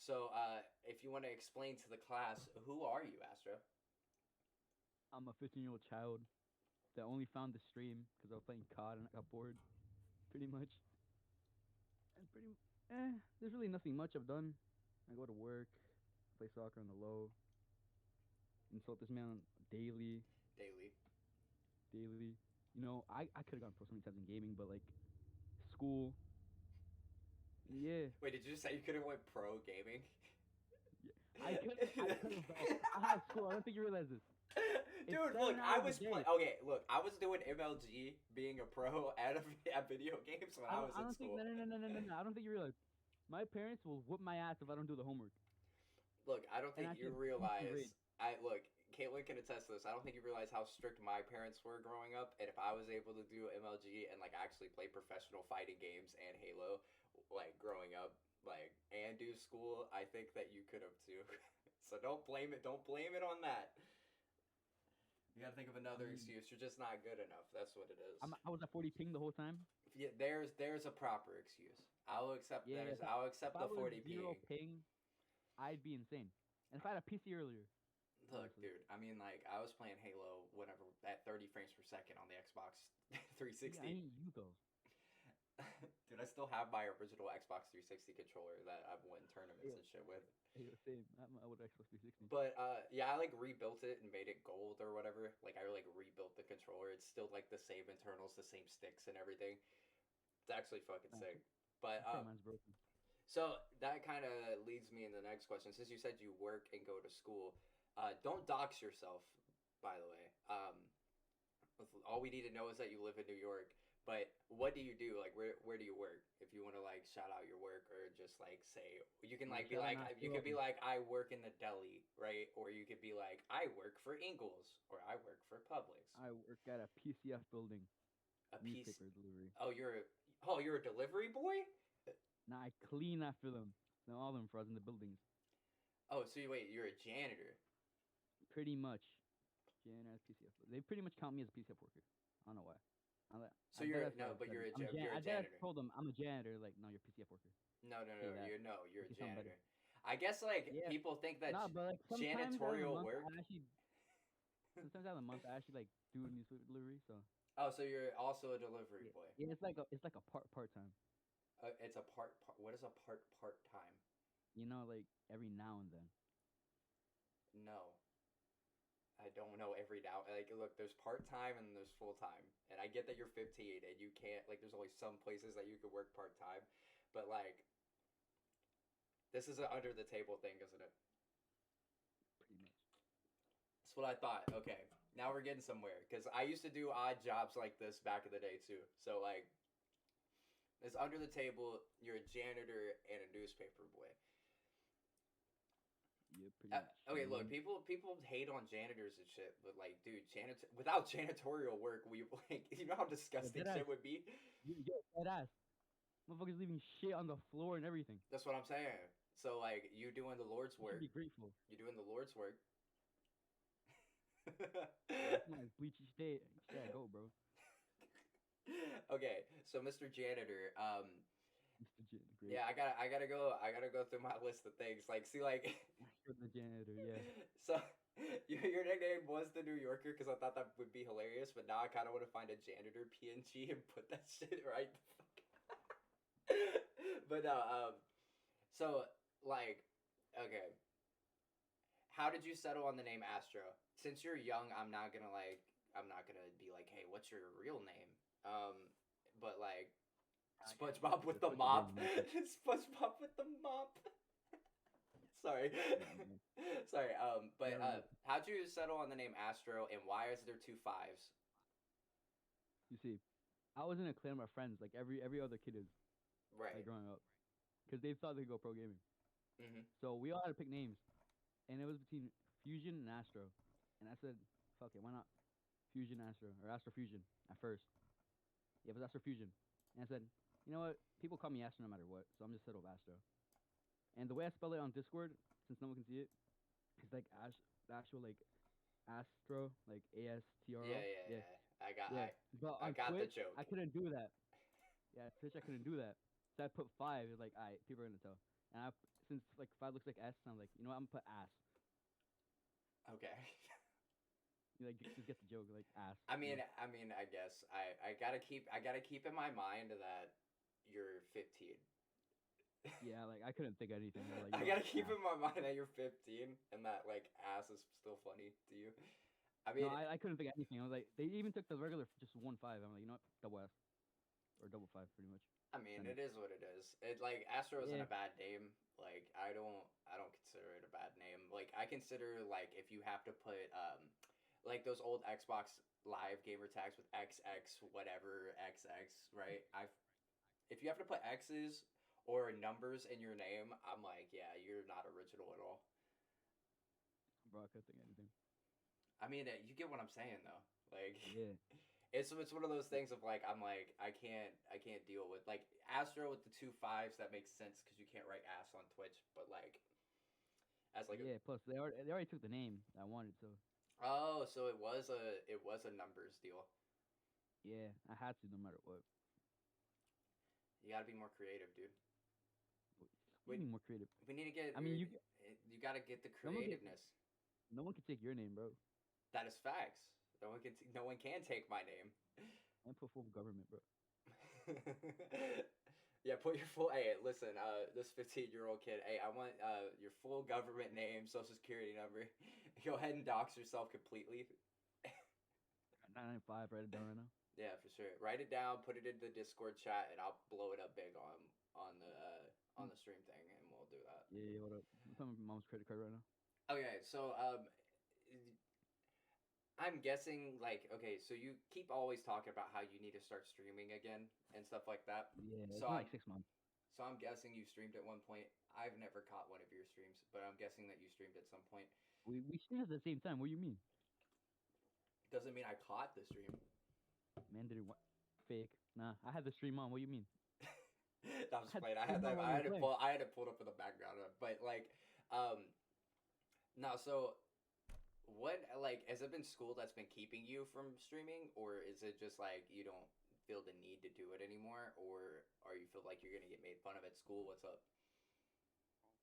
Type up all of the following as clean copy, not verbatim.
So, if you want to explain to the class, who are you, Astro? I'm a 15-year-old child that only found the stream because I was playing COD and I got bored, pretty much. And there's really nothing much I've done. I go to work, play soccer on the low, insult this man daily, Daily. daily. I could have gone pro so many times in gaming, but like school, yeah, Wait, did you just say you couldn't went pro gaming? yeah. I could have, bro. I have school. I don't think you realize this. It's Dude, look, 7 hours a day. Okay, look, I was doing MLG, being a pro at video games when I was I in don't think school. no. I don't think you realize. My parents will whoop my ass if I don't do the homework. Look, I don't And think I you should have decent grades. realize. Caitlin can attest to this. I don't think you realize how strict my parents were growing up, and if I was able to do MLG and like actually play professional fighting games and Halo, like growing up, like and do school, I think that you could have too. So don't blame it. Don't blame it on that. You gotta think of I another mean, excuse. You're just not good enough. That's what it is. I was at 40 ping the whole time. Yeah, there's a proper excuse. I will accept Yeah, I'll if accept I the was 40 zero ping. ping, I'd be insane. And if I had a PC earlier, Look, honestly. dude. I mean, like I was playing Halo whenever at 30 frames per second on the Xbox Yeah, I 360. ain't you though. Dude, I still have my original Xbox 360 controller that I've won tournaments Hey, and shit with. hey, same. I would Xbox 360. But yeah, I like rebuilt it and made it gold or whatever. Like I like rebuilt the controller. It's still like the same internals, the same sticks and everything. It's actually fucking Nah, sick. But I'm sure mine's broken. so that kind of leads me in the next question. Since you said you work and go to school, don't dox yourself. By the way, all we need to know is that you live in New York. But what do you do? Like, where do you work? If you want to like shout out your work or just like say you can Nah, like be shout out like you Nashville. could be like I work in the deli, right? Or you could be like I work for Ingles or I work for Publix. I work at a PCF building, A piece. newspaper delivery. Oh, you're a delivery boy. Now I clean after them. Now all of them for us in the buildings. Oh, so you're a janitor. Pretty much. Janitor at PCF. They pretty much count me as a PCF worker. I don't know why. So I bet you're that's what no, I but said. I'm a you're a I bet I janitor. told them I'm a janitor. Like, no, you're a PCF worker. No, Say that. you're a Make it sound better. janitor. I guess like Yeah. people think that Nah, but like sometimes out of the janitorial month, work. sometimes out of the month, I actually like do newspaper delivery. So Oh, so you're also a delivery yeah, boy. yeah, it's like a part time. It's a part. What is a part time? Like every now and then. No, I don't know every now. Like, look, there's part time and there's full time, and I get that you're 15 and you can't like. There's only some places that you could work part time, but like, this is an under the table thing, isn't it? Pretty much. That's what I thought. Okay, now we're getting somewhere because I used to do odd jobs like this back in the day too. So like, it's under the table. You're a janitor and a newspaper boy. Yeah, pretty much. Okay, look, people hate on janitors and shit, but like, dude, without janitorial work, we like, you know how Yeah, disgusting dead ass. shit would be. Dead ass. Motherfuckers leaving shit on the floor and everything. That's what I'm saying. So like, you doing the Lord's You should be work. grateful. You doing the Lord's work. Yeah, it's not bleach each day. Each day I go, bro. Okay, so Mr. Janitor, Mr. Great. yeah, I gotta go through my list of things. Like, see, like, For the janitor, yeah. so your nickname was the New Yorker because I thought that would be hilarious, but now I kind of want to find a janitor PNG and put that shit right the fuck. But no, so like, okay, how did you settle on the name Astro? Since you're young, I'm not gonna be like, hey, what's your real name? But like, I got SpongeBob with the the put the damn mop. monkey. SpongeBob with the mop. Sorry. Yeah, man. Sorry. Yeah, But right. how'd you settle on the name Astro, and why is there two fives? You see, I was in a clan with my friends, like every other kid is, like Right. growing up, because they thought they could go pro gaming. Mhm. So we all had to pick names, and it was between Fusion and Astro, and I said, "Fuck it, why not Fusion Astro or Astro Fusion at first?" Yeah, it was Astro Fusion, and I said, "You know what? People call me Astro no matter what, so I'm just settled with Astro." And the way I spell it on Discord, since no one can see it, it's like the actual like Astro, like Yeah, ASTRO. yeah, Yeah, yeah. yeah. But I on got the Twitch, I joke. couldn't do that. Yeah, Twitch, I couldn't do that. So I put 5. It's like, alright, people are gonna tell. And I since like 5 looks like S, I'm like, you know what, I'm gonna put ass. Okay. You like just get the joke, like ass. I guess I gotta keep in my mind that you're 15. Yeah, like I couldn't think of anything. I was like, I you know, gotta keep ass. in my mind that you're 15 and that like ass is still funny to you. I No, mean, I couldn't think of anything. I was like, they even took the regular just 1 5. I'm like, you know what, double S or double 5, pretty much. Send it it. is what it is. It like Astro isn't Yeah, a bad name. Like I don't consider it a bad name. Like I consider like if you have to put like those old Xbox Live gamer tags with XX whatever XX, right? I If you have to put X's or numbers in your name, I'm like, yeah, you're not original at all. bro, I couldn't think of anything. You get what I'm saying though. Like, Yeah, it's one of those things of like I'm like I can't deal with like Astro with the two fives. That makes sense because you can't write ass on Twitch, but like as like a yeah. Plus, they already took the name that I wanted, so oh, so it was a numbers deal. yeah, I had to no matter what. You got to be more creative, dude. What do you We mean more creative? we need to get I mean, you got to get the no one can, creativeness. no one can take your name, bro. That is facts. No one can take my name. And put full government, bro. Yeah, put your full. Hey, listen, this 15-year-old kid. Hey, I want your full government name, social security number. Go ahead and dox yourself completely. 995, write it down right now. Yeah, for sure. Write it down, put it in the Discord chat, and I'll blow it up big on Mm. the stream thing, and we'll do that. Yeah, yeah, what up? I'm putting my mom's credit card right now. Okay, so I'm guessing like okay, so you keep always talking about how you need to start streaming again and stuff like that. Yeah, it's So been I'm like 6 months. so I'm guessing you streamed at one point. I've never caught one of your streams, but I'm guessing that you streamed at some point. We streamed at the same time. What do you mean? Doesn't mean I caught the stream. Man, did it fake? Nah, I had the stream on. What do you mean? No, I'm just I had playing. the stream on while you were playing. I had it pulled up in the background, but like, um, no. So, what like has it been school that's been keeping you from streaming, or is it just like you don't feel the need to do it anymore, or you feel like you're gonna get made fun of at school? What's up?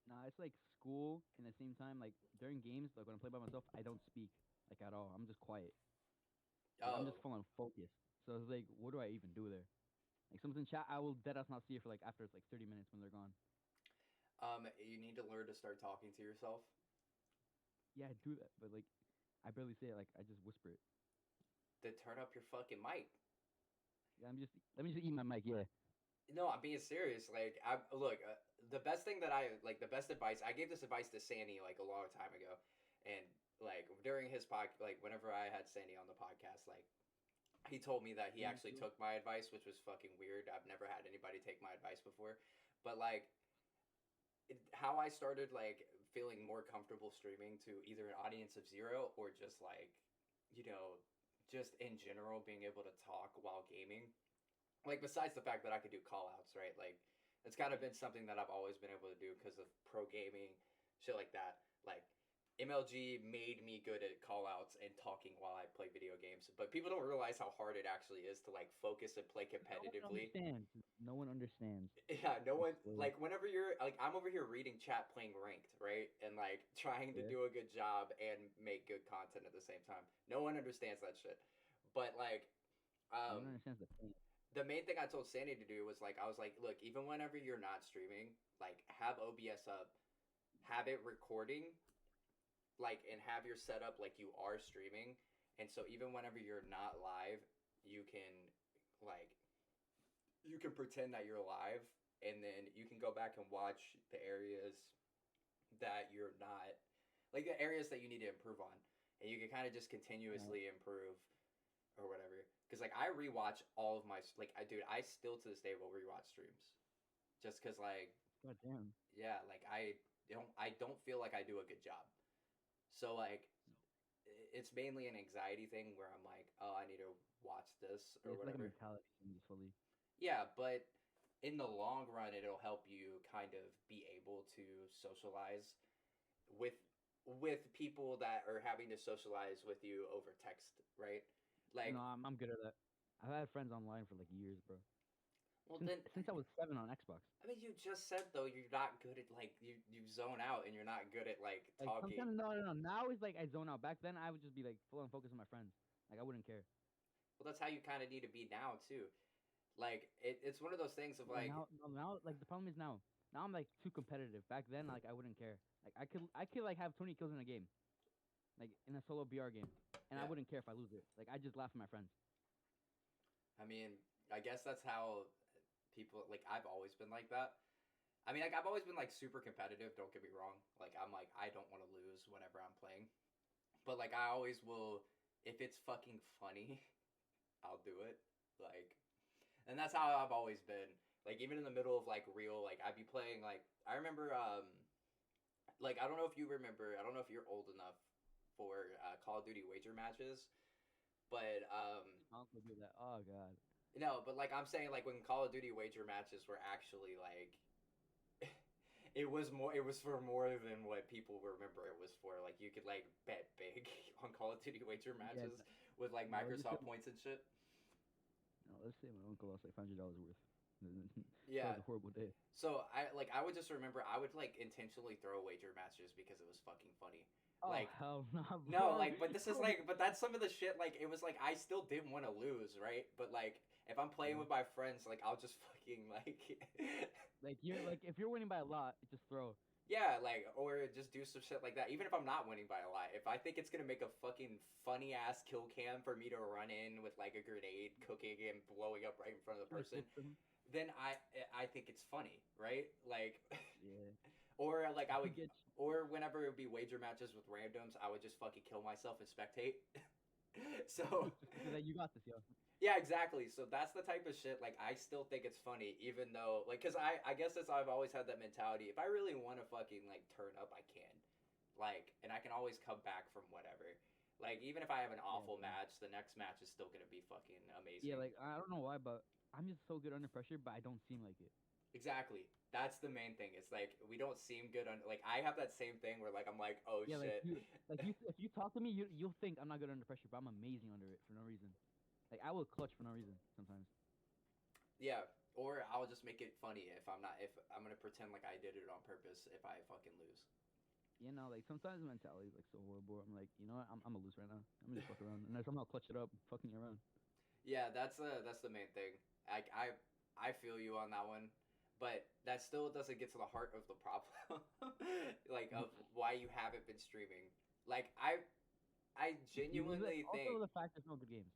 Nah, it's like school and at the same time, like during games, like when I play by myself, I don't speak like at all. I'm just quiet. Like I'm just Oh, full on focused. So it's like, what do I even do there? Like someone's in chat, I will deadass not see it for like after it's like 30 minutes when they're gone. you need to learn to start talking to yourself. Yeah, I do that, but like I barely say it. Like I just whisper it. To turn up your fucking mic. Yeah, let me just eat my mic. Yeah. No, I'm being serious. Like, I look, the best thing that I like, the best advice I gave this advice to Sandy like a long time ago, and like during his like whenever I had Sandy on the podcast, like he told me that he Yeah, actually true. took my advice, which was fucking weird. I've never had anybody take my advice before, but like how I started like feeling more comfortable streaming to either an audience of zero or just like you know just in general being able to talk while gaming like besides the fact that I could do call outs, right? Like it's kind of been something that I've always been able to do because of pro gaming, shit like that. Like MLG made me good at call outs and talking while I play video games. But people don't realize how hard it actually is to like focus and play No one competitively. understands. No one understands. Yeah, no I one swear. like whenever you're like I'm over here reading chat playing ranked, right? And like trying to Yeah. do a good job and make good content at the same time. No one understands that shit. But like No um one understands the pain. the main thing I told Sandy to do was like I was like, look, even whenever you're not streaming, like have OBS up, have it recording, like and have your setup like you are streaming. And so even whenever you're not live, you can like you can pretend that you're live and then you can go back and watch the areas that you're not like the areas that you need to improve on. And you can kind of just Yeah. continuously improve or whatever. Because like I rewatch all of my like I dude I still to this day will rewatch streams, just because like God damn. yeah like I don't feel like I do a good job. So like it's mainly an anxiety thing where I'm like oh I need to watch this Yeah, or it's like a whatever. mentality thing, just fully. Yeah, but in the long run it'll help you kind of be able to socialize with people that are having to socialize with you over text, right? No, Like I'm good at that. I've had friends online for like years, bro. Well, since then since I was 7 on Xbox. I mean, you just said though you're not good at like you zone out and you're not good at like Like talking. sometimes, no. Now it's like I zone out. Back then I would just be like full on focus on my friends. Like I wouldn't care. Well, that's how you kind of need to be now too. Like it's one of those things of Yeah, like, now, no, now, like the problem is now I'm like too competitive. Back then, like I wouldn't care. Like I could like have 20 kills in a game, like in a solo BR game, and I yeah. wouldn't care if I lose it. Like I just laugh at my friends. I mean, I guess that's how people like. I've always been like that. I mean, like I've always been like super competitive. Don't get me wrong. Like I'm like I don't want to lose whenever I'm playing, but like I always will. If it's fucking funny, I'll do it. Like, and that's how I've always been. Like even in the middle of like real, like I'd be playing. Like I remember, like I don't know if you remember. I don't know if you're old enough for Call of Duty wager matches, but My uncle do that. Oh god. no, but like I'm saying, like when Call of Duty wager matches were actually like it was more. It was for more than what people remember it was for. Like you could like bet big on Call of Duty wager Yeah. matches with like No, let's just say, Microsoft points and shit. no, let's say my uncle lost like $500 worth. That Yeah. was a horrible day. So I would just remember I would like intentionally throw wager matches because it was fucking funny. Oh Like hell no, no, bro. like but this is like but that's some of the shit. Like it was like I still didn't want to lose, right? But like if I'm playing Yeah. with my friends, like I'll just fucking like Like you're like if you're winning by a lot, just throw. yeah, like, or just do some shit like that. Even if I'm not winning by a lot, if I think it's gonna make a fucking funny ass kill cam for me to run in with like a grenade cooking and blowing up right in front of the Sure, person, system. then I think it's funny, right? Like, Yeah. or like I I would, get or whenever it would be wager matches with randoms, I would just fucking kill myself and spectate. So you. Like you got this, yo. yeah, exactly. So that's the type of shit. Like, I still think it's funny, even though, like, cause I guess that's I've always had that mentality. If I really want to fucking like turn up, I can, like, and I can always come back from whatever. Like, even if I have an Yeah, awful bro. match, the next match is still gonna be fucking Yeah, amazing. like I don't know why, but I'm just so good under pressure, but I don't seem like it. Exactly. That's the main thing. It's like we don't seem good on. Like I have that same thing where like I'm like, oh Yeah, shit. like you, if you talk to me, you'll think I'm not good under pressure, but I'm amazing under it for no reason. Like I will clutch for no reason sometimes. Yeah. Or I'll just make it funny if I'm not. If I'm gonna pretend like I did it on purpose if I fucking lose. You know, like sometimes the mentality is like so horrible. I'm like, you know what? I'm gonna lose right now. I'm gonna just fuck around, and then somehow clutch it up, fucking around. Yeah, that's the main thing. I feel you on that one, but that still doesn't get to the heart of the problem, like of why you haven't been streaming. Like I genuinely Also think. the fact there's no good games.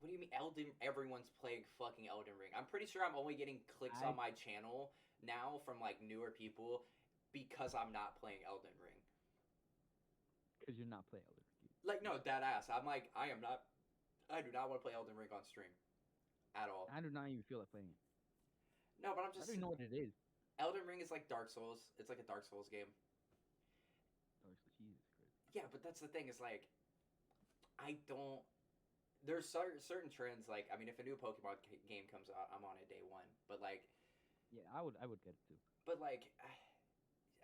What do you mean Elden? Everyone's playing fucking Elden Ring. I'm pretty sure I'm only getting clicks on I my channel now from like newer people because I'm not playing Elden Ring. Because you're not playing other games. Like no, dead ass. I'm like I am not. I do not want to play Elden Ring on stream at all. I do not even feel like playing it. No, but I'm I don't just even know what it is. Elden Ring is like Dark Souls. It's like a Dark Souls game. Jesus Christ. Yeah, but that's the thing. Is like I don't. There's certain trends. Like I mean, if a new Pokemon game comes out, I'm on it day one. But like, Yeah, I would get it too. but like,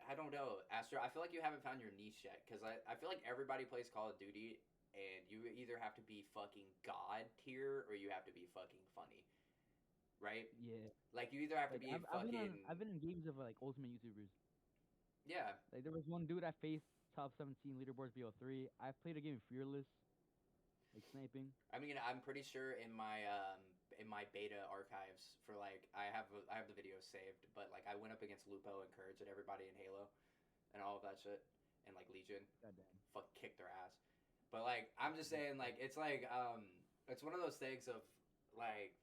I don't know, Astro. I feel like you haven't found your niche yet. Because I feel like everybody plays Call of Duty, and you either have to be fucking god tier or you have to be fucking funny, right? Yeah. Like you either have to Like be I've fucking been in games of like ultimate YouTubers. yeah. Like there was one dude I faced top 17 leaderboards BO3. I played a game of Fearless, like sniping. I mean, I'm pretty sure in my beta archives for like I have the videos saved, but like I went up against Lupo and Courage and everybody in Halo, and all of that shit, and like Legion, Goddamn. fuck kicked their ass. But like I'm just saying, like it's one of those things of like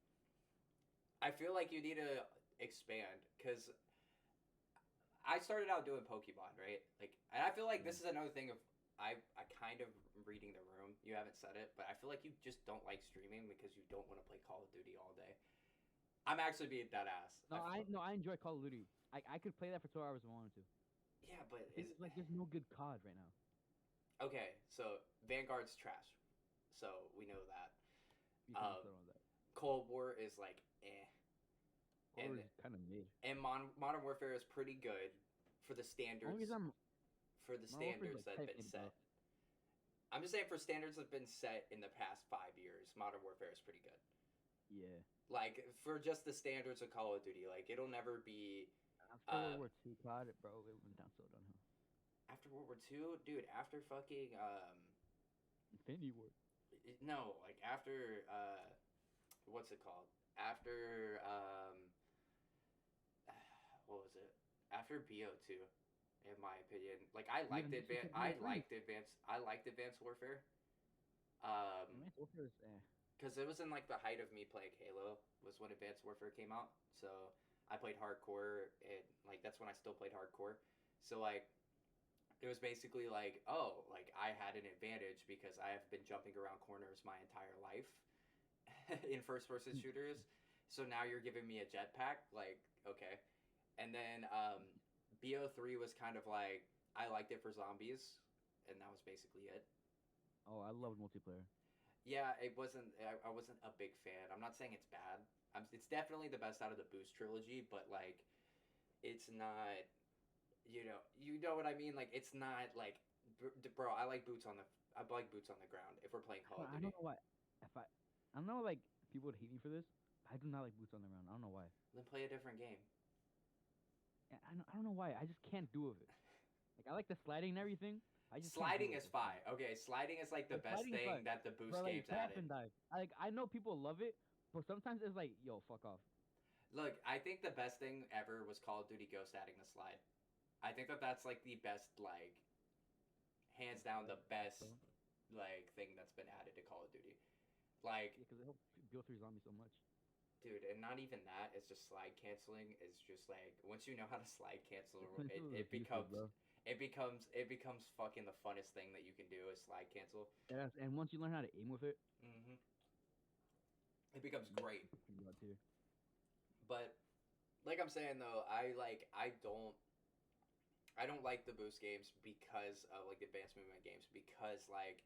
I feel like you need to expand because I started out doing Pokemon, right? Like, and I feel like this is another thing of I kind of reading the room. You haven't said it, but I feel like you just don't like streaming because you don't want to play Call of Duty all day. I'm actually being dead ass. No, I enjoy Call of Duty. I could play that for 2 hours if I wanted to. Yeah, but The thing is, like, there's no good COD right now. okay. So Vanguard's trash. So we know that. You can settle on that. Cold War is like Cold War and is kind of mid. and Modern Warfare is pretty good for the standards. Only reason For the Modern Warfare's, standards like, that have type been in, set. bro. I'm just saying for standards that have been set in the past 5 years, Modern Warfare is pretty good. Yeah. Like for just the standards of Call of Duty, like it'll never be. After World War II, COD, bro, it went down so downhill. After World War II, dude. After fucking Infinity War. no, like after what's it called? After what was it? After BO2, in my opinion. Like I liked Advanced Warfare. Advanced Warfare is Because it was in like the height of me playing Halo was when Advanced Warfare came out. So I played hardcore, and like that's when I still played hardcore. So like it was basically like, oh, like I had an advantage because I have been jumping around corners my entire life in first person shooters. So now you're giving me a jetpack, like okay. And then BO3 was kind of like I liked it for zombies, and that was basically it. Oh, I love multiplayer. Yeah, it wasn't. I wasn't a big fan. I'm not saying it's bad. It's definitely the best out of the Boost trilogy, but like, it's not. You know what I mean. Like, it's not like, bro. I like boots on the. I like boots on the ground. If we're playing Call of I Duty, don't know why. If I know like people would hate me for this. I do not like boots on the ground. I don't know why. then play a different game. I don't know why. I just can't do it. Like I like the sliding and everything. I just Sliding can't do is it. fine. Okay, sliding is like the best Sliding is thing fine. that the Boost Bro, like games tap added. and dive. I know people love it, but sometimes it's like, yo, fuck off. Look, I think the best thing ever was Call of Duty Ghost adding the slide. I think that that's like the best, like, hands down the best, like, thing that's been added to Call of Duty. Like, Yeah, because it helps go through zombies so much. dude, and not even that. It's just slide canceling. It's just like once you know how to slide cancel, it Abusive, becomes bro. fucking the funnest thing that you can do is slide cancel. Yes, and once you learn how to aim with it, hmm It becomes great. But like I'm saying though, I don't like the boost games because of like the advanced movement games because like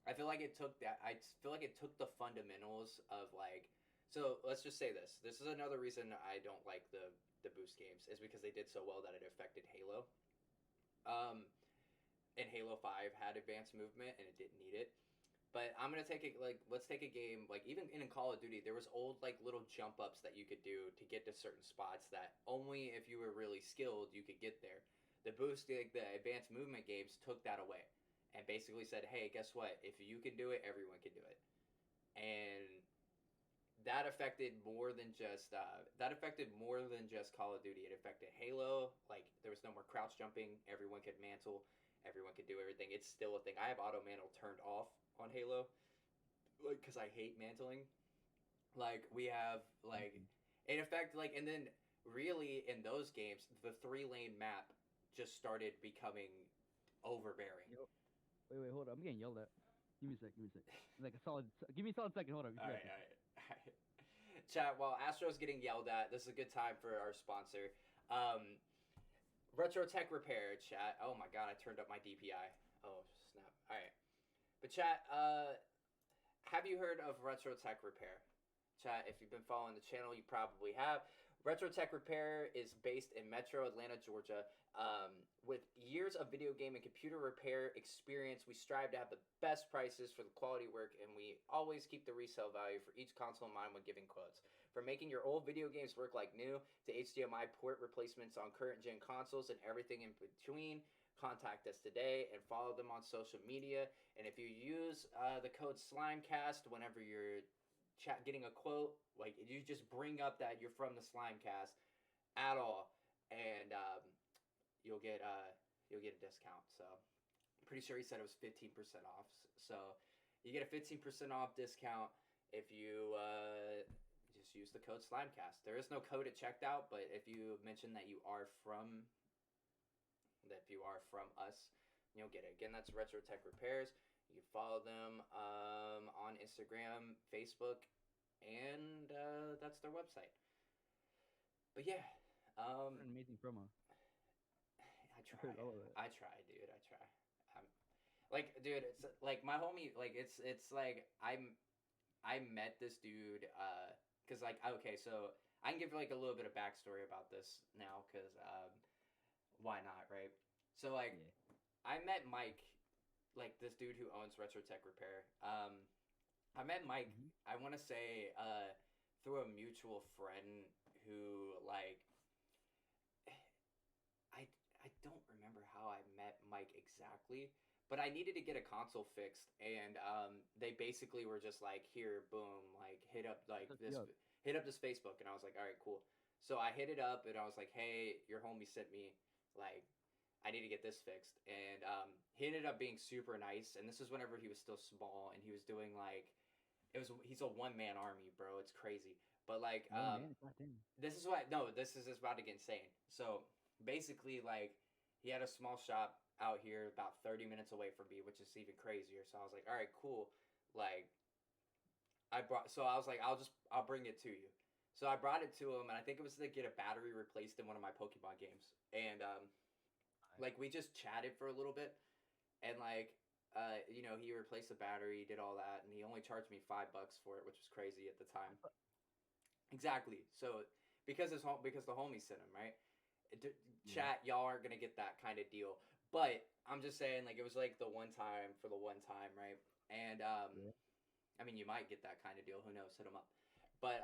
I feel like I feel like it took the fundamentals of like so let's just say this. This is another reason I don't like the boost games is because they did so well that it affected Halo. Um and Halo 5 had advanced movement and it didn't need it. But I'm gonna take it like let's take a game like even in Call of Duty there was old like little jump ups that you could do to get to certain spots that only if you were really skilled you could get there. The boost like the advanced movement games took that away and basically said, hey, guess what? If you can do it, everyone can do it. And that affected more than just Call of Duty. It affected Halo. Like there was no more crouch jumping. Everyone could mantle. Everyone could do everything. It's still a thing. I have auto mantle turned off on Halo, like because I hate mantling. Like we have like in effect like and then really in those games the 3 lane map just started becoming overbearing. Yep. Wait, hold on. I'm getting yelled at. Give me a sec. Like a solid. Give me a solid second. Hold on. All right. Chat, while Astro's getting yelled at, this is a good time for our sponsor. Retro Tech Repair, chat. Oh my god, I turned up my DPI. Oh, snap. Alright. But chat, have you heard of Retro Tech Repair? Chat, if you've been following the channel, you probably have. Retro Tech Repair is based in Metro Atlanta, Georgia. With years of video game and computer repair experience, we strive to have the best prices for the quality work, and we always keep the resale value for each console in mind when giving quotes. From making your old video games work like new to HDMI port replacements on current gen consoles and everything in between, contact us today and follow them on social media. And if you use the code SlimeCast whenever you're getting a quote, like you just bring up that you're from the SlimeCast at all, and you'll get a discount. So I'm pretty sure he said it was 15% off. So you get a 15% off discount if you just use the code SlimeCast. There is no code at checkout, but if you mention that you are from us, you'll get it. Again, that's Retro Tech Repairs. You can follow them on Instagram, Facebook, and that's their website. But yeah, An amazing promo. I try, dude. I try. Like, dude, it's like my homie. Like, it's like I met this dude. Cause like okay, so I can give like a little bit of backstory about this now, cause why not, right? So like, yeah. I met Mike, like this dude who owns Retro Tech Repair. I met Mike. I want to say through a mutual friend who like I don't remember how I met Mike exactly, but I needed to get a console fixed, and they basically were just like, here, boom, like Set you up. hit up this Facebook, and I was like, all right, cool. So I hit it up, and I was like, hey, your homie sent me like I need to get this fixed, and he ended up being super nice, and this is whenever he was still small, and he was doing like he's a one man army, bro. It's crazy, but like One man, goddamn. this is what no, this is just about to get insane. So basically, like he had a small shop out here about 30 minutes away from me, which is even crazier. So I was like, all right, cool. Like I was like, I'll bring it to you. So I brought it to him, and I think it was to get a battery replaced in one of my Pokemon games, and like we just chatted for a little bit, and like he replaced the battery, did all that, and he only charged me $5 for it, which was crazy at the time. Exactly. So because the homie sent him, right? Yeah. Chat, y'all aren't gonna get that kind of deal. But I'm just saying, like it was like the one time for the one time, right? And Yeah. I mean, you might get that kind of deal. Who knows? Hit him up. But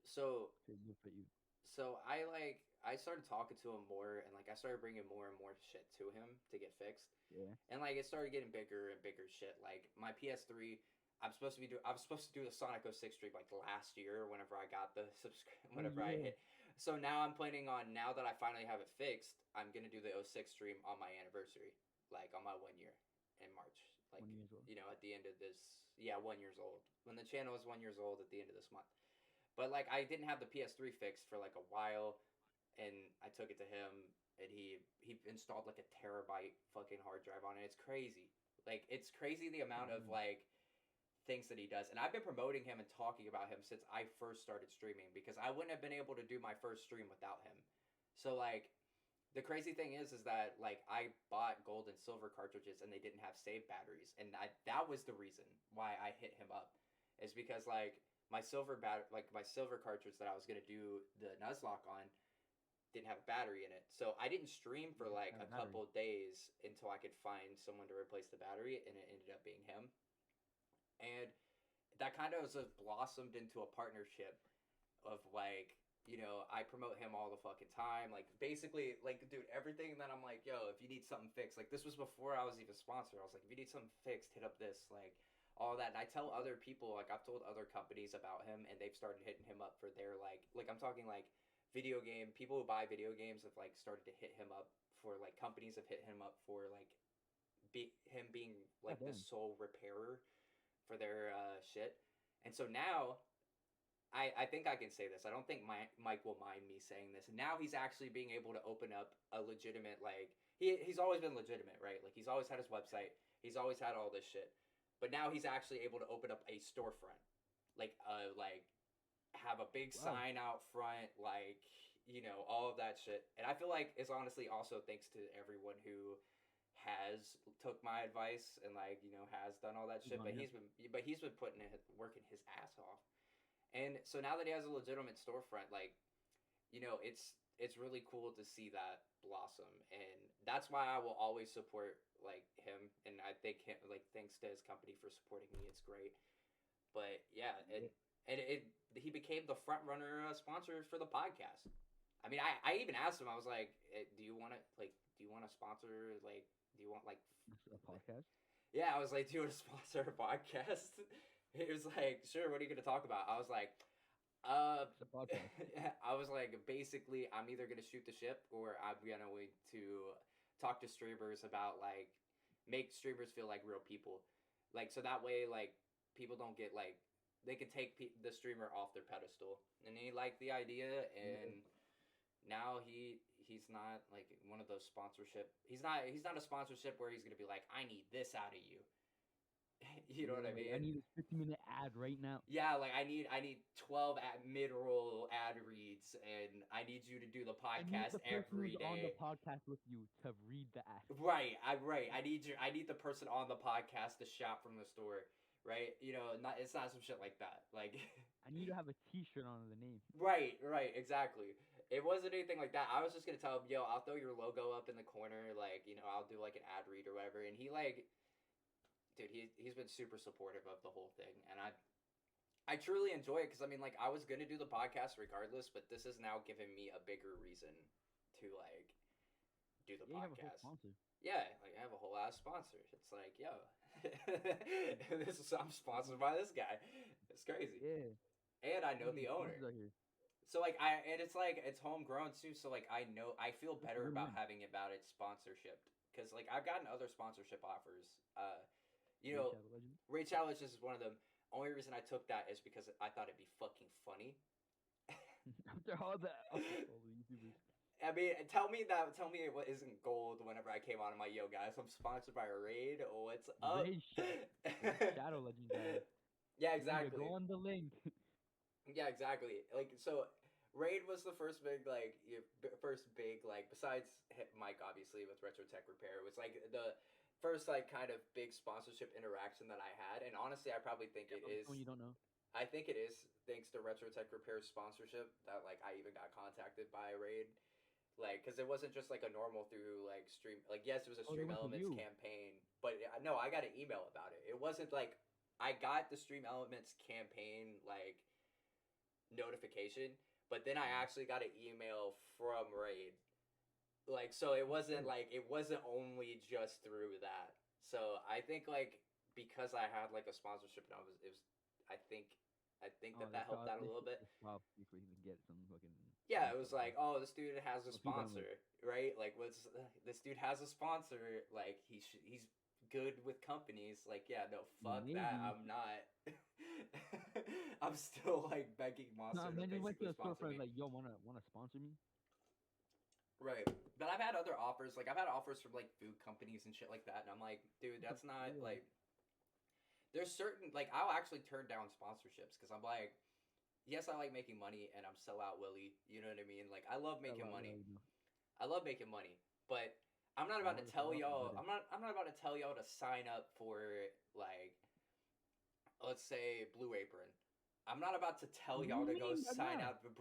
so Shit, good for you. I started talking to him more, and like I started bringing more and more shit to him to get fixed, Yeah. and like it started getting bigger and bigger shit. Like my PS3, I was supposed to do the Sonic 06 stream like last year whenever I got the Oh whenever I yeah. hit. So now I'm planning on, now that I finally have it fixed, I'm gonna do the 06 stream on my anniversary, like on my 1 year in March. Like 1 years old. at the end of this, yeah, 1 years old. When the channel is 1 years old at the end of this month. But like I didn't have the PS3 fixed for like a while, and I took it to him, and he installed like a terabyte fucking hard drive on it. It's crazy. Like it's crazy the amount of Damn. like things that he does. And I've been promoting him and talking about him since I first started streaming, because I wouldn't have been able to do my first stream without him. So like the crazy thing is that like I bought gold and silver cartridges, and they didn't have save batteries, and that was the reason why I hit him up, is because like my silver cartridge that I was gonna do the Nuzlocke on didn't have a battery in it. So I didn't stream for Yeah. like Got a a battery. couple days until I could find someone to replace the battery, and it ended up being him. And that kind of was blossomed into a partnership of like, I promote him all the fucking time. Like basically, like dude, everything that I'm like, yo, if you need something fixed, like this was before I was even sponsored. I was like, if you need something fixed, hit up this, like all that. And I tell other people, like I've told other companies about him, and they've started hitting him up for their like I'm talking like video game people who buy video games have like started to hit him up for, like companies have hit him up for like him being God like the damn. sole repairer for their shit. And so now I think I can say this. I don't think Mike will mind me saying this. Now he's actually being able to open up a legitimate, like he's always been legitimate, right? Like he's always had his website. He's always had all this shit. But now he's actually able to open up a storefront. Like have a big Wow. sign out front, like all of that shit. And I feel like it's honestly also thanks to everyone who has took my advice and like has done all that He's shit. on here. But he's been putting it, working his ass off. And so now that he has a legitimate storefront, like it's really cool to see that blossom, and that's why I will always support like him. And I think him, like, thanks to his company for supporting me, it's great. But yeah, Yeah. and he became the front runner sponsor for the podcast. I mean, I even asked him. I was like, do you want to sponsor, like, do you want like A podcast. yeah, I was like, do you want to sponsor a podcast? He was like, sure, what are you going to talk about? I was like, uh, It's a podcast. I was like, basically, I'm either going to shoot the ship, or I'm going to talk to streamers about, like, make streamers feel like real people. Like, so that way, like, people don't get, like, they can take the streamer off their pedestal. And he liked the idea, Yeah. and now he's not like one of those sponsorship. He's not a sponsorship where he's gonna be like, I need this out of you. You know what Yeah. I Like I mean? need a 50-minute ad right now. Yeah, like I need 12 mid-roll ad reads, and I need you to do the I need podcast the person every who's on the day. podcast with you to read the ad. Right. I need the person on the podcast to shop from the store. Right? Not it's not some shit like that. Like I need to have a T-shirt on the name. right, exactly. It wasn't anything like that. I was just gonna tell him, yo, I'll throw your logo up in the corner, like, I'll do like an ad read or whatever. And he like, dude, he's been super supportive of the whole thing, and I truly enjoy it because I mean, like, I was gonna do the podcast regardless, but this is now giving me a bigger reason to like do the Yeah, you have a whole podcast. sponsor. Yeah, like I have a whole ass sponsor. It's like, yo, I'm sponsored by this guy. It's crazy, Yeah, and I know these the owner. sponsors out here. So like and it's like it's homegrown too. So like I feel It's a better about win-win. having about it sponsorship because like I've gotten other sponsorship offers. You Raid know, Shadow Legends. Raid Challenges is one of them. Only reason I took that is because I thought it'd be fucking funny. After all the YouTubers. I mean, tell me what isn't gold whenever I came on. I'm like, yo, guys, I'm sponsored by Raid. What's up? Raid Shadow Legend guys. Yeah, You need to exactly. go on the link. Yeah, exactly. Like, so Raid was the first big, like, first big, like, besides Mike, obviously, with Retro Tech Repair, it was like the first, like, kind of big sponsorship interaction that I had. And honestly, I probably think Yeah, it from is. someone you don't know. I think it is thanks to Retro Tech Repair's sponsorship that, like, I even got contacted by Raid. Like, because it wasn't just like a normal through like stream. Like, yes, it was a Oh, they Stream went to Elements you. campaign, but no, I got an email about it. It wasn't like I got the Stream Elements campaign like notification, but then I Yeah. actually got an email from Raid. Like, so it wasn't only just through that. So I think like because I had like a sponsorship and I think Oh, that that helped out a little bit. this wow, before you can get some fucking Yeah, it info. was like, oh, this dude has a I'll keep that in sponsor, right? Like, what's this dude has a sponsor? Like, he's good with companies. Like, yeah, no, fuck that. Maybe. I'm not. I'm still like begging No, Monster to man, you went basically to a sponsor storefront me. like, yo, wanna sponsor me? Right. But I've had other offers. Like, I've had offers from like food companies and shit like that, and I'm like, dude, that's not Yeah. like. There's certain like I'll actually turn down sponsorships because I'm like, yes, I like making money and I'm sellout Willie. You know what I mean? Like, I love A making lot, money. you know. I love making money, but I'm not The about to more to tell sell out, the y'all. better. I'm not about to tell y'all to sign up for like, let's say Blue Apron. I'm not about to tell What do y'all you to go mean by sign that? up for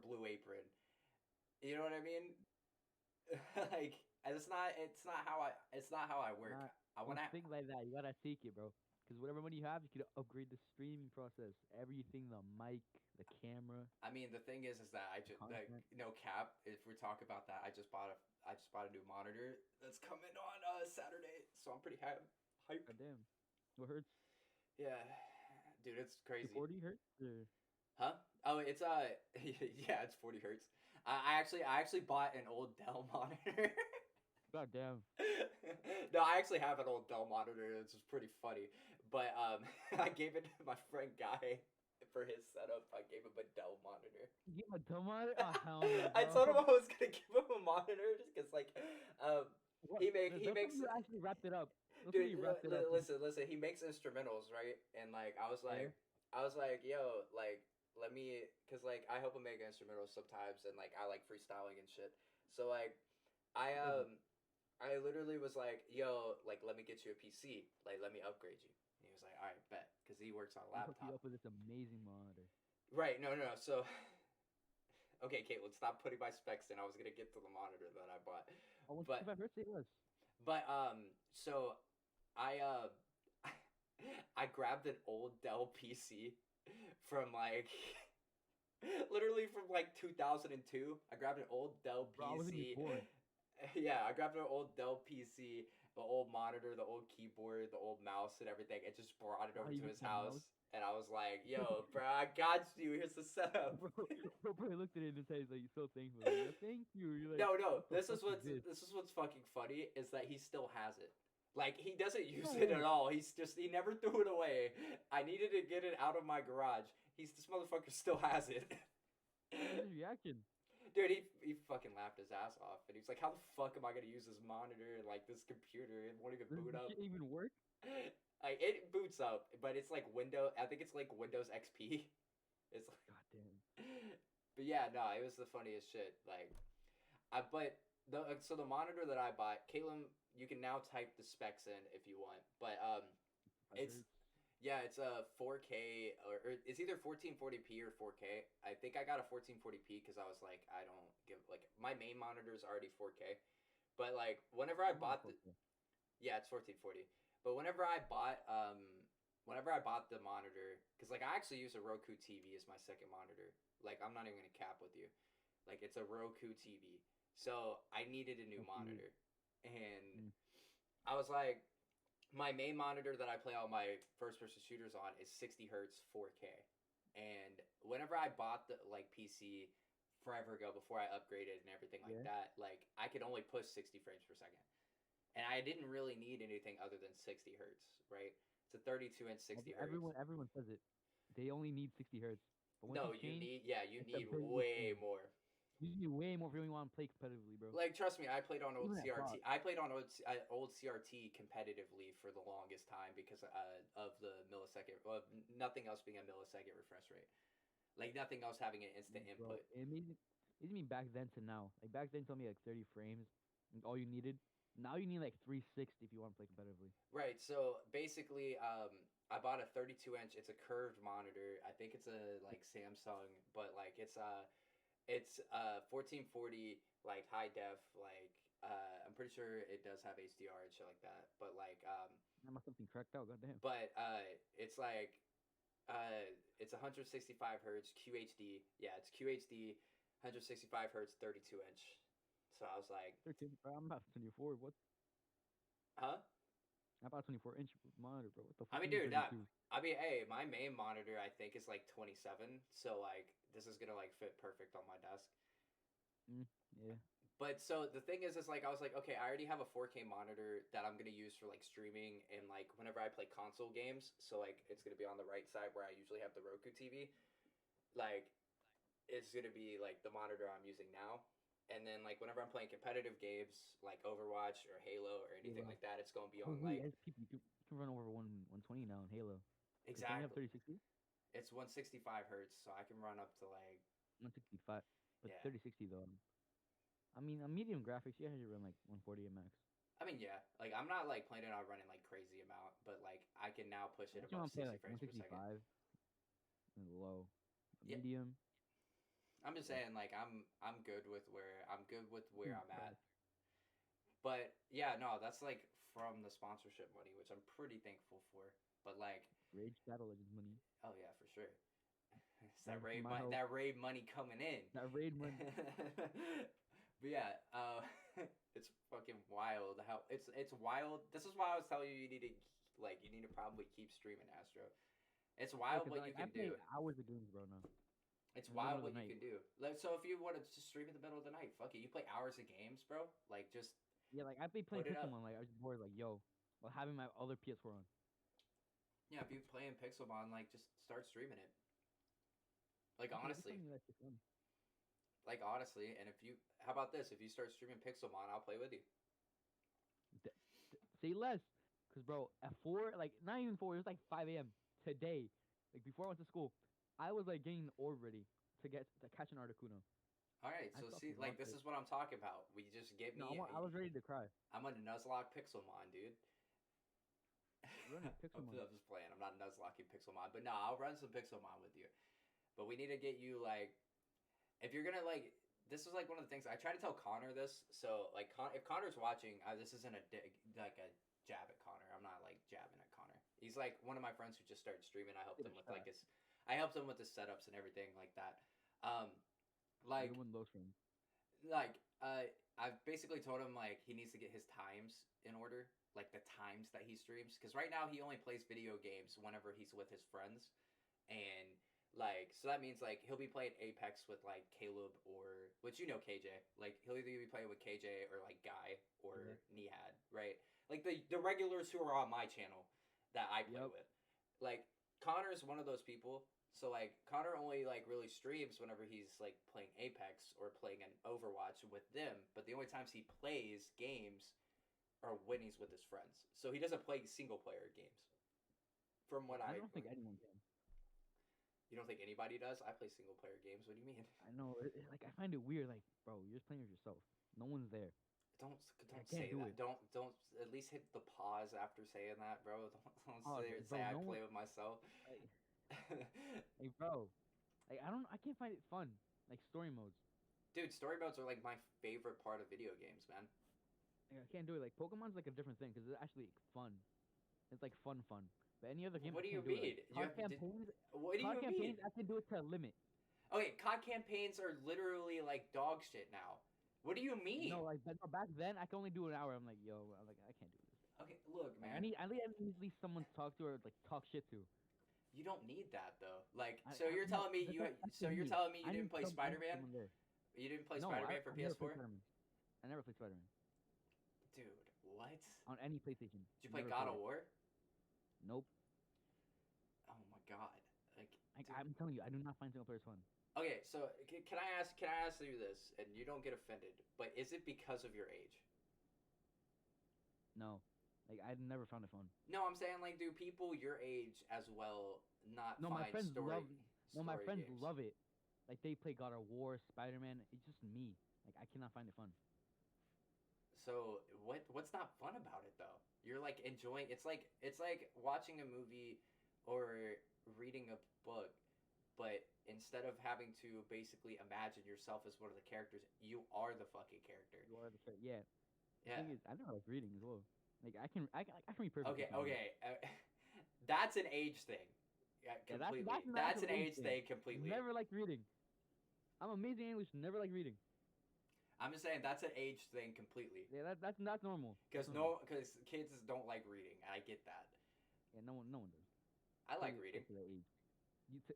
Blue Apron. You know what I mean? Like, it's not how I work. Nah, I don't wanna. think like that. You gotta take it, bro. Because whatever money you have, you could upgrade the streaming process, everything, the mic, the camera, I mean, the thing is that I just like content. no cap. If we talk about that, I just bought a new monitor that's coming on Saturday, so I'm pretty hype. God damn. What hurts? Yeah, dude, it's crazy. 240 hertz? Or... Huh? Oh, it's yeah, it's 40 hertz. I actually bought an old Dell monitor. God damn. No, I actually have an old Dell monitor. It's just pretty funny. But I gave it to my friend Guy for his setup. I gave him a Dell monitor. You give a dumb on it? Oh, hell no, I told him bro. I was gonna give him a monitor just because like um What? he That's makes when you actually wrapped it up. That's when dude you wrapped it up. listen he makes instrumentals, right? And like Yeah? I was like, yo, like let me because like I help him make instrumentals sometimes and like I like freestyling and shit. So like I He does it. I literally was like, yo, like let me get you a PC, like let me upgrade you. And he was like, all right, bet, because he works on a He hooked you laptop. up with this amazing monitor. Right? No. So okay, Caitlin, stop putting my specs in. I was gonna get to the monitor that I bought, Oh, but 165 hertz it was. so I I grabbed an old Dell PC from like literally from like 2002. I grabbed an old Dell Bro, I wasn't even PC. born. Yeah, I grabbed an old Dell PC, the old monitor, the old keyboard, the old mouse, and everything, and just brought it How over you to get his the house. mouse? And I was like, "Yo, bro, I got you. Here's the setup." Bro, looked at it and said, like, he's so thankful. Like, yeah, thank you. You're like, No. what the fuck is this? This is what's fucking funny is that he still has it. Like he doesn't use No it at way. all. He never threw it away. I needed to get it out of my garage. This motherfucker still has it. What was his reaction? Dude, he fucking laughed his ass off, and he was like, "How the fuck am I gonna use this monitor and like this computer? It won't even Does boot this up." shit even work? Like it boots up, but it's like Windows. I think it's like Windows XP. It's like, God damn. but yeah, no, it was the funniest shit. Like, but so the monitor that I bought, Caleb, you can now type the specs in if you want, but Five it's hertz. yeah, it's a 4K or it's either 1440p or 4K. I think I got a 1440p because I was like, I don't give like my main monitor is already 4K, but like whenever I I have a bought 4K. yeah, it's 1440. But whenever I bought whenever I bought the monitor, because like I actually use a Roku TV as my second monitor. Like I'm not even gonna cap with you. Like it's a Roku TV. So I needed a new That's TV. monitor, and Mm. I was like, my main monitor that I play all my first person shooters on is 60 hertz 4K. And whenever I bought the like PC forever ago before I upgraded and everything like Yeah. that, like I could only push 60 frames per second. And I didn't really need anything other than 60 hertz, right? It's a 32-inch 60 hertz. Everyone says it. They only need 60 hertz, but once No, you you change, need yeah, you it's the need biggest way thing. more. You need way more if you really want to play competitively, bro. Like trust me, I played on old Even at CRT. COD. I played on old CRT competitively for the longest time because of the millisecond. Well, nothing else being a millisecond refresh rate. Like nothing else having an instant Bro, input. it made me back then to now. Like back then, told me like 30 frames, and all you needed. Now you need like 360 if you want to play competitively. Right. So basically, I bought a 32-inch. It's a curved monitor. I think it's a like Samsung, but like it's 1440 like high def. Like I'm pretty sure it does have HDR and shit like that. But like That must something cracked out. Goddamn. but it's like it's 165 hertz QHD. Yeah, it's QHD, 165 hertz, 32-inch. So I was like, 13. Bro, I'm about 24. What? huh? I'm about 24-inch monitor, bro. What the I fuck mean, you mean dude, that 32? I mean, hey, my main monitor I think is like 27, so like this is gonna like fit perfect on my desk. Mm, yeah. But so the thing is like I was like, okay, I already have a 4K monitor that I'm gonna use for like streaming and like whenever I play console games. So like it's gonna be on the right side where I usually have the Roku TV. Like it's gonna be like the monitor I'm using now. And then like whenever I'm playing competitive games like Overwatch or Halo or anything Halo. like that, it's gonna be Oh on wait, like SPP. You can run over 120 now in Halo. Cause don't you have exactly 3060? it's 165 hertz, so I can run up to like 165. But yeah. 3060 though. I mean, on medium graphics, you should run like 140 at max. I mean, yeah, like I'm not like planning on running like crazy amount, but like I can now push I it actually above want to play 60 like frames per second. 165 and low. Yeah, Medium, I'm just like saying like I'm good with where I'm at. fast. But yeah, no, that's like from the sponsorship money, which I'm pretty thankful for. But like, Rage Shadow Legends money. oh yeah, for sure. It's That is from my help. that raid money coming in. That raid money. But yeah, it's fucking wild how it's wild. This is why I was telling you you need to probably keep streaming Astro. It's Yeah, wild cause what you like I can do. play hours of games, bro. Now It's in the middle wild of the what you night. can do. Like so, if you want to just stream in the middle of the night, fuck it. You play hours of games, bro. Like just Yeah, like I be playing put it up. Pixelmon. Like I was bored. Like yo, while having my other PS4 on. Yeah, if you playing Pixelmon, like just start streaming it. Like Okay, just tell honestly, me that's just fun. and if you, how about this? If you start streaming Pixelmon, I'll play with you. Say less, cause bro, at 4, like not even 4, it was like 5 a.m. today. Like before I went to school, I was like getting the orb ready to catch an Articuno. All right, I so see, fucking like lost this it. is what I'm talking about. We just get No, me. I was ready to cry. I'm a Nuzlocke Pixelmon, dude. Running I'm Pixelmon. just playing. I'm not Nuzlocking Pixelmon, but no, I'll run some Pixelmon with you. But we need to get you like, if you're gonna like, this is like one of the things I try to tell Connor this. So like, if Connor's watching, this isn't like a jab at Connor. I'm not like jabbing at Connor. He's like one of my friends who just started streaming. Get a shot. I helped him with his setups and everything like that. Um, You're like one of those friends. like I've basically told him like he needs to get his times in order, like the times that he streams, because right now he only plays video games whenever he's with his friends, and like so that means like he'll be playing Apex with like Caleb or which KJ, like he'll either be playing with KJ or like Guy Yeah. or Nihad, right? Like the regulars who are on my channel that I play Yep. with, like Connor's one of those people. So like Connor only like really streams whenever he's like playing Apex or playing an Overwatch with them, but the only times he plays games are when he's with his friends. So he doesn't play single player games. From what I I don't think anyone can. You don't think anybody does? I play single player games. What do you mean? I know. Like I find it weird. Like bro, you're just playing with yourself. No one's there. Don't Like, I don't can't say do that. it. Don't at least hit the pause after saying that, bro. Don't Oh, say bro, I no one. play with myself. Like bro, like I can't find it fun. Like story modes. Dude, story modes are like my favorite part of video games, man. Like, I can't do it. Like Pokemon's like a different thing because it's actually fun. It's like fun. But any other game, What I do you can't do it. mean? Like, What do you COD mean? campaigns, I can do it to a limit. Okay, COD campaigns are literally like dog shit now. What do you mean? No, like back then, I could only do an hour. I'm like, yo, I'm like, I can't do this. Okay, look, Like, man. I need at least someone to talk to or like talk shit to. You don't need that though. Like, I, so I you're no, telling me that's so the you're need. telling me you I didn't need play I need Spider-Man? someone there. You didn't play No, Spider-Man for I never played PS4? Spider-Man. I never played Spider-Man Dude, what? on any PlayStation. Did you play Never God played of it. War? Nope. Oh my god. Like, dude. I'm telling you, I do not find single players fun. Okay, so can I ask you this, and you don't get offended, but is it because of your age? No, like I never found it fun. No, I'm saying like, do people your age as well not No, my find friends story love. No, my story friends games? love it. Like they play God of War, Spider-Man. It's just me. Like I cannot find it fun. So what's not fun about it though? You're like enjoying. It's like watching a movie or reading a book, but instead of having to basically imagine yourself as one of the characters, you are the fucking character. You are the yeah. The Yeah. thing is, I never like reading as well. Like I can read perfectly. Okay. fine. Okay. That's an age thing. Yeah, Yeah, completely. that's an That's actual an age age thing completely. Never liked reading. I'm amazing English. Never like reading. I'm just saying that's an age thing completely. Yeah, that's normal. Because because kids don't like reading. I get that. Yeah, no one does. I like Till you reading. get to that age.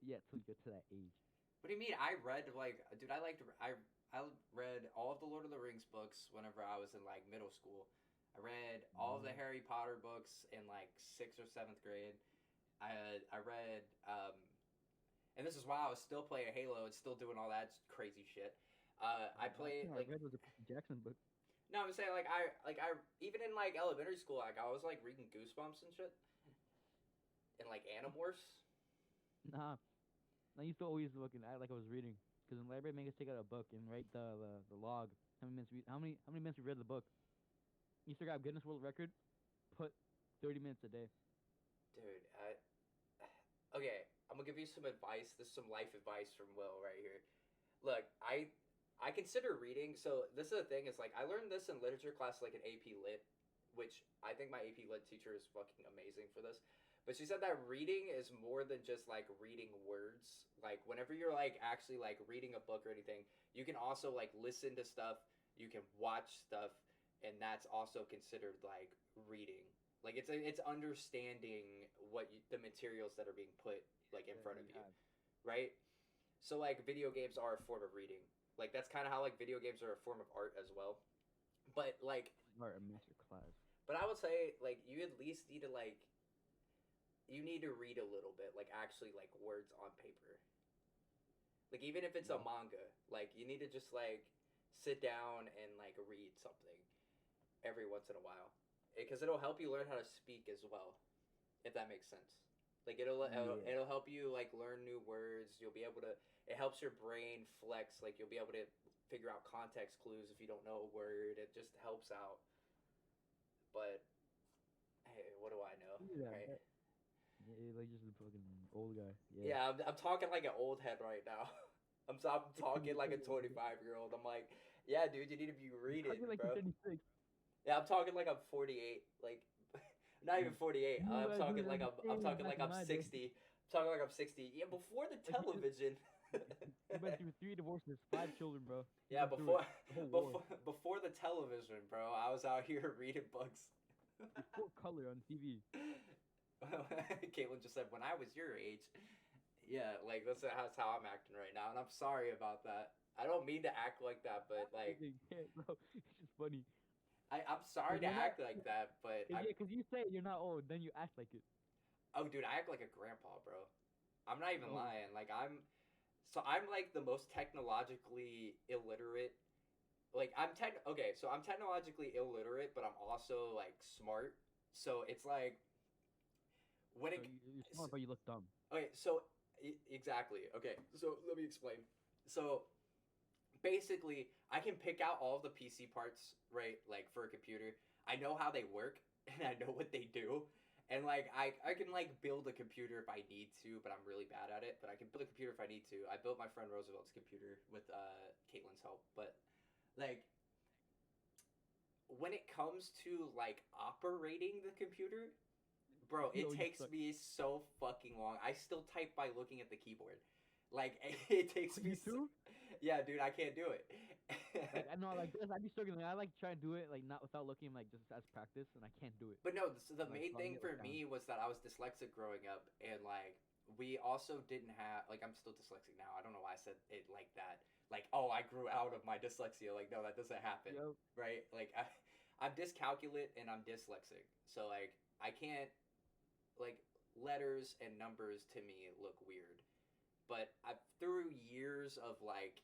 Yeah, till you get to that age. What do you mean? I read like, dude. I read all of the Lord of the Rings books whenever I was in like middle school. I read all of the Harry Potter books in like 6th or 7th grade. I read and this is while I was still playing Halo and still doing all that crazy shit. I played like I read was a Percy Jackson book. no, I'm saying like I even in like elementary school like I was like reading Goosebumps and shit and like Animorphs. Nah, I used to always look and act like I was reading because in the library make us take out a book and write the log. How many minutes we read the book? You used to grab Guinness World Record, put 30 minutes a day. Dude, okay, I'm gonna give you some advice. This is some life advice from Will right here. Look, I consider reading. So this is the thing. Is like I learned this in literature class, like an AP Lit, which I think my AP Lit teacher is fucking amazing for this. But she said that reading is more than just like reading words. Like whenever you're like actually like reading a book or anything, you can also like listen to stuff. You can watch stuff, and that's also considered like reading. Like it's understanding the materials that are being put like in front of you, right? So like video games are a form of reading. Like that's kind of how like video games are a form of art as well. But like Or a master class. But I would say like you at least need to like you need to read a little bit, like actually like words on paper. Like even if it's a manga, like you need to just like sit down and like read something every once in a while. Because it'll help you learn how to speak as well, if that makes sense. Like it'll help you like learn new words. You'll be able to. It helps your brain flex. Like you'll be able to figure out context clues if you don't know a word. It just helps out. But hey, what do I know? Yeah, Right? like just a fucking old guy. Yeah, I'm talking like an old head right now. I'm talking like a 25-year-old. I'm like, yeah, dude, you need to be reading, like bro. 36. Yeah, I'm talking like I'm 48. Like, not even 48. I'm talking like I'm 60. I'm talking like I'm 60. Yeah, before the television. You went through 3 divorces, 5 children, bro. Yeah, before the television, bro. I was out here reading books. Full color on TV. Caitlin just said, when I was your age. Yeah, like that's how I'm acting right now, and I'm sorry about that. I don't mean to act like that, but like, bro, it's just funny. I'm sorry to act like that, but yeah, because you say you're not old, then you act like it. Oh, dude, I act like a grandpa, bro. I'm not even lying. Like I'm like the most technologically illiterate. Like I'm technologically illiterate, but I'm also like smart. So it's like when you're smart, but you look dumb. Okay, so exactly. Okay, so let me explain. So basically, I can pick out all of the PC parts, right? Like for a computer, I know how they work and I know what they do. And like I can like build a computer if I need to, but I'm really bad at it. But I can build a computer if I need to. I built my friend Roosevelt's computer with Caitlin's help. But like when it comes to like operating the computer, Bro, Yo, it you takes suck. me so fucking long. I still type by looking at the keyboard. Like it takes me. You too? Yeah, dude, I can't do it. Like I know, like this, I'd be struggling. I like try and do it like not without looking, like just as practice, and I can't do it. But no, so the Like main so I thing get for like down. me was that I was dyslexic growing up, and like we also didn't have like I'm still dyslexic now. I don't know why I said it like that. Like, oh, I grew out of my dyslexia. Like, no, that doesn't happen, Yo, right? Like, I'm dyscalculate and I'm dyslexic, so like I can't like letters and numbers to me look weird. But through years of like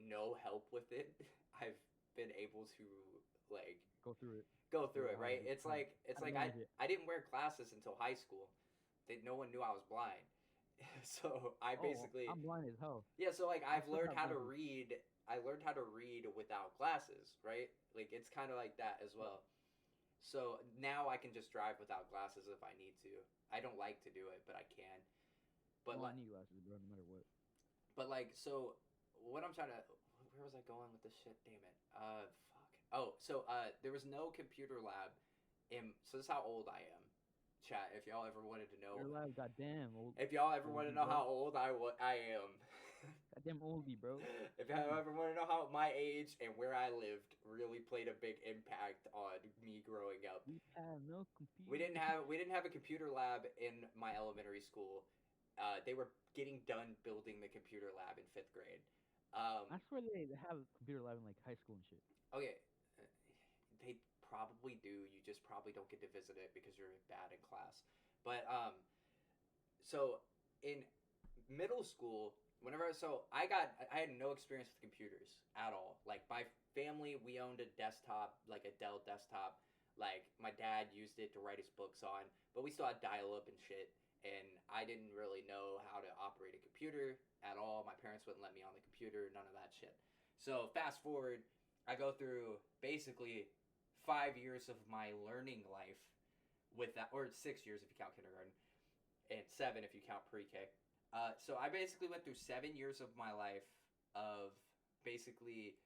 no help with it, I've been able to like go through it. go Figure through it, out how to right? get It's how to like manage it. I didn't wear glasses until high school. No one knew I was blind. So I Oh, basically I'm blind as hell. yeah, so like I I've still learned have how to glasses. read. I learned how to read without glasses, right? Like it's kind of like that as well. So now I can just drive without glasses if I need to. I don't like to do it, but I can. But No, I like need glasses, bro, no matter what. so what I'm trying to where was I going with this shit? Damn it. Fuck. Oh, so there was no computer lab in so this is how old I am. Chat, if y'all ever wanted to know Your life, goddamn if y'all ever want to oldie, know bro. how old I am. Goddamn oldie, bro. If y'all Oldie. ever want to know how my age and where I lived really played a big impact on me growing up. We have no computer. We didn't have a computer lab in my elementary school. They were getting done building the computer lab in 5th grade. I swear they have computer lab in like high school and shit. Okay, they probably do. You just probably don't get to visit it because you're bad in class. But so in middle school, I had no experience with computers at all. Like my family, we owned a desktop, like a Dell desktop. Like my dad used it to write his books on, but we still had dial up and shit. And I didn't really know how to operate a computer at all. My parents wouldn't let me on the computer, none of that shit. So fast forward, I go through basically 5 years of my learning life with that, or 6 years if you count kindergarten, and 7 if you count pre-K. So I basically went through 7 years of my life of basically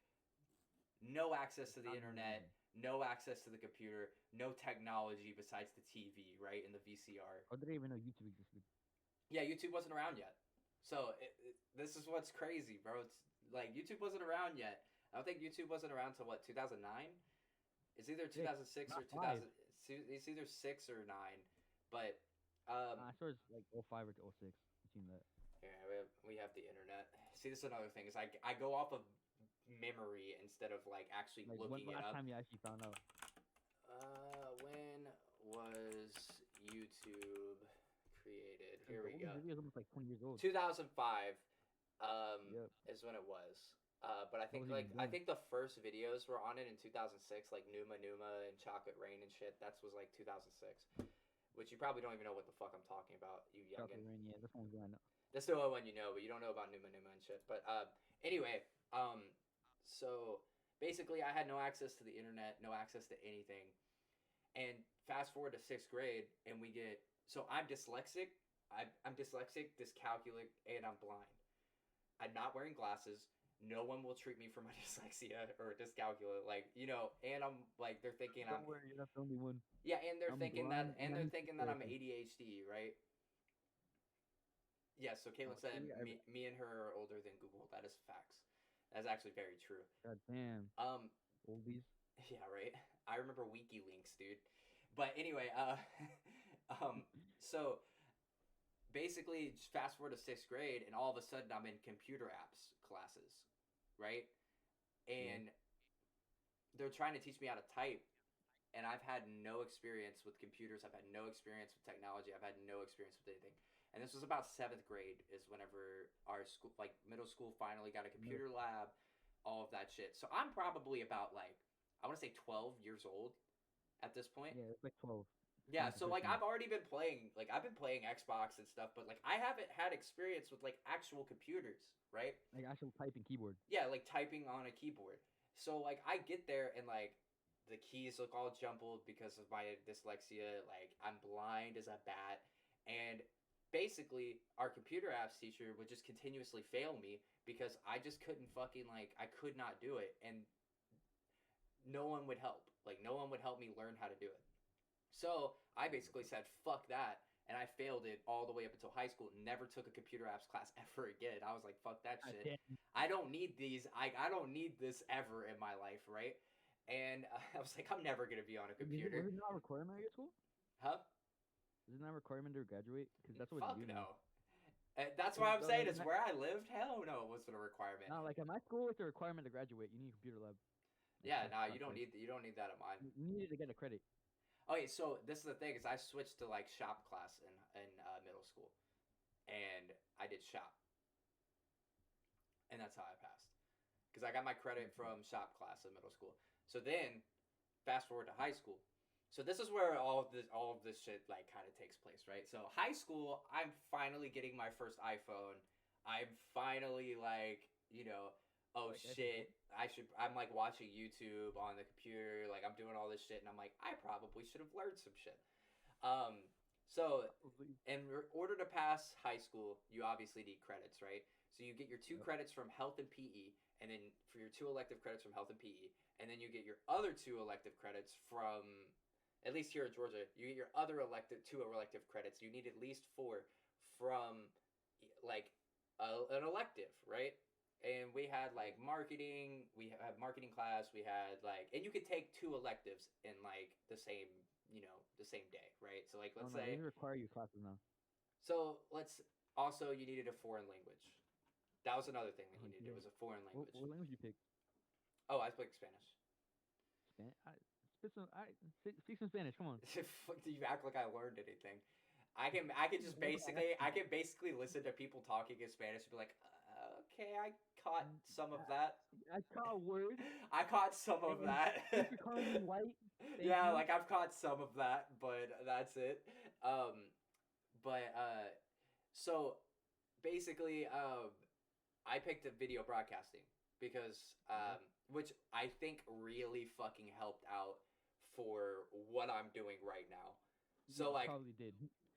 no access It's to the not internet, amazing. no access to the computer, no technology besides the TV, right, and the VCR. Or did they even know YouTube existed? Yeah, YouTube wasn't around yet. So this is what's crazy, bro. It's like YouTube wasn't around yet. I don't think YouTube wasn't around till what 2009. It's either Six, 2006 or not 5. 2000. It's either 6 or 9, but I swear it's like '05 or '06. I've seen that. yeah, we have the internet. See, this is another thing is I go off of memory instead of like actually Like when looking it last up. time you actually found out? When was YouTube created? Because Here the we go. oldest video is almost like 20 years old. 2005 Yep. is when it was. But I I think wasn't even I born. think the first videos were on it in 2006, like Numa Numa and Chocolate Rain and shit. That was like 2006, which you probably don't even know what the fuck I'm talking about, you youngin. Chocolate Rain, yeah, that's one I know. That's the only one you know, but you don't know about Numa Numa and shit. But anyway, so basically, I had no access to the internet, no access to anything, and fast forward to 6th grade, and we get so I'm dyslexic. I'm dyslexic, dyscalculic, and I'm blind. I'm not wearing glasses. No one will treat me for my dyslexia or dyscalculia, like and I'm like they're thinking I'm Don't worry, you're not the only one. yeah, and they're I'm thinking that blind and I need I'm therapy. ADHD, right? Yeah, so Caitlin said See, me and her are older than Google. That is facts. That's actually very true. God damn, Um, oldies. yeah, right. I remember WikiLeaks, dude. But anyway, so basically, just fast forward to 6th grade, and all of a sudden, I'm in computer apps classes, right? Yeah. And they're trying to teach me how to type, and I've had no experience with computers. I've had no experience with technology. I've had no experience with anything. And this was about 7th grade, is whenever our school, like middle school, finally got a No. computer lab, all of that shit. So I'm probably about like, I want to say 12 years old at this point. Yeah, it's like 12. Yeah, 12 to so like 13. I've already been playing, like I've been playing Xbox and stuff, but like I haven't had experience with like actual computers, right? Like actual typing keyboard. Yeah, like typing on a keyboard. So like I get there and like the keys look all jumbled because of my dyslexia. Like I'm blind as a bat, and basically our computer apps teacher would just continuously fail me because I just couldn't fucking like I could not do it, and no one would help. Like no one would help me learn how to do it. So I basically said, fuck that. And I failed it all the way up until high school. Never took a computer apps class ever again. I was like, fuck that I shit. can't. I don't need these. I don't need this ever in my life, right? And I was like, I'm never going to be on a Was computer. it not a requirement at your school? Huh? Is it not a requirement to graduate? Because that's what Fuck uni. no. That's why Cause I'm saying like, it's where I lived. Hell no, it wasn't a requirement. no, like at my school, it's a requirement to graduate. You need a computer lab. Like Yeah, that's no, that's like you don't need that at mine. you need it to get a credit. Okay, so this is the thing is I switched to like shop class in middle school, and I did shop, and that's how I passed because I got my credit Okay. from shop class in middle school. So then, fast forward to high school. So this is where all of this shit like kind of takes place, right? So high school, I'm finally getting my first iPhone. I'm finally like, oh Like iPhone 4. shit, I'm like watching YouTube on the computer, like I'm doing all this shit and I'm like I probably should have learned some shit. Um so Probably. in order to pass high school, you obviously need credits, right? So you get your two Yep. credits from health and PE, and then for your two elective credits from health and PE, and then you get your other two elective credits from, at least here in Georgia, you get your other two elective credits. You need at least four from like an elective, right? And we had like marketing, we had marketing class, we had like, and you could take two electives in like the same day, right? So like Oh let's no, they say require you classes now. so let's also you needed a foreign language. That was another thing that Oh you needed. yeah. It was a foreign language. What language you pick? Oh, I speak Spanish. Spanish. Speak some Spanish. Come on. Fuck, do you act like I learned anything? I can basically listen to people talking in Spanish and be like, okay, I caught some of that. I caught a word. I caught some of And that. thanks for calling me white. Thank Yeah, you. like I've caught some of that, but that's it. Um, but so basically, I picked up video broadcasting because Yeah. which I think really fucking helped out for what I'm doing right now. You So like probably did.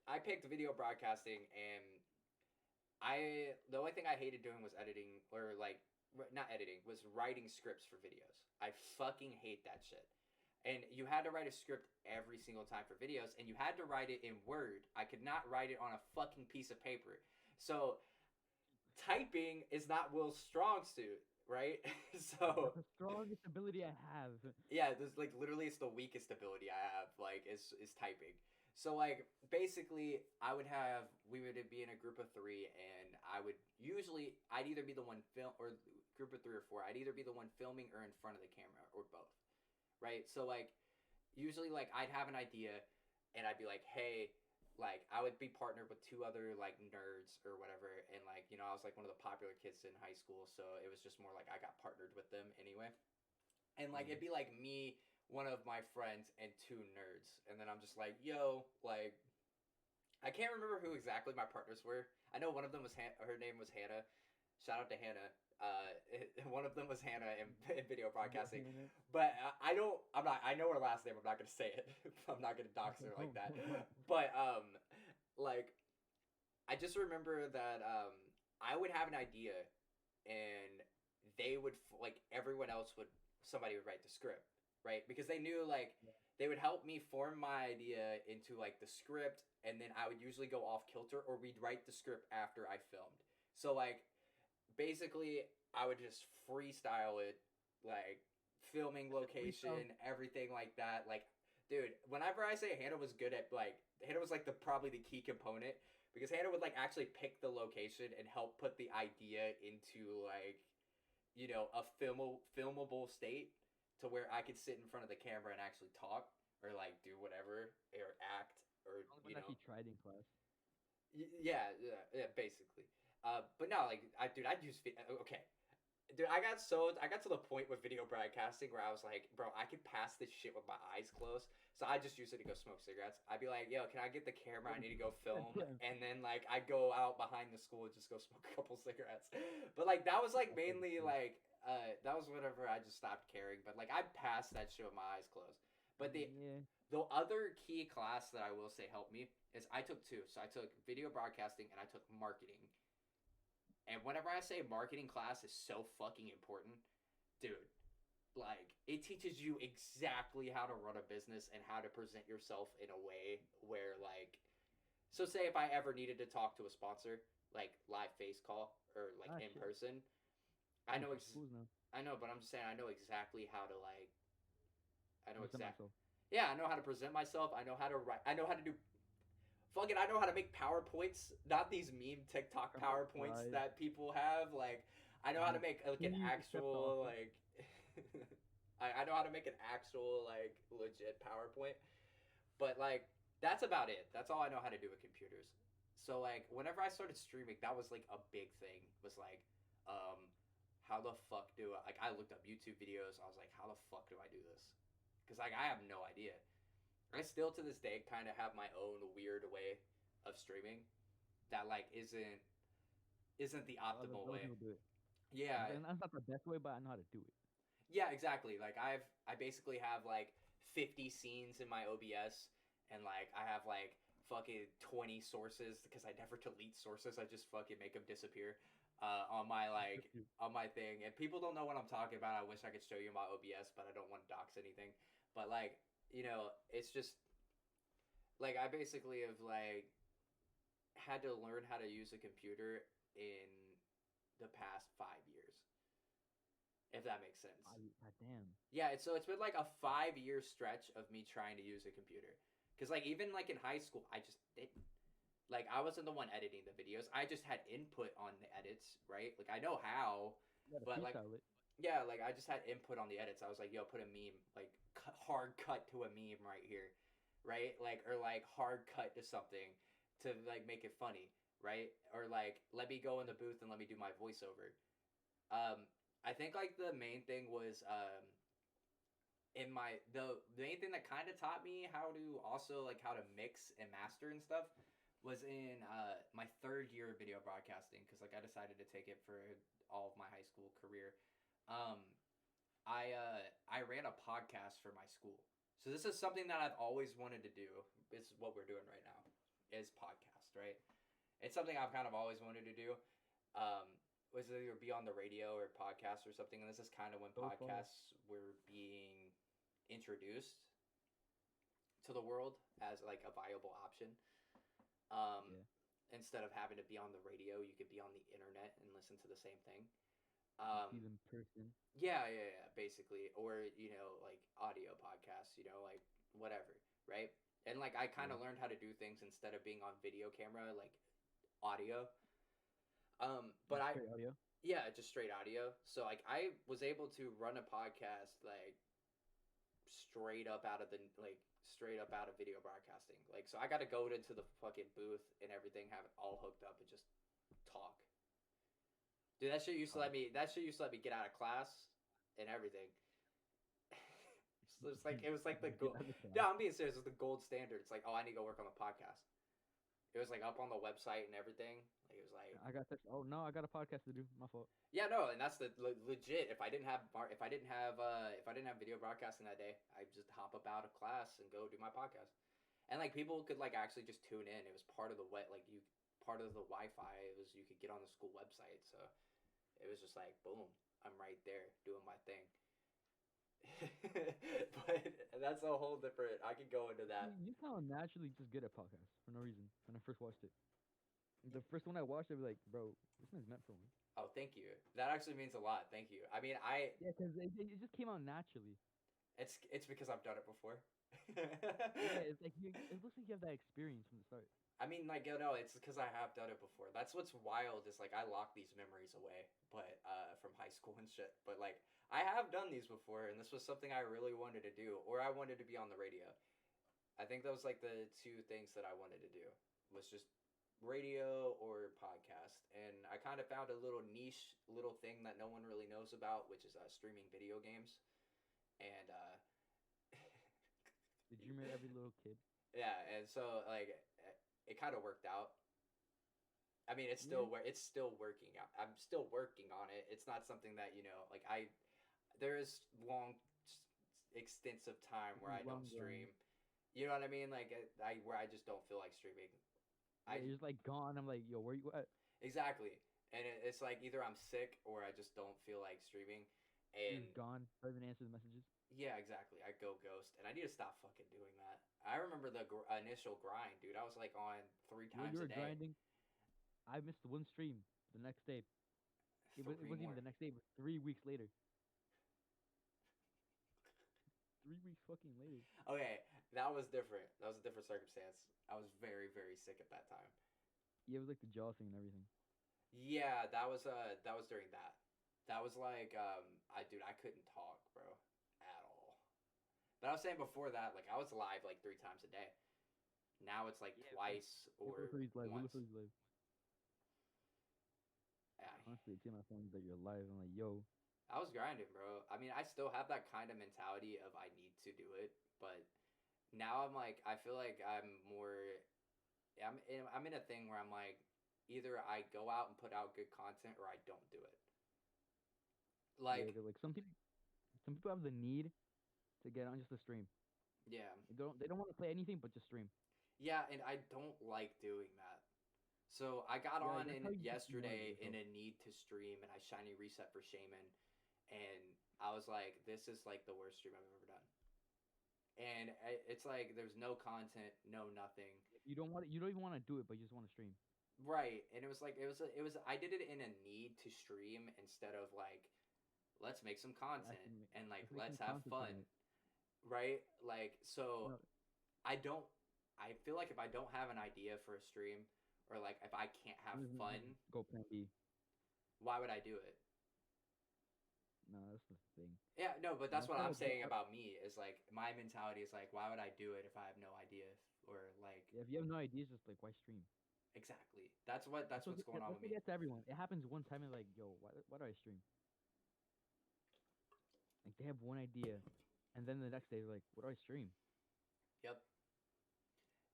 I picked video broadcasting and the only thing I hated doing was editing or like not editing was writing scripts for videos. I fucking hate that shit. And you had to write a script every single time for videos and you had to write it in Word. I could not write it on a fucking piece of paper. So typing is not Will's strong suit, right? So That's the strongest ability I have. yeah, there's like literally it's the weakest ability I have, like is typing. So like basically we would be in a group of three and I'd either be the one film or group of three or four, I'd either be the one filming or in front of the camera or both. Right? So like usually like I'd have an idea and I'd be like, hey, like I would be partnered with two other like nerds or whatever and like, I was like one of the popular kids in high school, so it was just more like I got partnered with them anyway. And like Yeah. it'd be like me, one of my friends, and two nerds. And then I'm just like, yo, like I can't remember who exactly my partners were. I know one of them was her name was Hannah. Shout out to Hannah. One of them was Hannah in video broadcasting, but I don't. I'm not. I know her last name. I'm not gonna say it. I'm not gonna dox her like that. But like I just remember that I would have an idea, and they would like everyone else would somebody would write the script, right? Because they knew like they would help me form my idea into like the script, and then I would usually go off kilter, or we'd write the script after I filmed. So like basically I would just freestyle it, like filming Freestyle. location, everything like that. Like, dude, whenever I say Hannah was good at like Hannah was like the probably the key component because Hannah would like actually pick the location and help put the idea into like a filmable state to where I could sit in front of the camera and actually talk or like do whatever or act or Only one that he tried in class. yeah, basically. But no, like dude, I use okay. Dude, I got to the point with video broadcasting where I was like, bro, I could pass this shit with my eyes closed. So I just use it to go smoke cigarettes. I'd be like, yo, can I get the camera? I need to go film. And then like I'd go out behind the school and just go smoke a couple cigarettes. But like that was like mainly like that was whenever I just stopped caring. But like I passed that shit with my eyes closed. But Yeah. the other key class that I will say helped me is I took two. So I took video broadcasting and I took marketing. And whenever I say marketing class is so fucking important, dude, like it teaches you exactly how to run a business and how to present yourself in a way where like so say if I ever needed to talk to a sponsor like live face call or like Ah, in shit. person, I I'm know for schools now. I know, but I'm just saying I know exactly how to like I know Present exact myself. yeah, I know how to present myself. I know how to write. I know how to do fucking I know how to make PowerPoints, not these meme TikTok Come on, PowerPoints slide. that people have. Like I know how to make like an Please accept the actual offer. like I know how to make an actual like legit PowerPoint. But like that's about it. That's all I know how to do with computers. So like whenever I started streaming, that was like a big thing. Was like, um, how the fuck do I like I looked up YouTube videos, I was like, how the fuck do I do this? Because like I have no idea. I still to this day kind of have my own weird way of streaming that like isn't the optimal Other way. people do it. Yeah, And that's not the best way, but I know how to do it. yeah, exactly. Like I basically have like 50 scenes in my OBS and like I have like fucking 20 sources because I never delete sources. I just fucking make them disappear on my like on my thing. And people don't know what I'm talking about. I wish I could show you my OBS, but I don't want to dox anything. But like, it's just like I basically have like had to learn how to use a computer in the past 5 years, if that makes sense. God damn. Yeah, so it's been like a 5 year stretch of me trying to use a computer. Cause like even like in high school, I just didn't. Like I wasn't the one editing the videos. I just had input on the edits, right? Like I know how, You gotta but like freestyle it. yeah, like I just had input on the edits. I was like, yo, put a meme, like hard cut to a meme right here, right? Like or like hard cut to something to like make it funny, right? Or like let me go in the booth and let me do my voiceover. I think like the main thing was in my the main thing that kind of taught me how to also like how to mix and master and stuff was in my third year of video broadcasting because like I decided to take it for all of my high school career. Um, I ran a podcast for my school, so this is something that I've always wanted to do. It's what we're doing right now is podcast, right? It's something I've kind of always wanted to do. Um, was either be on the radio or podcast or something, and this is kind of when So far. podcasts were being introduced to the world as like a viable option. Um, Yeah. Instead of having to be on the radio, you could be on the internet and listen to the same thing. And Um, see them in person. yeah, basically, or like audio podcasts, like whatever, right? And like I kind Yeah. of learned how to do things instead of being on video camera, like audio. But Just I straight audio. yeah, just straight audio. So like I was able to run a podcast like straight up out of video broadcasting. Like so I got to go into the fucking booth and everything, have it all hooked up and just talk. Dude, that shit used to let me get out of class and everything. So it was like the Get gold. out of the class. No, I'm being serious. It's the gold standard. It's like, oh, I need to go work on the podcast. It was like up on the website and everything. Like it was like, I got this. Oh no, I got a podcast to do. My fault. yeah, no, and that's the legit. If I didn't have video broadcasting that day, I'd just hop up out of class and go do my podcast. And like people could like actually just tune in. It was part of the part of the Wi-Fi. It was you could get on the school website. So it was just like boom, I'm right there doing my thing. But that's a whole different. I could go into that. You sound naturally just good at podcasts for no reason. When I first watched it, the first one I watched, I was like, bro, this man's meant for me. Oh, thank you. That actually means a lot. Thank you. I mean, Yeah, because it just came out naturally. it's because I've done it before. Yeah, it's like it looks like you have that experience from the start. I mean, like, it's because I have done it before. That's what's wild is like I lock these memories away, but from high school and shit. But like I have done these before, and this was something I really wanted to do, or I wanted to be on the radio. I think those like the two things that I wanted to do was just radio or podcast, and I kind of found a little niche little thing that no one really knows about, which is streaming video games, and The dreamer of every little kid. yeah, and so like it kind of worked out. I mean, Yeah, it's still working out. I'm still working on it. It's not something that like there is long extensive time where I don't long grind. stream. You know what I mean? Like I where I just don't feel like streaming. Yeah, I you're just like gone. I'm like, yo, where you at? exactly, and it's like either I'm sick or I just don't feel like streaming, You're and just gone. Don't even answer the messages. yeah, exactly. I go ghost, and I need to stop fucking doing that. I remember the initial grind, dude. I was like on three You times a were day. grinding. I missed one stream the next day. It Three wasn't even more. the next day, but 3 weeks later. 3 weeks fucking later. Okay, that was different. That was a different circumstance. I was very, very sick at that time. Yeah, it was like the jaw thing and everything. Yeah, that was during that. That was like I dude, I couldn't talk, bro, at all. But I was saying before that, like I was live like 3 times a day. Now it's like Yeah, bro. twice We or look for these live. We once. look for these live. Yeah, Honestly, it's in my phone that you're live. I'm like, yo, I was grinding, bro. I mean, I still have that kind of mentality of I need to do it, but now I'm like I feel like I'm more I'm in a thing where I'm like either I go out and put out good content or I don't do it. yeah, Like, they're like some people have the need to get on just to stream. yeah. They don't want to play anything but just stream. Yeah, and I don't like doing that. So I got Yeah, on that's in how you just demotivate yesterday in yourself. a need to stream and I shiny reset for Shaman and I was like, this is like the worst stream I've ever done. And it's like there's no content, no nothing. You don't want it. You don't even want to do it, but you just want to stream. Right. And it was like it was I did it in a need to stream instead of like let's make some content Actually, and like let's make some let's have content fun. tonight. Right? Like so No, I don't I feel like if I don't have an idea for a stream or like if I can't have fun, go plan B. why would I do it? No, that's the thing. Yeah, no, but that's That's what why I'm I go. saying about me is like my mentality is like why would I do it if I have no idea or like If you have no ideas, just like why stream? exactly. That's what's going on That's with what me. gets everyone. It happens one time and like, yo, why do I stream? Like they have one idea, and then the next day they're like, what do I stream? Yep.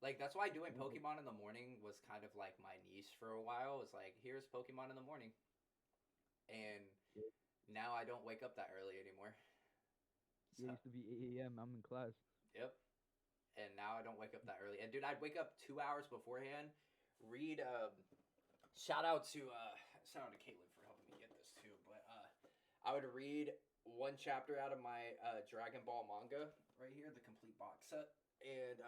Like that's why doing And, like, Pokemon in the morning was kind of like my niche for a while. It's like here's Pokemon in the morning. And yeah, now I don't wake up that early anymore. yeah, So, it used to be 8 a.m. I'm in class. yep. And now I don't wake up that early. And dude, I'd wake up 2 hours beforehand, read shout out to Caitlin for helping me get this too. But I would read one chapter out of my Dragon Ball manga right here, the complete box set, and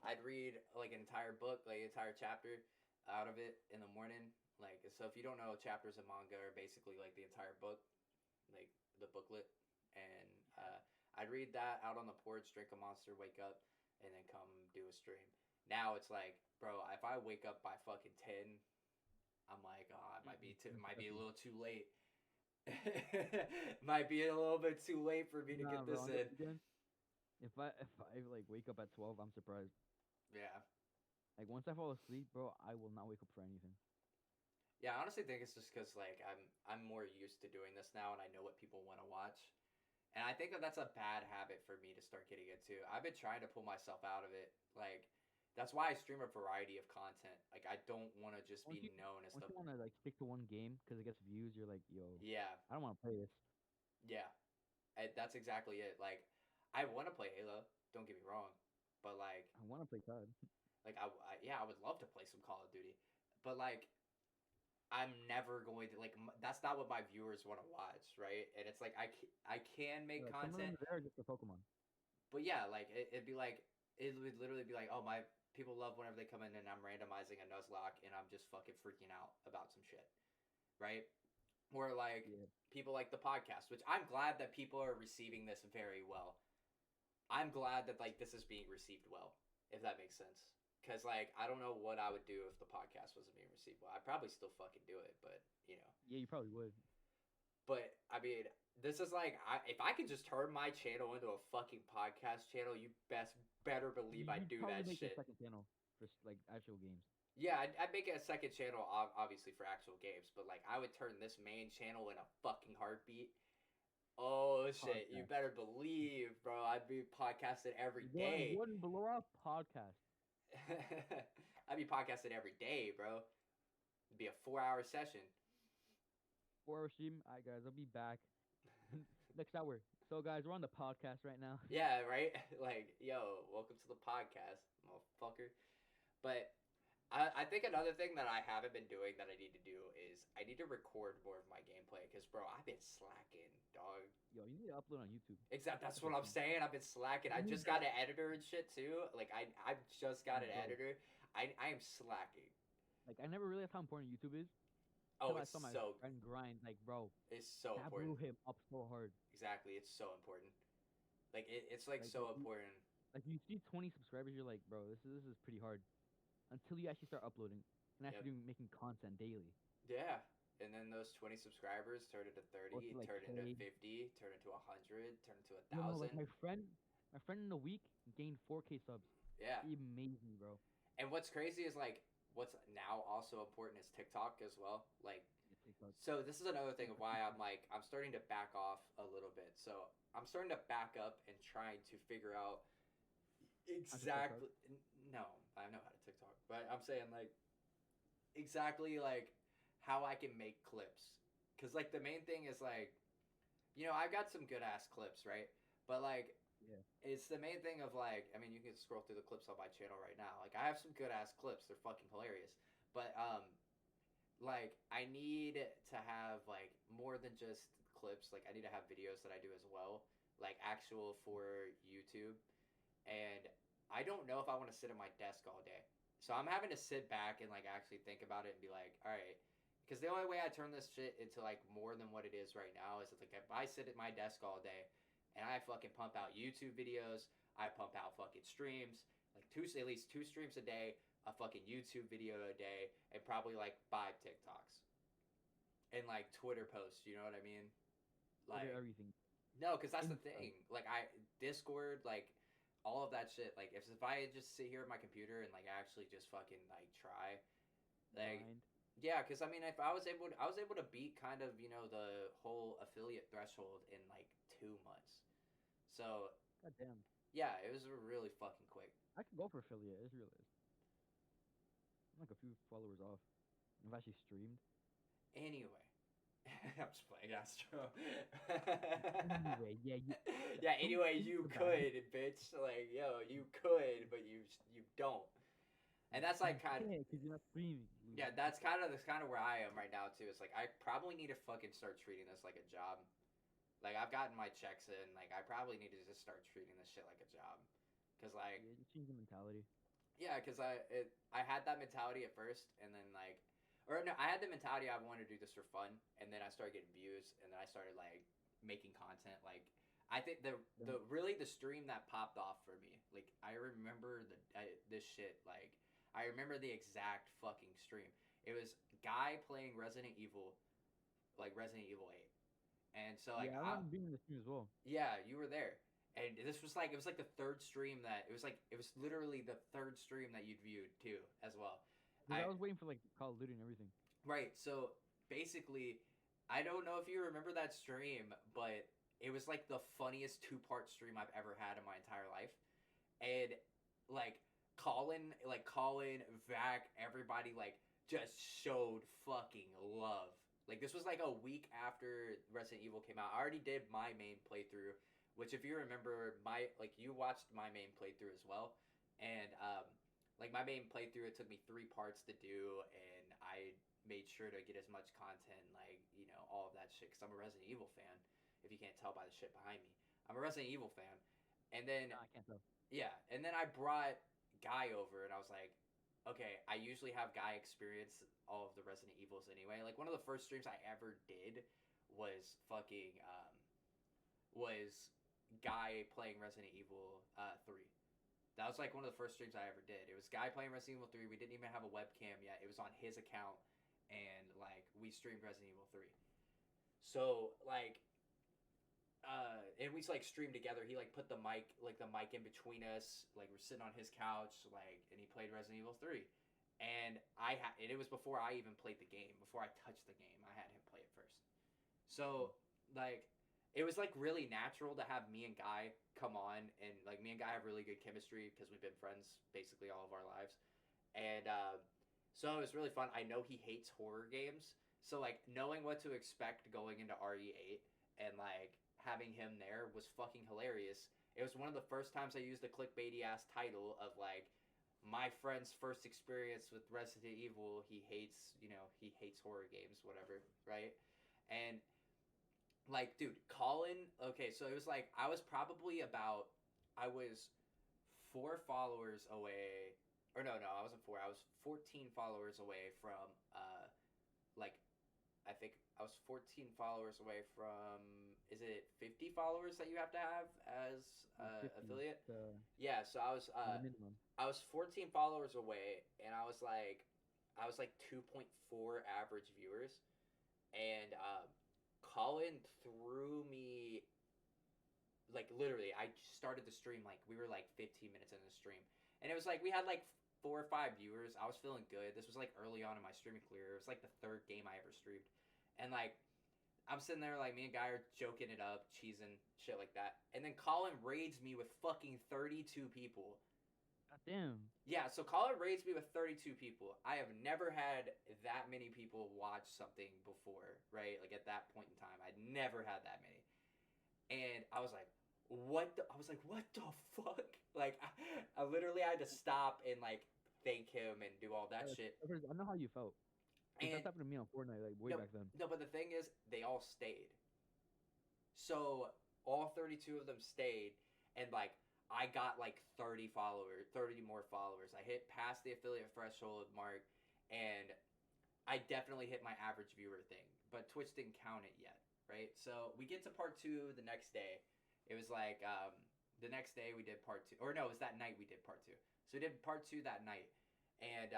I'd read like an entire book, like an entire chapter out of it in the morning. Like so, if you don't know, chapters of manga are basically like the entire book, like the booklet, and I'd read that out on the porch, drink a monster, wake up, and then come do a stream. Now it's like, bro, if I wake up by fucking 10, I'm like, oh, it might be a little too late. Might be a little bit too late for me to Nah, get bro. this On the in. weekend, if I like wake up at 12, I'm surprised. Yeah. Like once I fall asleep, bro, I will not wake up for anything. Yeah, I honestly think it's just because like I'm more used to doing this now, and I know what people want to watch, and I think that that's a bad habit for me to start getting into. I've been trying to pull myself out of it. Like that's why I stream a variety of content. Like I don't want to just Once be you known as once the you want to like stick to one game because it gets views, you're like, yo, yeah I don't want to play this. yeah. That's exactly it. Like I want to play Halo. Don't get me wrong, but I want to play COD. like yeah, I would love to play some Call of Duty, but like I'm never going to like that's not what my viewers want to watch, right? And it's like I can make Some of them content, are there just for Pokemon. but yeah, like it'd be like it would literally be like, oh my people love whenever they come in and I'm randomizing a Nuzlocke and I'm just fucking freaking out about some shit, right? Or like Yeah, people like the podcast, which I'm glad that people are receiving this very well. I'm glad that like this is being received well, if that makes sense. Cause like I don't know what I would do if the podcast wasn't being received well. I'd probably still fucking do it, but you know. yeah, you probably would. But I mean, this is like if I could just turn my channel into a fucking podcast channel, you better believe I'd You'd do probably that make a shit. second channel for like actual games. Yeah, I'd make it a second channel, obviously for actual games, but like I would turn this main channel in a fucking heartbeat. Oh shit, you Podcast. better believe, bro. I'd be podcasting every day. One below our podcast. I'd be podcasting every day, bro. It'd be a 4 hour session. 4 hour stream. Alright, guys, I'll be back next hour. So, guys, we're on the podcast right now. Yeah, right? Like, yo, welcome to the podcast, motherfucker. But I think another thing that I haven't been doing that I need to do is I need to record more of my gameplay because, bro, I've been slacking, dog. Yo, you need to upload on YouTube. Exactly, that's That's what the I'm thing. saying. I've been slacking. I You just need, got an editor and shit too. Like I just got an bro. editor. I am slacking. Like I never realized how important YouTube is Oh, until I it's saw my so friend grind. Like, bro, it's so that important. blew him up so hard. Exactly, it's so important. Like it's like Like, so important. you see 20 subscribers, you're like, bro, this is pretty hard. Until you actually start uploading and Yep. actually making content daily. Yeah. And then those 20 subscribers turn into Go to 30, like turn into K. 50, turn into 100, turn into a You know, like thousand. my friend in a week gained 4K subs. Yeah. He amazed me, bro. And what's crazy is like what's now also important is TikTok as well. Like Yeah, TikTok. so this is another thing of Super why TikTok. I'm starting to back off a little bit. So I'm starting to back up and trying to figure out How's your TikTok? exactly. No, I know how to TikTok, but I'm saying like exactly like how I can make clips. Cause like the main thing is like, I've got some good ass clips, right? But like Yeah. it's the main thing of like, I mean, you can scroll through the clips on my channel right now. Like I have some good ass clips. They're fucking hilarious. But like I need to have like more than just clips. Like I need to have videos that I do as well, like actual for YouTube. And I don't know if I want to sit at my desk all day. So I'm having to sit back and like actually think about it and be like, all right, because the only way I turn this shit into like more than what it is right now is like if I sit at my desk all day and I fucking pump out YouTube videos, I pump out fucking streams, like at least two streams a day, a fucking YouTube video a day, and probably like 5 TikToks and like Twitter posts. You know what I mean? Order Like everything. no, because that's the Insta. thing. Like Discord, like all of that shit. Like if I just sit here at my computer and like actually just fucking like try, like Grind. yeah, because I mean if I was able to beat kind of the whole affiliate threshold in like 2 months. So God damn. yeah, it was really fucking quick. I could go for affiliate. I just realized. I'm like a few followers off. I've actually streamed. Anyway, I'm just playing Astro. Anyway, yeah, Yeah. don't Anyway, think you about it. could, bitch. Like, yo, you could, but you don't. And that's You like kind of can't because you're not streaming. yeah. Loser. That's kind of where I am right now too. It's like I probably need to fucking start treating this like a job. Like I've gotten my checks in. Like I probably need to just start treating this shit like a job. Cause like Yeah, just change the mentality. yeah, cause I had that mentality at first, and then like, or no, I had the mentality I wanted to do this for fun, and then I started getting views, and then I started like making content. Like I think Then, the really the stream that popped off for me, like I remember this shit. Like I remember the exact fucking stream. It was guy playing Resident Evil, like Resident Evil 8, and so like yeah, I remember being in the stream as well. yeah, you were there. And this was like it was like the third stream that it was literally the third stream that you'd viewed too as well. Because I I was waiting for like Call of Duty and everything. right. So basically, I don't know if you remember that stream, but it was like the funniest two-part stream I've ever had in my entire life. And like Colin, Vac, everybody like just showed fucking love. Like this was like a week after Resident Evil came out. I already did my main playthrough, which if you remember, you watched my main playthrough as well, and like my main playthrough, it took me 3 parts to do, and I made sure to get as much content, like all of that shit, because I'm a Resident Evil fan. If you can't tell by the shit behind me, I'm a Resident Evil fan, and then No, I can't tell. yeah, and then I brought Guy over, and I was like, okay, I usually have Guy experience all of the Resident Evils anyway. Like one of the first streams I ever did was fucking was Guy playing Resident Evil 3. That was like one of the first streams I ever did. It was Guy playing Resident Evil 3. We didn't even have a webcam yet. It was on his account, and like we streamed Resident Evil 3. So like and we like streamed together. He like put the mic in between us. Like we're sitting on his couch, like, and he played Resident Evil 3. And and it was before I even played the game. Before I touched the game, I had him play it first. So like, it was like really natural to have me and Guy come on, and like me and Guy have really good chemistry because we've been friends basically all of our lives. And so it was really fun. I know he hates horror games, so like knowing what to expect going into RE8 and like having him there was fucking hilarious. It was one of the first times I used a clickbaity ass title of like my friend's first experience with Resident Evil. He hates, he hates horror games, whatever, right? And like, dude, Colin. Okay, so it was like I was 4 followers away, or no, I wasn't 4. I was 14 followers away from like I think I was 14 followers away from. Is it 50 followers that you have to have as 50. affiliate? The Yeah, so the minimum. I was 14 followers away, and I was like 2.4 average viewers, and Colin threw me like literally. I started the stream like we were like 15 minutes in the stream, and it was like we had like 4 or 5 viewers. I was feeling good. This was like early on in my streaming career. It was like the third game I ever streamed, and like I'm sitting there like me and Guy are joking it up, cheesing shit like that, and then Colin raids me with fucking 32 people. God damn. Yeah, so Colin raids me with 32 people. I have never had that many people watch something before, right? Like at that point in time, I'd never had that many. And I was like, what the fuck? Like, I literally had to stop and like thank him and do all that shit. I know how you felt. 'Cause And that's happened to me on Fortnite, like way no, back then. no, but the thing is, they all stayed. So all 32 of them stayed, and like I got like 30 followers, 30 more followers. I hit past the affiliate threshold mark, and I definitely hit my average viewer thing, but Twitch didn't count it yet, right? So we get to part 2 the next day. It was like the next day we did part 2, or no, it was that night we did part 2. So we did part 2 that night, and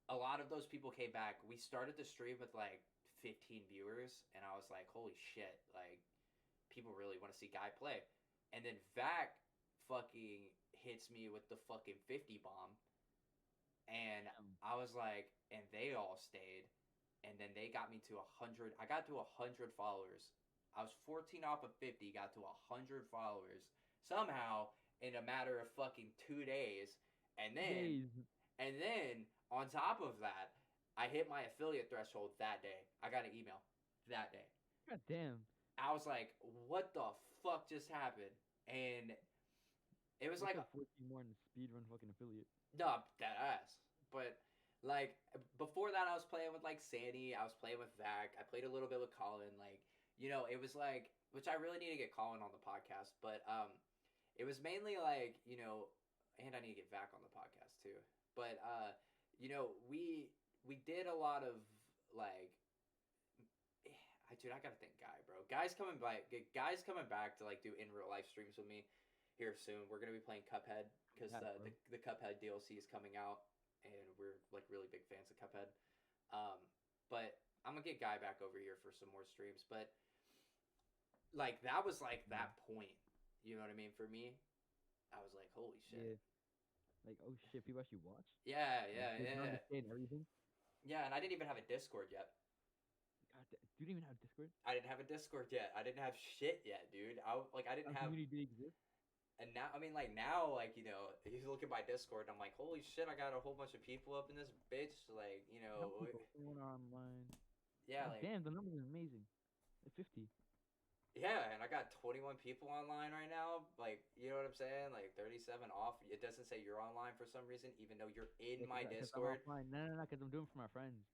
a lot of those people came back. We started the stream with like 15 viewers, and I was like, holy shit, like people really want to see Guy play. And then Vac fucking hits me with the fucking 50 bomb, and I was like, and they all stayed, and then they got me to 100. I got to 100 followers. I was 14 off of 50, got to 100 followers somehow in a matter of fucking 2 days, and then and then on top of that, I hit my affiliate threshold that day. I got an email that day. God damn. I was like, what the fuck just happened? And it was like 14 more in the speedrun fucking affiliate. no, that ass. But like before that, I was playing with like Sandy. I was playing with Vac. I played a little bit with Colin. Like it was like, which I really need to get Colin on the podcast. But it was mainly like and I need to get Vac on the podcast too. But we did a lot of like. Dude, I gotta thank Guy, bro. Guy's coming back to like do in real life streams with me here soon. We're gonna be playing Cuphead because the Cuphead DLC is coming out, and we're like really big fans of Cuphead. But I'm gonna get Guy back over here for some more streams. But like that was like that point, you know what I mean? For me, I was like, holy shit. Yeah. Like, oh shit, people actually watch. Yeah. Understand everything. Yeah, and I didn't even have a Discord yet. God, you didn't even have Discord? I didn't have a Discord yet. I didn't have shit yet, dude. I didn't have. Community did exist. And now, I mean, like now, like you look at my Discord, and I'm like, holy shit, I got a whole bunch of people up in this bitch. Like, Going online. Yeah, God, like damn, the numbers are amazing. Like 50. yeah, and I got 21 people online right now. Like, you know what I'm saying? Like 37 off. It doesn't say you're online for some reason, even though you're in my Discord. No, because I'm doing it for my friends.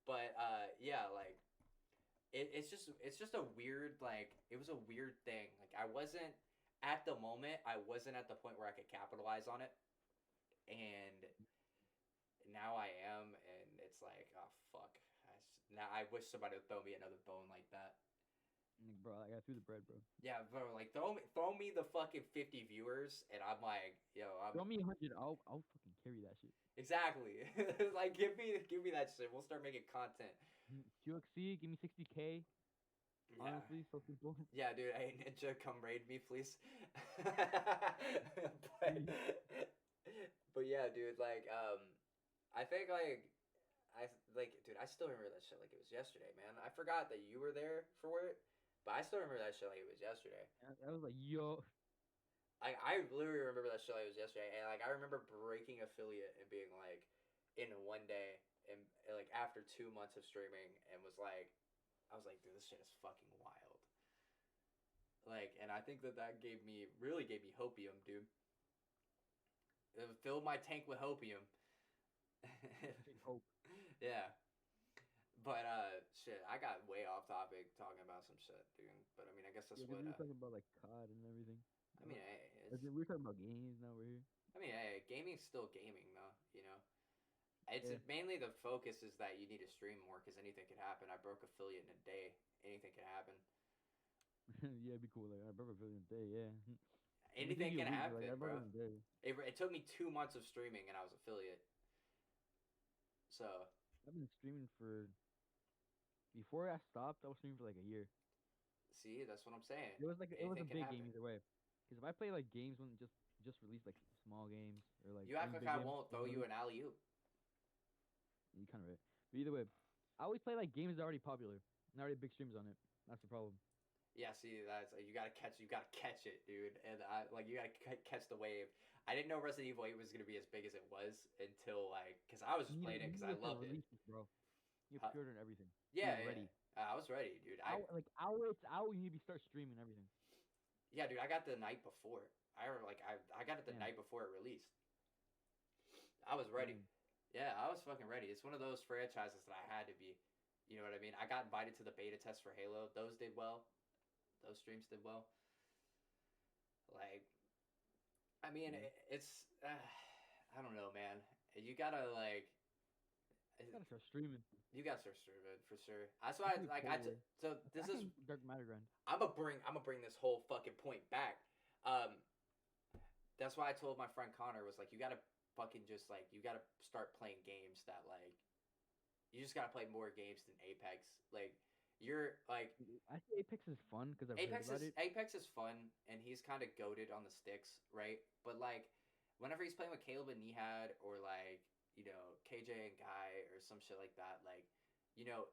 But yeah, like it's just a weird, like it was a weird thing. Like I wasn't at the moment. I wasn't at the point where I could capitalize on it, and now I am, and it's like, oh fuck. Now I wish somebody would throw me another bone like that. Like, bro, I got through the bread, bro. Yeah, bro, like throw me the fucking 50 viewers, and I'm like, throw me 100. I'll fucking carry that shit. Exactly. Like give me that shit. We'll start making content. QXC, give me 60K. Yeah. Honestly, so simple. Yeah, dude. Hey, Ninja, come raid me, please. But yeah, dude. Like, I think dude, I still remember that shit like it was yesterday, man. I forgot that you were there for it, but I still remember that shit like it was yesterday. I was like, yo. I literally remember that shit like it was yesterday, and like I remember breaking affiliate and being like, in one day, and like after 2 months of streaming, and I was like, dude, this shit is fucking wild. Like, and I think that really gave me hopium, dude. Filled my tank with hopium. Straight hope. Yeah. But shit, I got way off topic talking about some shit, dude. But I mean, I guess that's Yeah, because what. we were talking about like COD and everything. I mean, hey, As in, we were talking about games. Now we're here. gaming's still gaming, though. You know, it's Yeah. mainly the focus is that you need to stream more because anything could happen. I broke affiliate in a day. Anything could happen. Yeah, it'd be cool. Like I broke a billion a day. Yeah. It would take Anything you a can week, but like I happen, broke bro. it in a day. It took me 2 months of streaming and I was affiliate. So I've been streaming for. Before I stopped, I was streaming for like a year. see, that's what I'm saying. It was a Anything can big happen. game either way. Because if I play like games when just released like small games or like You act any like big I games, won't throw when you released, an alley oop. you kind of right. But either way, I always play like games that are already popular and already big streams on it. That's the problem. Yeah, see, that's you gotta catch it, dude. And I like you gotta catch the wave. I didn't know Resident Evil 8 was gonna be as big as it was until like, cause I was just playing it You because need I to start loved it. releases, bro. You have Huh? pre-order and everything. Yeah, Be yeah. ready. I was ready, dude. Hour it's out. You need to start streaming everything. Yeah, dude. I got the night before. I got it the Damn, night before it released. I was ready. damn. Yeah, I was fucking ready. It's one of those franchises that I had to be. You know what I mean? I got invited to the beta test for Halo. Those did well. Those streams did well. Like, I mean, Yeah. I don't know, man. You gotta like, Gotta start streaming. you gotta start streaming for sure. That's I why, can do like, Cold War. so I this is, can Dark Matter grind. I'm gonna bring this whole fucking point back. Um, that's why I told my friend Connor was like, you gotta fucking just like, you gotta start playing games that like, you just gotta play more games than Apex. Like, you're like, I think Apex is fun because I've heard about it. Apex is fun, and he's kind of goaded on the sticks, right? But like, whenever he's playing with Caleb and Nihad, or like, KJ and Guy or some shit like that, like, you know,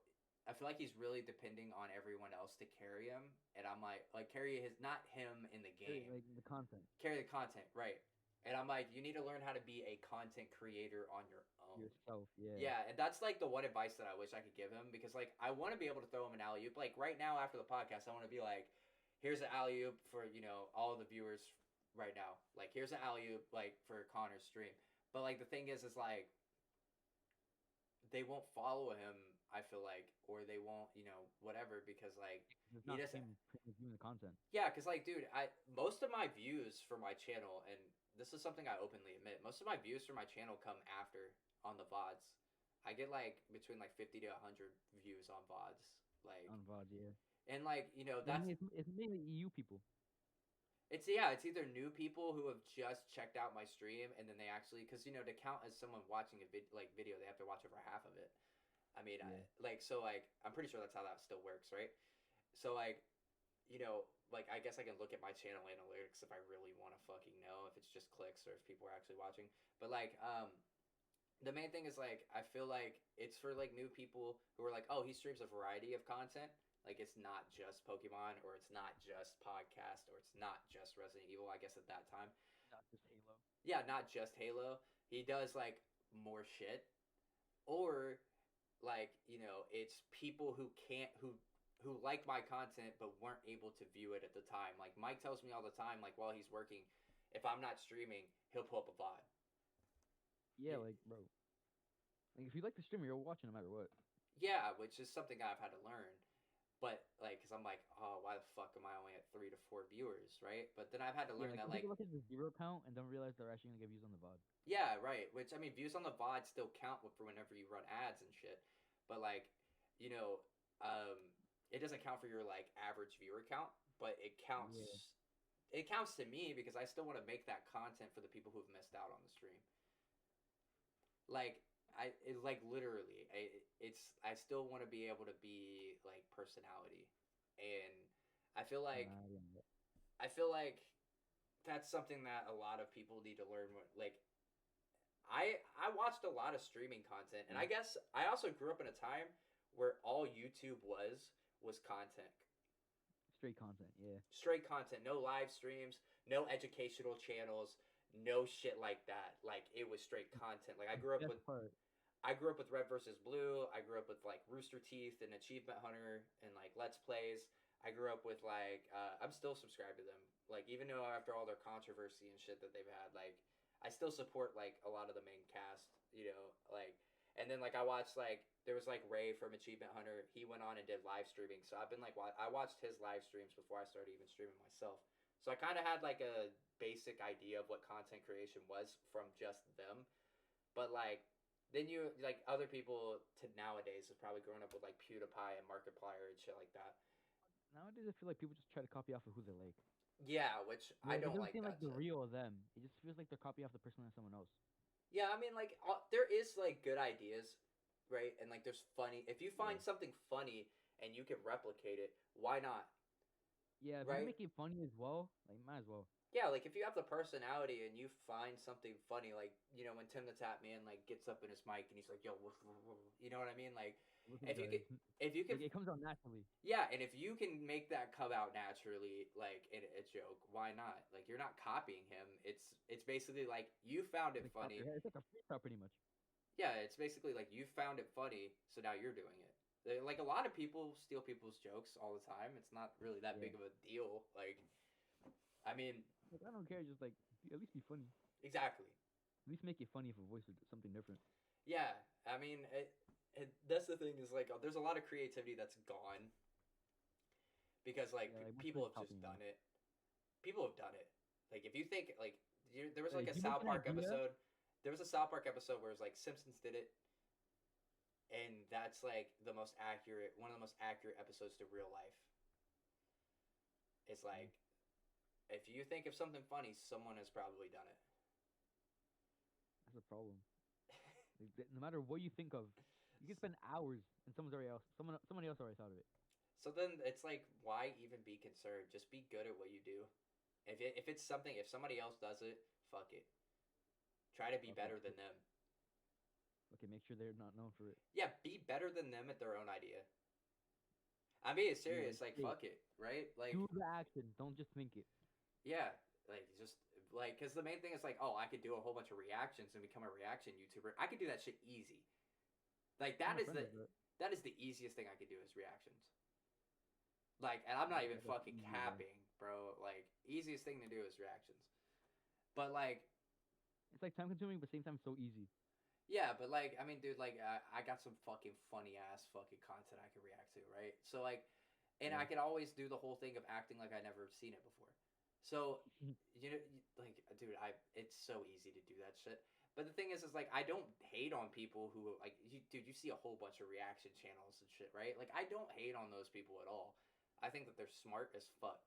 I feel like he's really depending on everyone else to carry him, and I'm like carry his not him in the game, Like the content carry the content, right? And I'm like, you need to learn how to be a content creator on your own. yourself. Yeah. Yeah, and that's like the one advice that I wish I could give him, because like I want to be able to throw him an alley oop. Like right now after the podcast, I want to be like, here's an alley oop for all the viewers right now. Like here's an alley oop like for Connor's stream. But like the thing is like they won't follow him. I feel like, or they won't, whatever, because like It's he not doesn't. him doing the content. Yeah, because like, dude, most of my views for my channel, and this is something I openly admit, most of my views for my channel come after on the VODs. I get like between like 50 to 100 views on VODs, like, On VOD, yeah. and like I that's mean, it's mainly EU people. it's either new people who have just checked out my stream, and then they actually, because to count as someone watching a video, they have to watch over half of it. I mean, Yeah. so like I'm pretty sure that's how that still works, right? So like, like I guess I can look at my channel analytics if I really want to fucking know if it's just clicks or if people are actually watching. But like, the main thing is like I feel like it's for like new people who are like, oh, he streams a variety of content. Like it's not just Pokemon, or it's not just podcast, or it's not just Resident Evil. I guess at that time, Not just Halo. yeah, not just Halo. He does like more shit, or like it's people who can't who like my content but weren't able to view it at the time. Like Mike tells me all the time, like while he's working, if I'm not streaming, he'll pull up a VOD. Yeah, like bro. Like if you like the streamer, you'll watch it no matter what. Yeah, which is something I've had to learn. But like, cause I'm like, oh, why the fuck am I only at 3 to 4 viewers, right? But then I've had to learn that Some like, people look at the zero count and don't realize they're actually gonna get views on the VOD. yeah, right. Which I mean, views on the VOD still count for whenever you run ads and shit. But like, you know, it doesn't count for your like average viewer count, but it counts. Yeah. It counts to me because I still want to make that content for the people who've missed out on the stream. Like like literally, I still want to be able to be like personality, and I feel like Yeah. I feel like that's something that a lot of people need to learn. Like I watched a lot of streaming content, and I guess I also grew up in a time where all YouTube was content. Straight content, yeah. Straight content, no live streams, no educational channels, no shit like that. Like it was straight content. Like Best part. I grew up with Red versus Blue. I grew up with like Rooster Teeth and Achievement Hunter and like Let's Plays. I grew up with like I'm still subscribed to them. Like even though after all their controversy and shit that they've had, like I still support like a lot of the main cast, like, and then like I watched like there was like Ray from Achievement Hunter. He went on and did live streaming, so I've been like I watched his live streams before I started even streaming myself. So I kind of had like a basic idea of what content creation was from just them, but like then you like other people to nowadays have probably grown up with like PewDiePie and Markiplier and shit like that. Nowadays, I feel like people just try to copy off of who they like. Yeah, which I It don't doesn't like seem like that the shit. real them. It just feels like they're copying off the person of someone else. Yeah, I mean, like there is like good ideas, right? And like there's funny. If you Yeah. find something funny and you can replicate it, why not? Yeah, if you can Right? make it funny as well, like might as well. Yeah, like if you have the personality and you find something funny, like when Tim the Tap Man like gets up in his mic and he's like, "Yo, woof, woof, woof," you know what I mean? Like, What's up, if you could, guys? if you can, Like it comes out naturally. yeah, and if you can make that come out naturally, like in a joke, why not? Like you're not copying him. It's basically like you found it Like funny. it's like a freestyle pretty much. Yeah, it's basically like you found it funny, so now you're doing it. Like a lot of people steal people's jokes all the time. It's not really that Yeah. big of a deal. Like, I mean, Like I don't care. Just like at least be funny. exactly. At least make it funny if a voice is something different. Yeah, I mean, that's the thing is like there's a lot of creativity that's gone because like Yeah, like most people people have just copying them. done it. People have done it. Like if you think like there was like Like a people South get an Park idea. episode. There was a South Park episode where it was like Simpsons did it, and that's like the most accurate, one of the most accurate episodes to real life. It's Mm, like if you think of something funny, someone has probably done it. that's a problem. Like, no matter what you think of, you can spend hours and somebody else already thought of it. So then it's like, why even be concerned? Just be good at what you do. If it's something, if somebody else does it, fuck it. Try to be Okay, better than them. okay, make sure they're not known for it. Yeah, be better than them at their own idea. I'm being Yeah, like serious. Like, hey, fuck it, right? Like, do the action. Don't just think it. yeah, like just like because the main thing is like, oh, I could do a whole bunch of reactions and become a reaction YouTuber. I could do that shit easy. Like One of that my is friends the does that. that is the easiest thing I could do is reactions. Like, and I'm Yeah, not even that's fucking easy, bro. capping, bro. Like, easiest thing to do is reactions. But like, It's like time consuming, but same time so easy. yeah, but like, I mean, dude, like, I got some fucking funny ass fucking content I can react to, right? So like, and I Yeah. could always do the whole thing of acting like I never seen it before. So, like, dude, it's so easy to do that shit. But the thing is like, I don't hate on people who like, dude, you see a whole bunch of reaction channels and shit, right? Like, I don't hate on those people at all. I think that they're smart as fuck.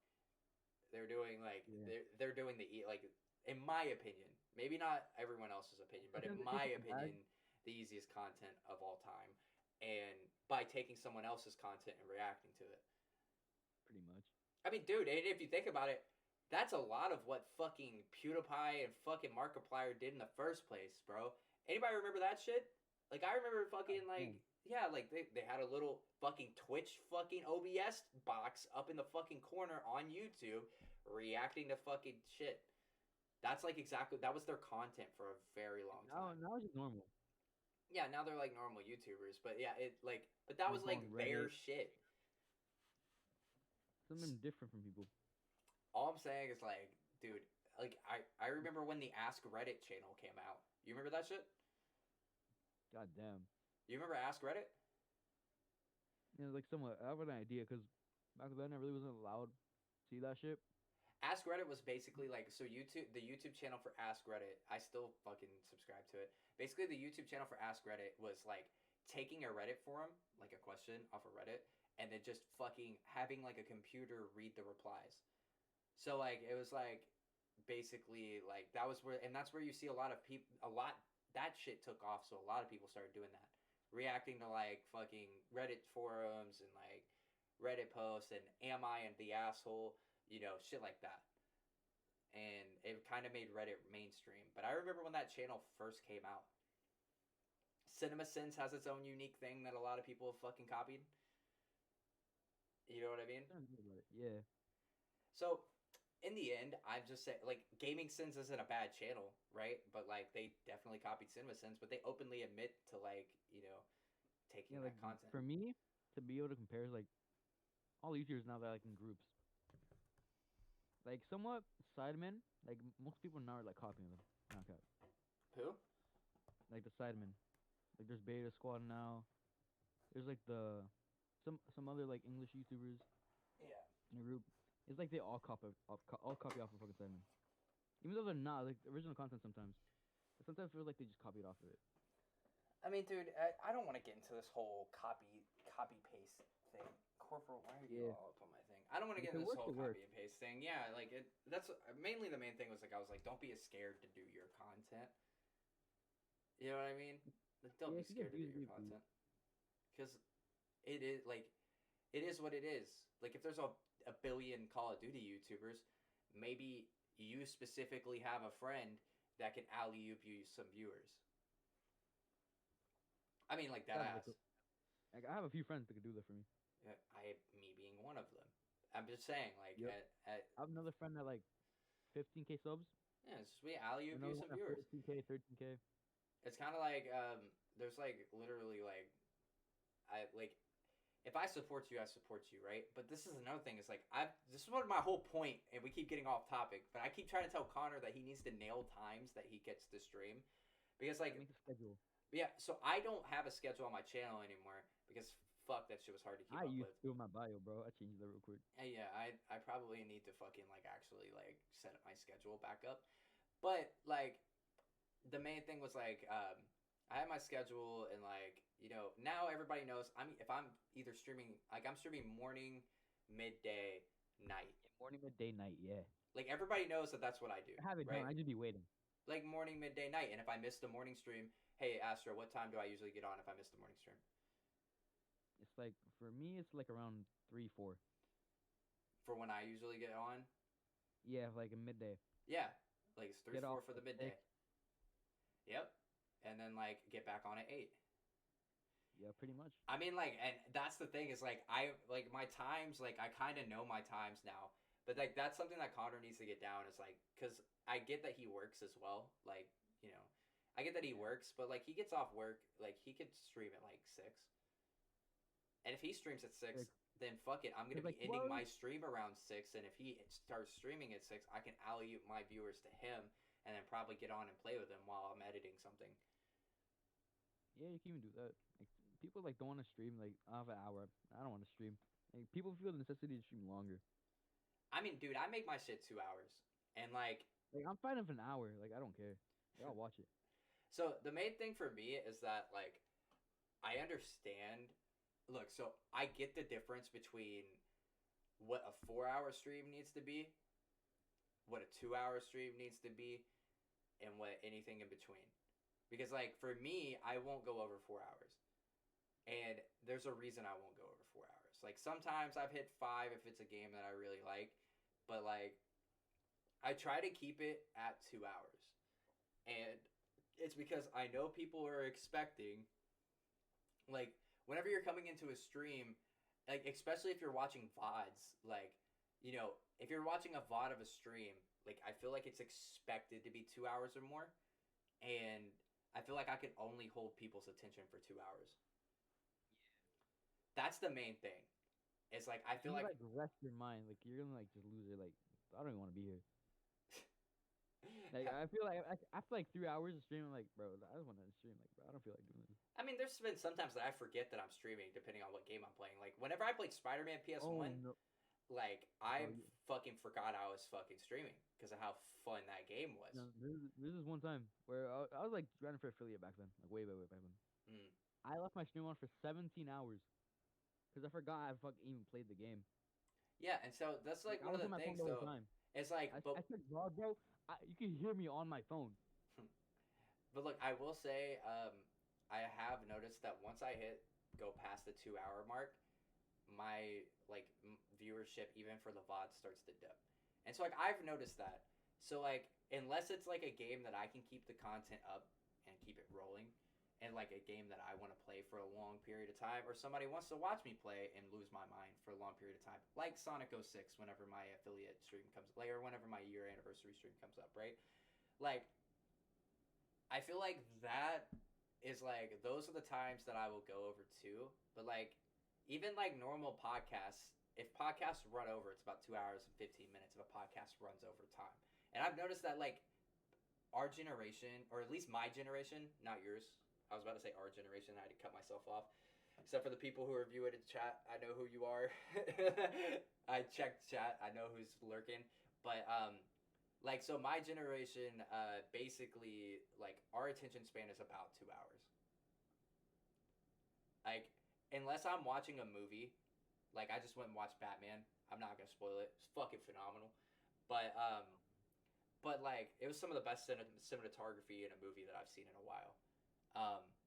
They're doing like Yeah. they're doing like in my opinion, maybe not everyone else's opinion, but in Sometimes they my take it bad, opinion, the easiest content of all time. And by taking someone else's content and reacting to it. pretty much. I mean, dude, if you think about it, that's a lot of what fucking PewDiePie and fucking Markiplier did in the first place, bro. Anybody remember that shit? Like, I remember God fucking, like, damn. yeah, like, they had a little fucking Twitch fucking OBS box up in the fucking corner on YouTube reacting to fucking shit. That's, like, exactly, that was their content for a very long time. Now it's just normal. Yeah, now they're, like, normal YouTubers, but yeah, but that They was, go on like, their Reddit. shit. Something different from people. All I'm saying is like, dude, like I remember when the Ask Reddit channel came out. You remember that shit? God damn. You remember Ask Reddit? Yeah, like somewhat. I have an idea because back then I really wasn't allowed to see that shit. Ask Reddit was basically like so the YouTube channel for Ask Reddit. I still fucking subscribe to it. Basically, the YouTube channel for Ask Reddit was like taking a Reddit forum, like a question off of Reddit, and then just fucking having like a computer read the replies. So like it was like basically like that was where and that's where you see a lot of people a lot that shit took off so a lot of people started doing that. Reacting to like fucking Reddit forums and like Reddit posts and am I and the asshole, shit like that. And it kind of made Reddit mainstream. But I remember when that channel first came out. CinemaSins has its own unique thing that a lot of people have fucking copied. You know what I mean? Sounds good about it. Yeah. So in the end, I'm just saying, like, Gaming Sins isn't a bad channel, right? But like, they definitely copied Cinema Sins, but they openly admit to like, taking Yeah, like that content. for me to be able to compare like all YouTubers now they're like in groups. like somewhat Sidemen. Like most people now are like copying them. Not cap. Who? Like the Sidemen. Like there's Beta Squad now. There's like the some other like English YouTubers Yeah. in a group. It's like they all copy off of fucking Sidemen. Even though they're not like original content sometimes. But sometimes it feels like they just copied off of it. I mean, dude, I don't want to get into this whole copy paste thing. Corporal, why are you Yeah. all up on my thing? I don't want to If get it into this works, whole it works. copy and paste thing. Yeah, like it. That's mainly the main thing was like I was like, don't be as scared to do your content. You know what I mean? Like, don't Yeah, be if you get scared to do views, your get views. content because it is like it is what it is. Like if there's a billion Call of Duty YouTubers, maybe you specifically have a friend that can alley oop you some viewers. I mean, like that Gotta ass. look like I have a few friends that could do that for me. Me being one of them. I'm just saying, like, Yep. I have another friend that like 15K subs. yeah, it's just we alley oop you Another some one at viewers. 14K, 13K. It's kind of like there's like literally like I like if I support you, I support you, right? But this is another thing. It's like this is what my whole point, and we keep getting off topic. But I keep trying to tell Connor that he needs to nail times that he gets to stream, because like Make a schedule. yeah. So I don't have a schedule on my channel anymore because fuck that shit was hard to keep I up used with. to do my bio, bro. I changed that real quick. Yeah, I probably need to fucking like actually like set up my schedule back up. But like the main thing was like I had my schedule, and like now everybody knows if I'm either streaming, like I'm streaming morning, midday, night. Yeah, morning, midday, night. Yeah. Like everybody knows that that's what I do, I have it right? down. I just be waiting. Like morning, midday, night. And if I miss the morning stream, hey Astro, what time do I usually get on if I miss the morning stream? It's like for me, it's like around 3, 4. For when I usually get on, Yeah, like a midday. yeah, like it's 3 Get 4 off for the at midday. 6. Yep, and then like get back on at 8. Yeah, pretty much. I mean, like, and that's the thing is like I like my times, like I kind of know my times now, but like that's something that Connor needs to get down. Is like because I get that he works as well, like I get that he works, but like he gets off work, like he could stream at like 6, and if he streams at 6, Like, then fuck it, I'm gonna it's be like ending 12. my stream around 6, and if he starts streaming at 6, I can alley oop my viewers to him, and then probably get on and play with him while I'm editing something. Yeah, you can even do that. Like people like don't want to stream. Like I have an hour. I don't want to stream. Like people feel the necessity to stream longer. I mean, dude, I make my shit 2 hours, and like Like I'm fine with an hour. Like I don't care. Like, I'll watch it. so the main thing for me is that like I understand. Look, so I get the difference between what a 4-hour stream needs to be, what a 2-hour stream needs to be, and what anything in between. Because like for me, I won't go over 4 hours, and there's a reason I won't go over 4 hours. Like sometimes I've hit 5 if it's a game that I really like, but like I try to keep it at 2 hours, and it's because I know people are expecting like whenever you're coming into a stream, like especially if you're watching VODs, like if you're watching a VOD of a stream, like I feel like it's expected to be 2 hours or more, and I feel like I can only hold people's attention for 2 hours. That's the main thing. It's like I feel You like like rest your mind. Like you're gonna like just lose it. Like I don't even want to be here. Like I feel like after like 3 hours of streaming, like bro, I just want to stream. Like bro, I don't feel like doing this. I mean, there's been sometimes that I forget that I'm streaming depending on what game I'm playing. Like whenever I played Spider-Man PS1, No. like I Oh, yeah. fucking forgot I was fucking streaming because of how fun that game was. No, this is one time where I was like running for affiliate back then, like way back then. Mm. I left my stream on for 17 hours because I forgot I fucking even played the game. Yeah, and so that's like I one was of on the my things phone the whole though. time. It's like, I said, bro, you can hear me on my phone. but look, I will say, I have noticed that once I go past the 2 hour mark, my like viewership even for the VOD starts to dip, and so like I've noticed that. So like unless it's like a game that I can keep the content up and keep it rolling, and like a game that I want to play for a long period of time, or somebody wants to watch me play and lose my mind for a long period of time, like Sonic 06 whenever my affiliate stream comes, like, or whenever my year anniversary stream comes up, right? Like I feel like that is like those are the times that I will go over too. But like even like normal podcasts, if podcasts run over, it's about 2 hours and 15 minutes if a podcast runs over time. And I've noticed that like our generation, or at least my generation, not yours. I was about to say our generation. I had to cut myself off. Except for the people who are viewing in chat, I know who you are. I checked chat. I know who's lurking. But like so, my generation, basically, like our attention span is about 2 hours. Like unless I'm watching a movie, like I just went and watched Batman. I'm not gonna spoil it. It's fucking phenomenal. But like it was some of the best cinematography in a movie that I've seen in a while.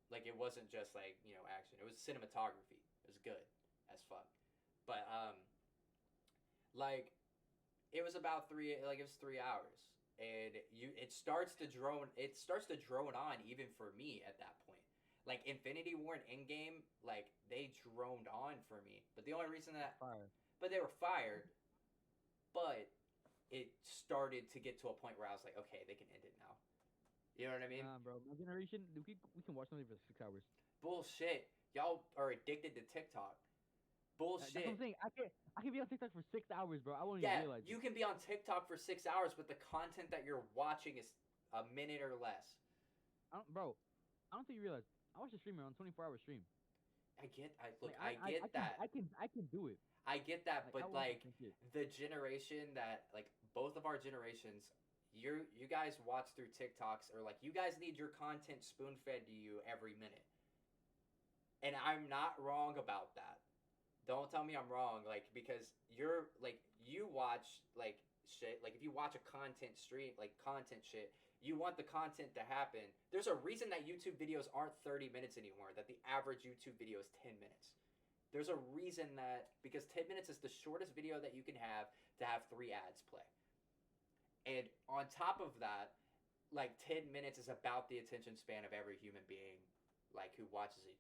Like it wasn't just like action. It was cinematography. It was good as fuck. But like it was about it was 3 hours, and it starts to drone. It starts to drone on even for me at that point. Like Infinity War and Endgame, like they droned on for me. But the only reason that, Fire. but they were fired. But it started to get to a point where I was like, okay, they can end it now. You know what I mean? Nah, bro. My generation, we can watch something for 6 hours. Bullshit. Y'all are addicted to TikTok. Bullshit. That's what I'm saying. I can be on TikTok for 6 hours, bro. I won't Yeah, even realize you it. can be on TikTok for 6 hours, but the content that you're watching is a minute or less. Bro, I don't think you realize. I watch a streamer on 24-hour stream. I get I can do it. I get that, Like, I but watch like the same shit. the generation that like both of our generations, you guys watch through TikToks, or like you guys need your content spoon fed to you every minute. And I'm not wrong about that. Don't tell me I'm wrong, like because you're like you watch like shit. Like if you watch a content stream, like content shit, you want the content to happen. There's a reason that YouTube videos aren't 30 minutes anymore. That the average YouTube video is 10 minutes. There's a reason that because 10 minutes is the shortest video that you can have to have 3 ads play. And on top of that, like 10 minutes is about the attention span of every human being like who watches it.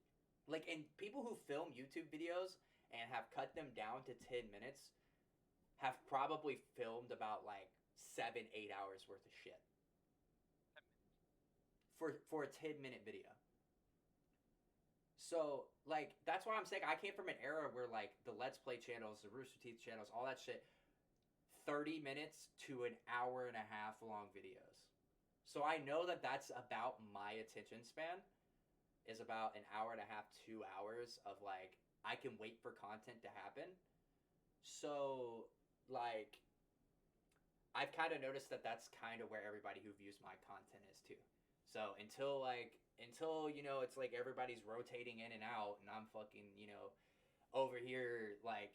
Like and people who film YouTube videos and have cut them down to 10 minutes have probably filmed about like 7-8 hours worth of shit for a 10-minute video. So like that's why I'm saying I came from an era where like the Let's Play channels, the Rooster Teeth channels, all that shit, 30 minutes to an hour and a half long videos. So I know that that's about my attention span is about an hour and a half, 2 hours of like I can wait for content to happen. So like I've kind of noticed that that's kind of where everybody who views my content is too. So until it's like everybody's rotating in and out, and I'm fucking over here like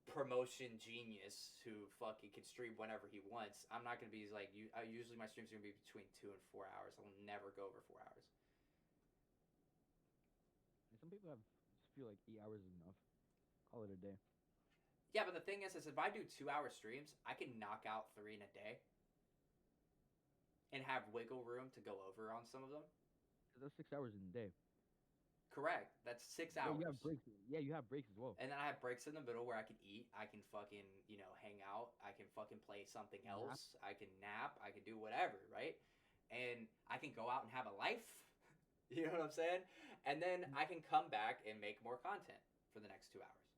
promotion genius who fucking can stream whenever he wants. I'm not gonna be like you. Usually my streams are gonna be between 2 and 4 hours. I'll never go over 4 hours. Some people just feel like 8 hours is enough. Call it a day. Yeah, but the thing is if I do 2 hour streams, I can knock out 3 in a day and have wiggle room to go over on some of them. That's 6 hours in a day. Correct. That's 6 hours. Yeah, you have breaks. Yeah, you have breaks as well. And then I have breaks in the middle where I can eat. I can fucking, hang out. I can fucking play something else. I can nap. I can do whatever, right? And I can go out and have a life. You know what I'm saying? And then I can come back and make more content for the next 2 hours.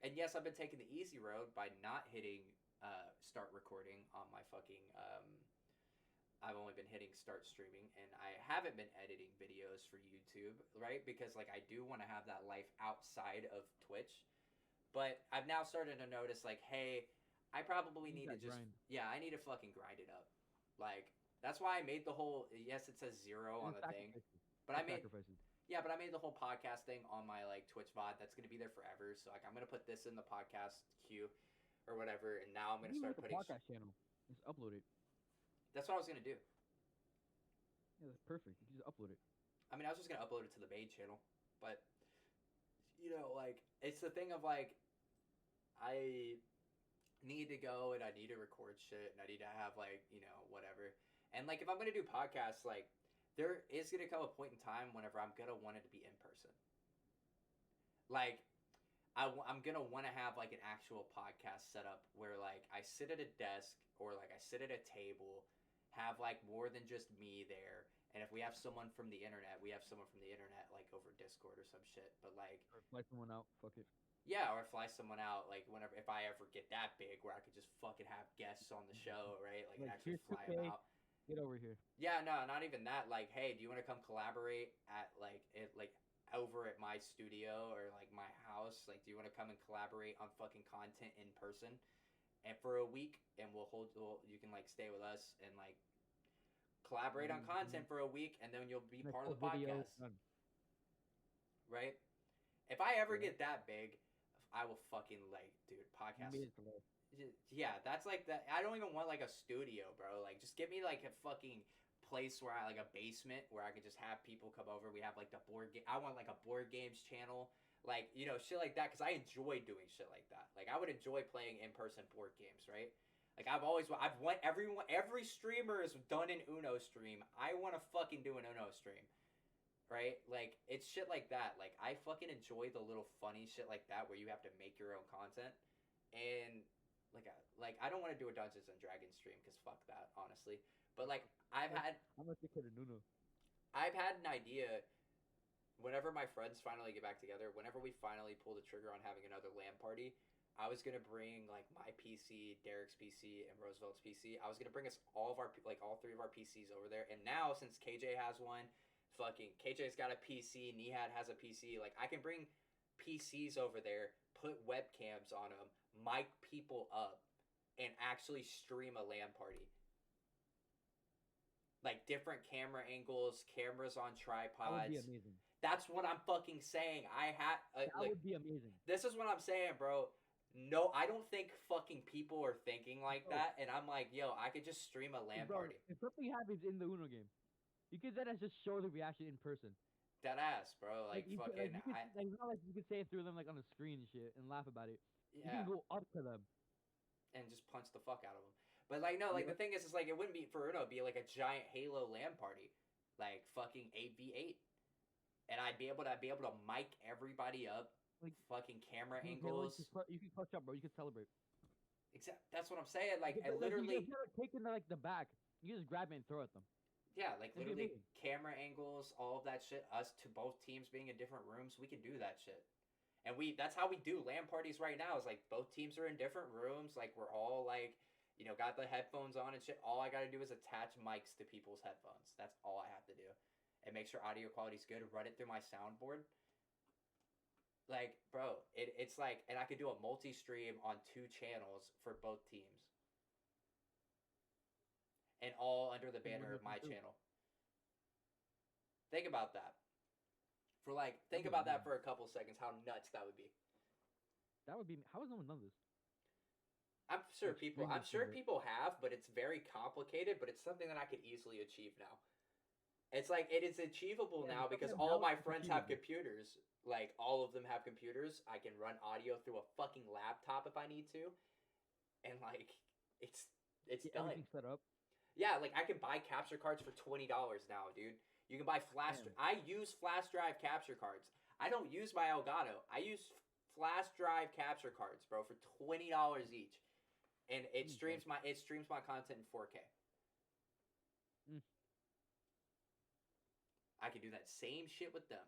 And yes, I've been taking the easy road by not hitting start recording on my fucking I've only been hitting start streaming, and I haven't been editing videos for YouTube, right? Because like I do want to have that life outside of Twitch. But I've now started to notice like, hey, I probably need to just grind. Yeah, I need to fucking grind it up. Like that's why I made the whole yes, it says 0 on the thing. But I made Yeah, but I made the whole podcast thing on my like Twitch VOD. That's gonna be there forever. So like I'm gonna put this in the podcast queue or whatever, and now I'm gonna start putting podcast channel. Just upload it. That's what I was gonna do. Yeah, that's perfect. You can just upload it. I mean, I was just gonna upload it to the main channel, but like it's the thing of like I need to go and I need to record shit and I need to have like whatever. And like if I'm gonna do podcasts, like there is gonna come a point in time whenever I'm gonna want it to be in person. Like I'm gonna want to have like an actual podcast set up where like I sit at a desk or like I sit at a table have like more than just me there. And if we have someone from the internet, we have someone from the internet like over Discord or some shit. But like, Or fly someone out. Fuck it. yeah, or fly someone out like whenever if I ever get that big where I could just fucking have guests on the show, right? Like and Like actually here's fly them 2K. out. Get over here. Yeah, no, not even that. Like, hey, do you want to come collaborate at like over at my studio or like my house? Like, do you want to come and collaborate on fucking content in person? And for a week, and you can like stay with us and like collaborate on content for a week, and then you'll be Like part of full the video podcast, done. right? If I ever Yeah. get that big, I will fucking like, dude, You podcast. made it to life. Yeah, that's like that. I don't even want like a studio, bro. Like, just give me like a fucking place where I like a basement where I could just have people come over. We have like the board game. I want like a board games channel, like shit like that, because I enjoy doing shit like that. Like, I would enjoy playing in person board games, right? Like I've went every streamer has done an Uno stream. I want to fucking do an Uno stream, right? Like, it's shit like that. Like, I fucking enjoy the little funny shit like that where you have to make your own content, and like I don't want to do a Dungeons and Dragons stream because fuck that, honestly. But like I'm a kid of Nuno. I've had an idea. Whenever my friends finally get back together, whenever we finally pull the trigger on having another LAN party, I was gonna bring like my PC, Derek's PC, and Roosevelt's PC. I was gonna bring us all of our like all three of our PCs over there. And now since KJ has one, fucking KJ's got a PC, Nihad has a PC. Like, I can bring PCs over there, put webcams on them, mic people up, and actually stream a LAN party. Like, different camera angles, cameras on That would be tripods. amazing. That's what I'm fucking saying. I had That like would be amazing. this is what I'm saying, bro. No, I don't think fucking people are thinking like Bro. that, and I'm like, yo, I could just stream a LAN Bro, party. if something happens in the Uno game, you could then just show the reaction in person. Dead ass, bro. Like, You could, fucking, you could, like, it's not like you could say it through them like on the screen and shit and laugh about it. You yeah, can go up to them. and just punch the fuck out of them. But like, no, like Yep. the thing is like it wouldn't be for Uno. It'd be like a giant Halo LAN party, like fucking 8v8, and I'd be able to mic everybody up, Like, fucking camera you can angles. you can clutch up, bro. You can celebrate. Except that's what I'm saying. Like, I You literally, can take them to like the back. You can just grab it and throw at them. yeah, like That'd be literally amazing. camera angles, all of that shit. Us to both teams being in different rooms, we can do that shit. And that's how we do LAN parties right now. Is like both teams are in different rooms. Like, we're all like, got the headphones on and shit. All I got to do is attach mics to people's headphones. That's all I have to do, and make sure audio quality's good. Run it through my soundboard. Like, bro, it's like, and I could do a multi-stream on 2 channels for both teams, and all under the banner of my channel. Think about that. Think about that for a couple seconds. How nuts that would be. That would be. How has no one done this? I'm sure Extremely people have, but it's very complicated. But it's something that I could easily achieve now. It's like it is achievable Yeah, now it's because something all now my it's friends have achievable. computers. Like, all of them have computers. I can run audio through a fucking laptop if I need to, and like it's Get done. everything set up. Yeah, like I can buy capture cards for $20 now, dude. You can buy flash. Damn. I use flash drive capture cards. I don't use my Elgato. I use flash drive capture cards, bro, for $20 each, and it streams my content in 4K. Mm. I could do that same shit with them.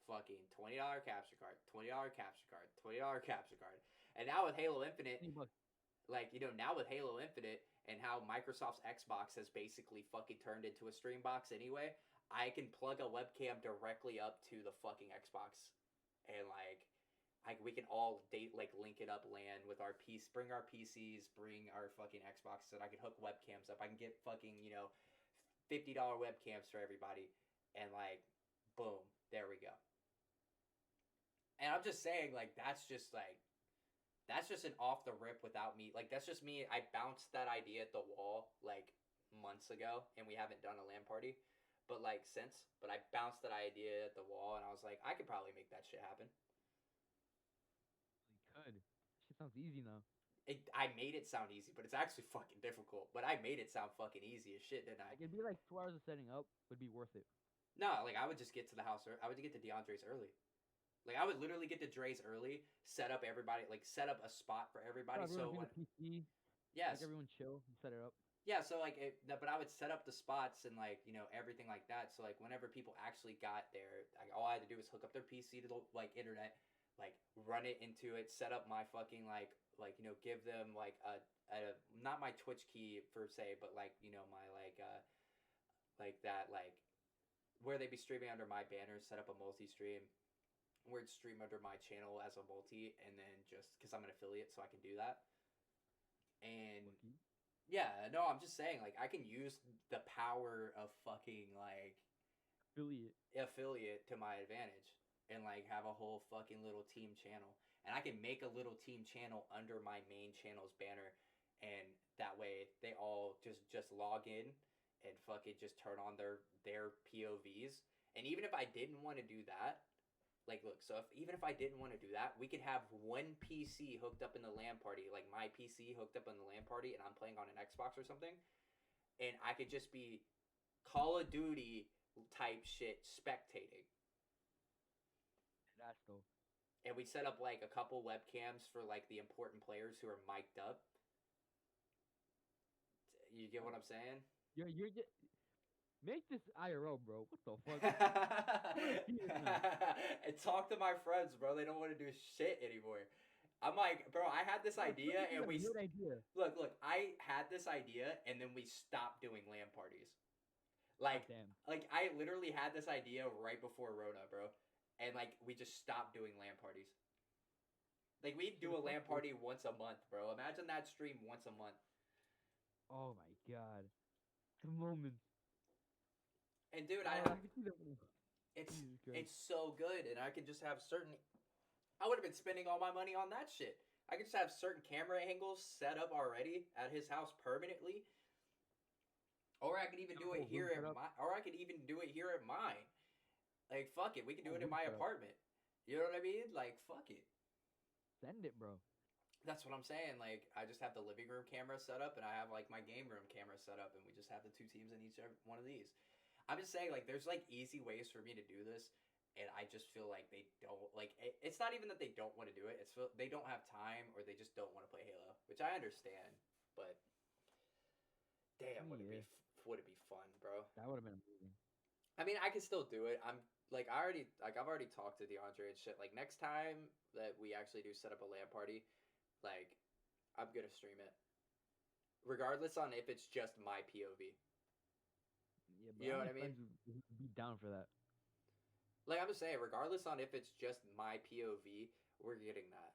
Fucking $20 capture card, $20 capture card, $20 capture card, and now with Halo Infinite, $20. like, now with Halo Infinite and how Microsoft's Xbox has basically fucking turned into a stream box anyway, I can plug a webcam directly up to the fucking Xbox, and we can all link it up LAN with our piece, bring our PCs, bring our fucking Xboxes, and I can hook webcams up. I can get fucking $50 webcams for everybody, and like, boom, there we go. And I'm just saying, like, that's just an off the rip without me. Like, that's just me. I bounced that idea at the wall like months ago, and we haven't done a LAN party, but I bounced that idea at the wall, and I was like, I could probably make that shit happen. You could. Shit sounds easy now. I made it sound easy, but it's actually fucking difficult. But I made it sound fucking easy as shit, didn't I? Like, it'd be like 2 hours of setting up, would be worth it. No, like, I would just get to the house. I would get to DeAndre's early. Like, I would literally get to Dre's early, set up everybody, like, set up a spot for everybody. So everyone bring a PC, yes, like everyone chill and set it up. Yeah, so like, but I would set up the spots and like everything like that. So like, whenever people actually got there, like, all I had to do was hook up their PC to the like internet, like run it into it, set up my fucking give them like a not my Twitch key per se, but like my like that like where they be streaming under my banner, set up a multi stream where it's stream under my channel as a multi, and then just because I'm an affiliate, so I can do that. And Lucky. yeah, no, I'm just saying, like, I can use the power of fucking like Affiliate. affiliate to my advantage, and like have a whole fucking little team channel, and I can make a little team channel under my main channel's banner, and that way they all just log in and fucking just turn on their POVs. And even if I didn't want to do that, like, look, so even if I didn't want to do that, we could have one PC hooked up in the LAN party, like my PC hooked up in the LAN party, and I'm playing on an Xbox or something, and I could just be Call of Duty type shit spectating. That's dope. And we set up like a couple webcams for like the important players who are mic'd up. You get what I'm saying? You're make this IRL, bro. What the fuck? And talk to my friends, bro. They don't want to do shit anymore. I'm like, bro, I had this Bro, idea, and a we good idea. look. I had this idea, and then we stopped doing LAN parties. God Like, damn. I literally had this idea right before Rona, bro, and like we just stopped doing LAN parties. Like, we'd do a LAN party once a month, bro. Imagine that stream once a month. Oh my god. The moment. And dude, Oh, I can see that. it's Jesus Christ. it's so good, and I could just have certain. I would have been spending all my money on that shit. I could just have certain camera angles set up already at his house permanently, or I could even do it here at my, or I could even do it here at mine. Like, fuck it, we can do it in my apartment. You know what I mean? Like, fuck it. Send it, bro. That's what I'm saying. Like, I just have the living room camera set up, and I have like my game room camera set up, and we just have the two teams in each one of these. I'm just saying, like, there's like easy ways for me to do this, and I just feel like they don't like. It's not even that they don't want to do it; it's they don't have time, or they just don't want to play Halo, which I understand. But damn, would it be fun, bro? That would have been amazing. I mean, I can still do it. I'm like, I've already talked to DeAndre and shit. Like, next time that we actually do set up a LAN party, like, I'm gonna stream it, regardless on if it's just my POV. Yeah, but You know what I mean? Would be down for that. Like, I'm just saying, regardless on if it's just my POV, we're getting that.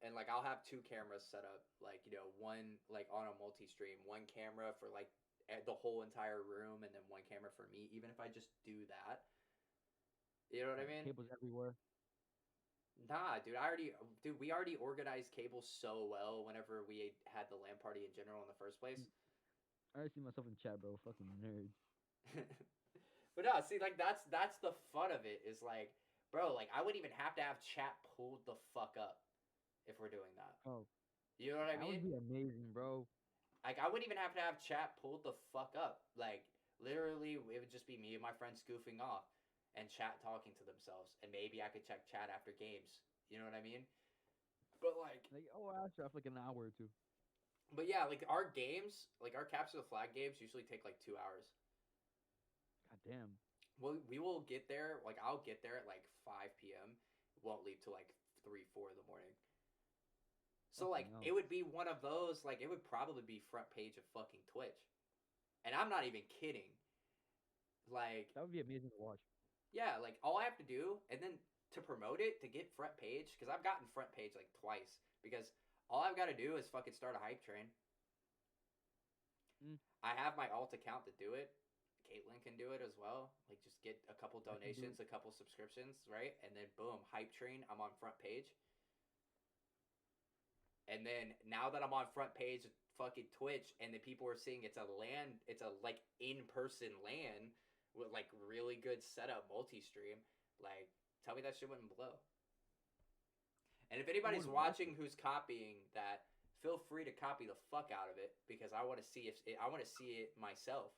And like, I'll have two cameras set up, like, one like on a multi-stream, one camera for like the whole entire room, and then one camera for me. Even if I just do that, you know what I mean? Cables everywhere. Nah, dude, we already organized cables so well whenever we had the LAN party in general in the first place. I already see myself in chat, bro. Fucking nerds. But no, see, like, that's the fun of it, is like, bro, like, I wouldn't even have to have chat pulled the fuck up if we're doing that. Oh, You know what I that would mean? be amazing, bro. Like, I wouldn't even have to have chat pulled the fuck up. Like, literally, it would just be me and my friends goofing off and chat talking to themselves, and maybe I could check chat after games. You know what I mean? But like, oh, after like an hour or two. but yeah, like, our games, like our capture the flag games, usually take like 2 hours. God damn. Well, we will get there. Like, I'll get there at like 5 p.m. Won't leave till like 3, 4 in the morning. So like, no. it would be one of those. Like, it would probably be front page of fucking Twitch, and I'm not even kidding. Like, that would be amazing to watch. yeah, like, all I have to do, and then to promote it, to get front page, because I've gotten front page like twice, because all I've got to do is fucking start a hype train. I have my alt account to do it. Caitlin can do it as well. Like, just get a couple donations, a couple subscriptions, right? And then boom, hype train, I'm on front page. And then now that I'm on front page fucking Twitch, and the people are seeing it's a like in-person LAN with like really good setup multi-stream, like, tell me that shit wouldn't blow. And if anybody's watching who's copying that, feel free to copy the fuck out of it, because I want to see it myself.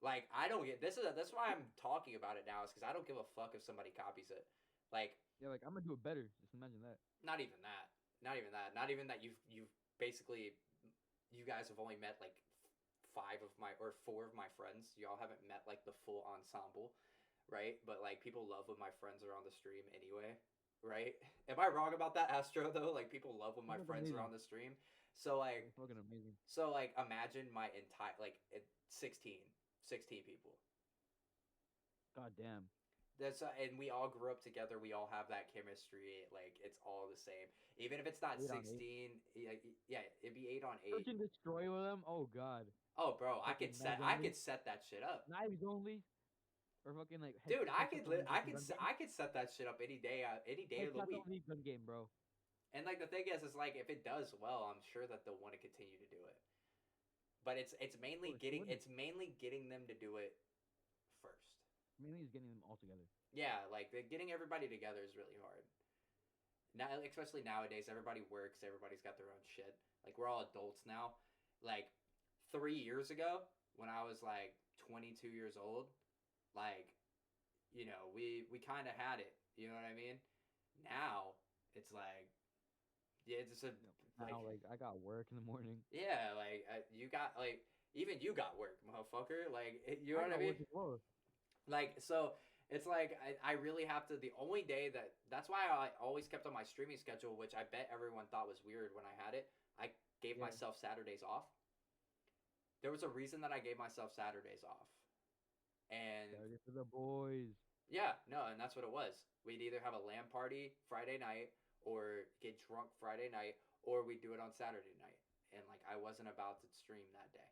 Like, I don't get this. That's why I'm talking about it now, is because I don't give a fuck if somebody copies it. Like, yeah, like, I'm gonna do it better. Just imagine that. Not even that. Not even that. Not even that. You've basically, you guys have only met like 4 of my friends. Y'all haven't met like the full ensemble, right? But like people love when my friends are on the stream anyway, right? Am I wrong about that, Astro? Though, like people love when my That's friends are amazing. on the stream. So like, That's fucking amazing. imagine my entire like 16 people. God damn. And we all grew up together. We all have that chemistry. Like it's all the same. Even if it's not 8 on 8. 16, yeah, it'd be 8 on 8. Search and destroy with them. Oh god. Oh, bro, Fucking knives I only. could set that shit up, Knives only. Or fucking like dude. headshots only. Fucking gun game. I could set that shit up any day of the Headshots week. only gun game, bro. And like the thing is like if it does well, I'm sure that they'll want to continue to do it. But it's Of mainly course, you wouldn't. getting them to do it first. Mainly is getting them all together. Yeah, like getting everybody together is really hard. Now, especially nowadays, everybody works. Everybody's got their own shit. Like we're all adults now. Like 3 years ago, when I was like 22 years old, like we kind of had it. You know what I mean? Now it's like yeah, it's just a Now, like I got work in the morning. yeah, like you got like even you got work, motherfucker. Like you know I what I got mean? work as well. Like so it's like I really have to the only day that's why I always kept on my streaming schedule, which I bet everyone thought was weird when I had it. I gave Yeah. myself Saturdays off. There was a reason that I gave myself Saturdays off. And Saturday for the boys. yeah, no, and that's what it was. We'd either have a LAN party Friday night or get drunk Friday night or we'd do it on Saturday night. And like I wasn't about to stream that day.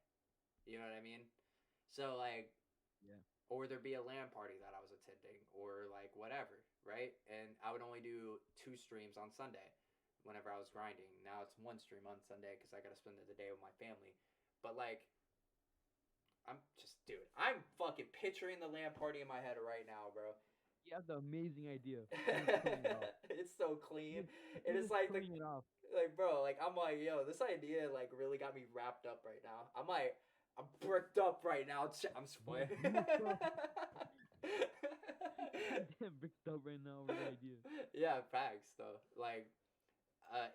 You know what I mean? So like Yeah. or there'd be a LAN party that I was attending or like whatever, right? And I would only do 2 streams on Sunday whenever I was grinding. Now it's 1 stream on Sunday cuz I got to spend the day with my family. But like I'm fucking picturing the LAN party in my head right now, bro. You have the amazing idea. It's so clean. And You're it's just like cleaning it off. bro, like I'm like, yo, this idea like really got me wrapped up right now. I'm bricked up right now. I'm sweating. Damn, bricked up right now with the idea. Yeah, facts though. Like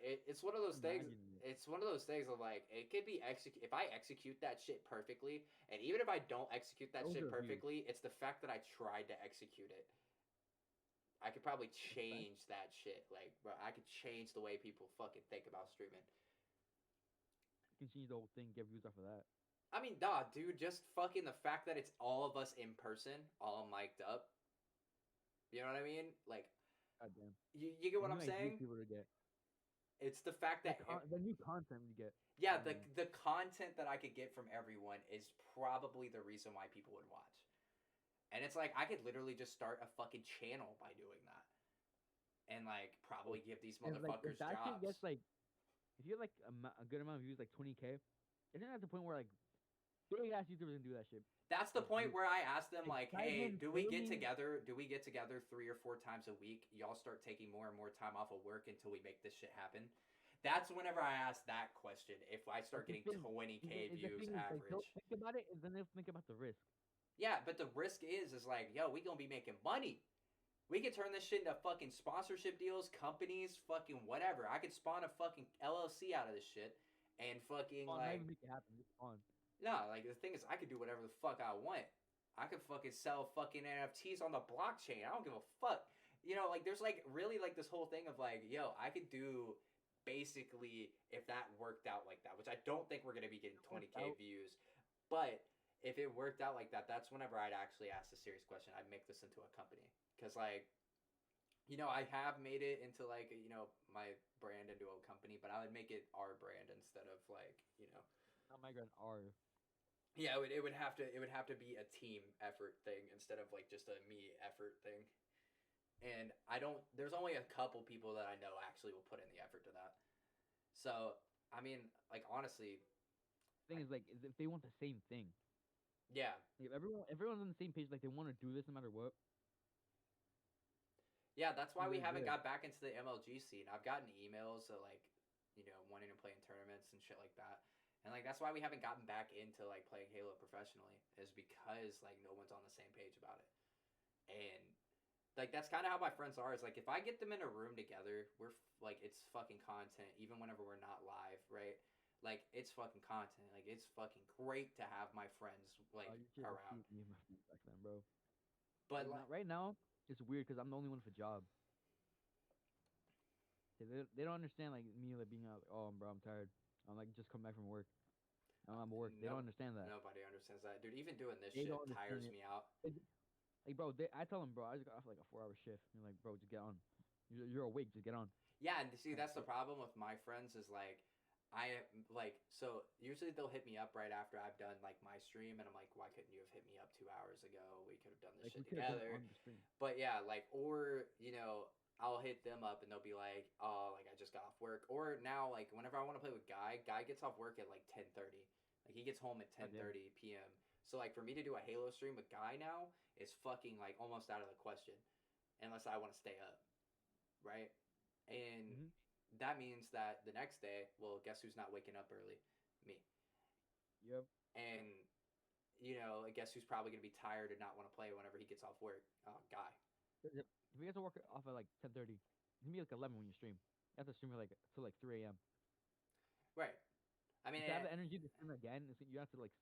it's one of those things. Imagine it. It's one of those things of like it could be if I execute that shit perfectly, and even if I don't execute that Those shit are views. perfectly, it's the fact that I tried to execute it. I could probably change that shit. Like, bro, I could change the way people fucking think about streaming. You can change the whole thing, get views off of that. I mean, nah, dude, just fucking the fact that it's all of us in person, all mic'd up. You know what I mean? Like, God damn. you get what I'm New ideas saying? people to get. It's the fact that The new content we get. yeah, the content that I could get from everyone is probably the reason why people would watch. And it's like I could literally just start a fucking channel by doing that, and like probably give these And, like, motherfuckers if that shit jobs. gets like, if you have like a good amount of views, like 20K, isn't that the point where like big ass YouTubers can do that shit? That's the like, point where I asked them like, hey, excitement, do we get gaming. together? Do we get together 3 or 4 times a week? Y'all start taking more and more time off of work until we make this shit happen. That's whenever I ask that question. If I start But the getting thing- 20K the views thing is, like, average. don't think about it, and then they'll think about the risk. Yeah, but the risk is like, yo, we gonna be making money. We could turn this shit into fucking sponsorship deals, companies, fucking whatever. I could spawn a fucking LLC out of this shit, and fucking Not like, even make it happen. It's fun. no, like the thing is, I could do whatever the fuck I want. I could fucking sell fucking NFTs on the blockchain. I don't give a fuck. You know, like there's like really like this whole thing of like, yo, I could do basically if that worked out like that, which I don't think we're gonna be getting 20K views, but if it worked out like that, that's whenever I'd actually ask a serious question. I'd make this into a company. Because, like, you know, I have made it into, like, you know, my brand into a company, but I would make it our brand instead of, like, you know. Not my grand R. Yeah, it would have to be a team effort thing instead of, like, just a me effort thing. And there's only a couple people that I know actually will put in the effort to that. So, I mean, like, honestly. Thing is, like, if they want the same thing. Yeah. If everyone's on the same page, like they want to do this no matter what. Yeah, that's why we Really haven't good. got back into the MLG scene. I've gotten emails of like, you know, wanting to play in tournaments and shit like that. And like that's why we haven't gotten back into like playing Halo professionally is because like no one's on the same page about it. And like that's kind of how my friends are. Is like if I get them in a room together, like it's fucking content even whenever we're not live, right? like it's fucking content. Like it's fucking great to have my friends like You should have around. seen me and my friends back then, bro. But Like like, now, right now, it's weird because I'm the only one with a job. They don't understand like me like being out. Like, oh, bro, I'm tired. I'm like just come back from work. I'm at work. They don't no, understand that. nobody understands that, dude. Even doing this They shit don't understand tires it. me out. Like, bro, I tell them, bro, I just got off like a 4-hour shift. You're like, bro, just get on. You're awake, just get on. Yeah, and see, Like, that's the problem with my friends is like, I like so usually they'll hit me up right after I've done like my stream, and I'm like, why couldn't you have hit me up 2 hours ago? We could have done this we shit could have done it together. on the stream. But yeah, like, or I'll hit them up and they'll be like, oh, like I just got off work. Or now, like, whenever I want to play with Guy gets off work at like 10:30. Like he gets home at God damn. 10:30 p.m. So like for me to do a Halo stream with Guy now is fucking like almost out of the question, unless I want to stay up, right? And Hmm. that means that the next day, well, guess who's not waking up early? Me. Yep. And guess who's probably gonna be tired and not want to play whenever he gets off work? Guy. If you guys to work off at like 10:30, it's gonna be like 11 when you stream. You have to stream at like till like 3 a.m. Right. I mean, To have the energy to stream again, you have to like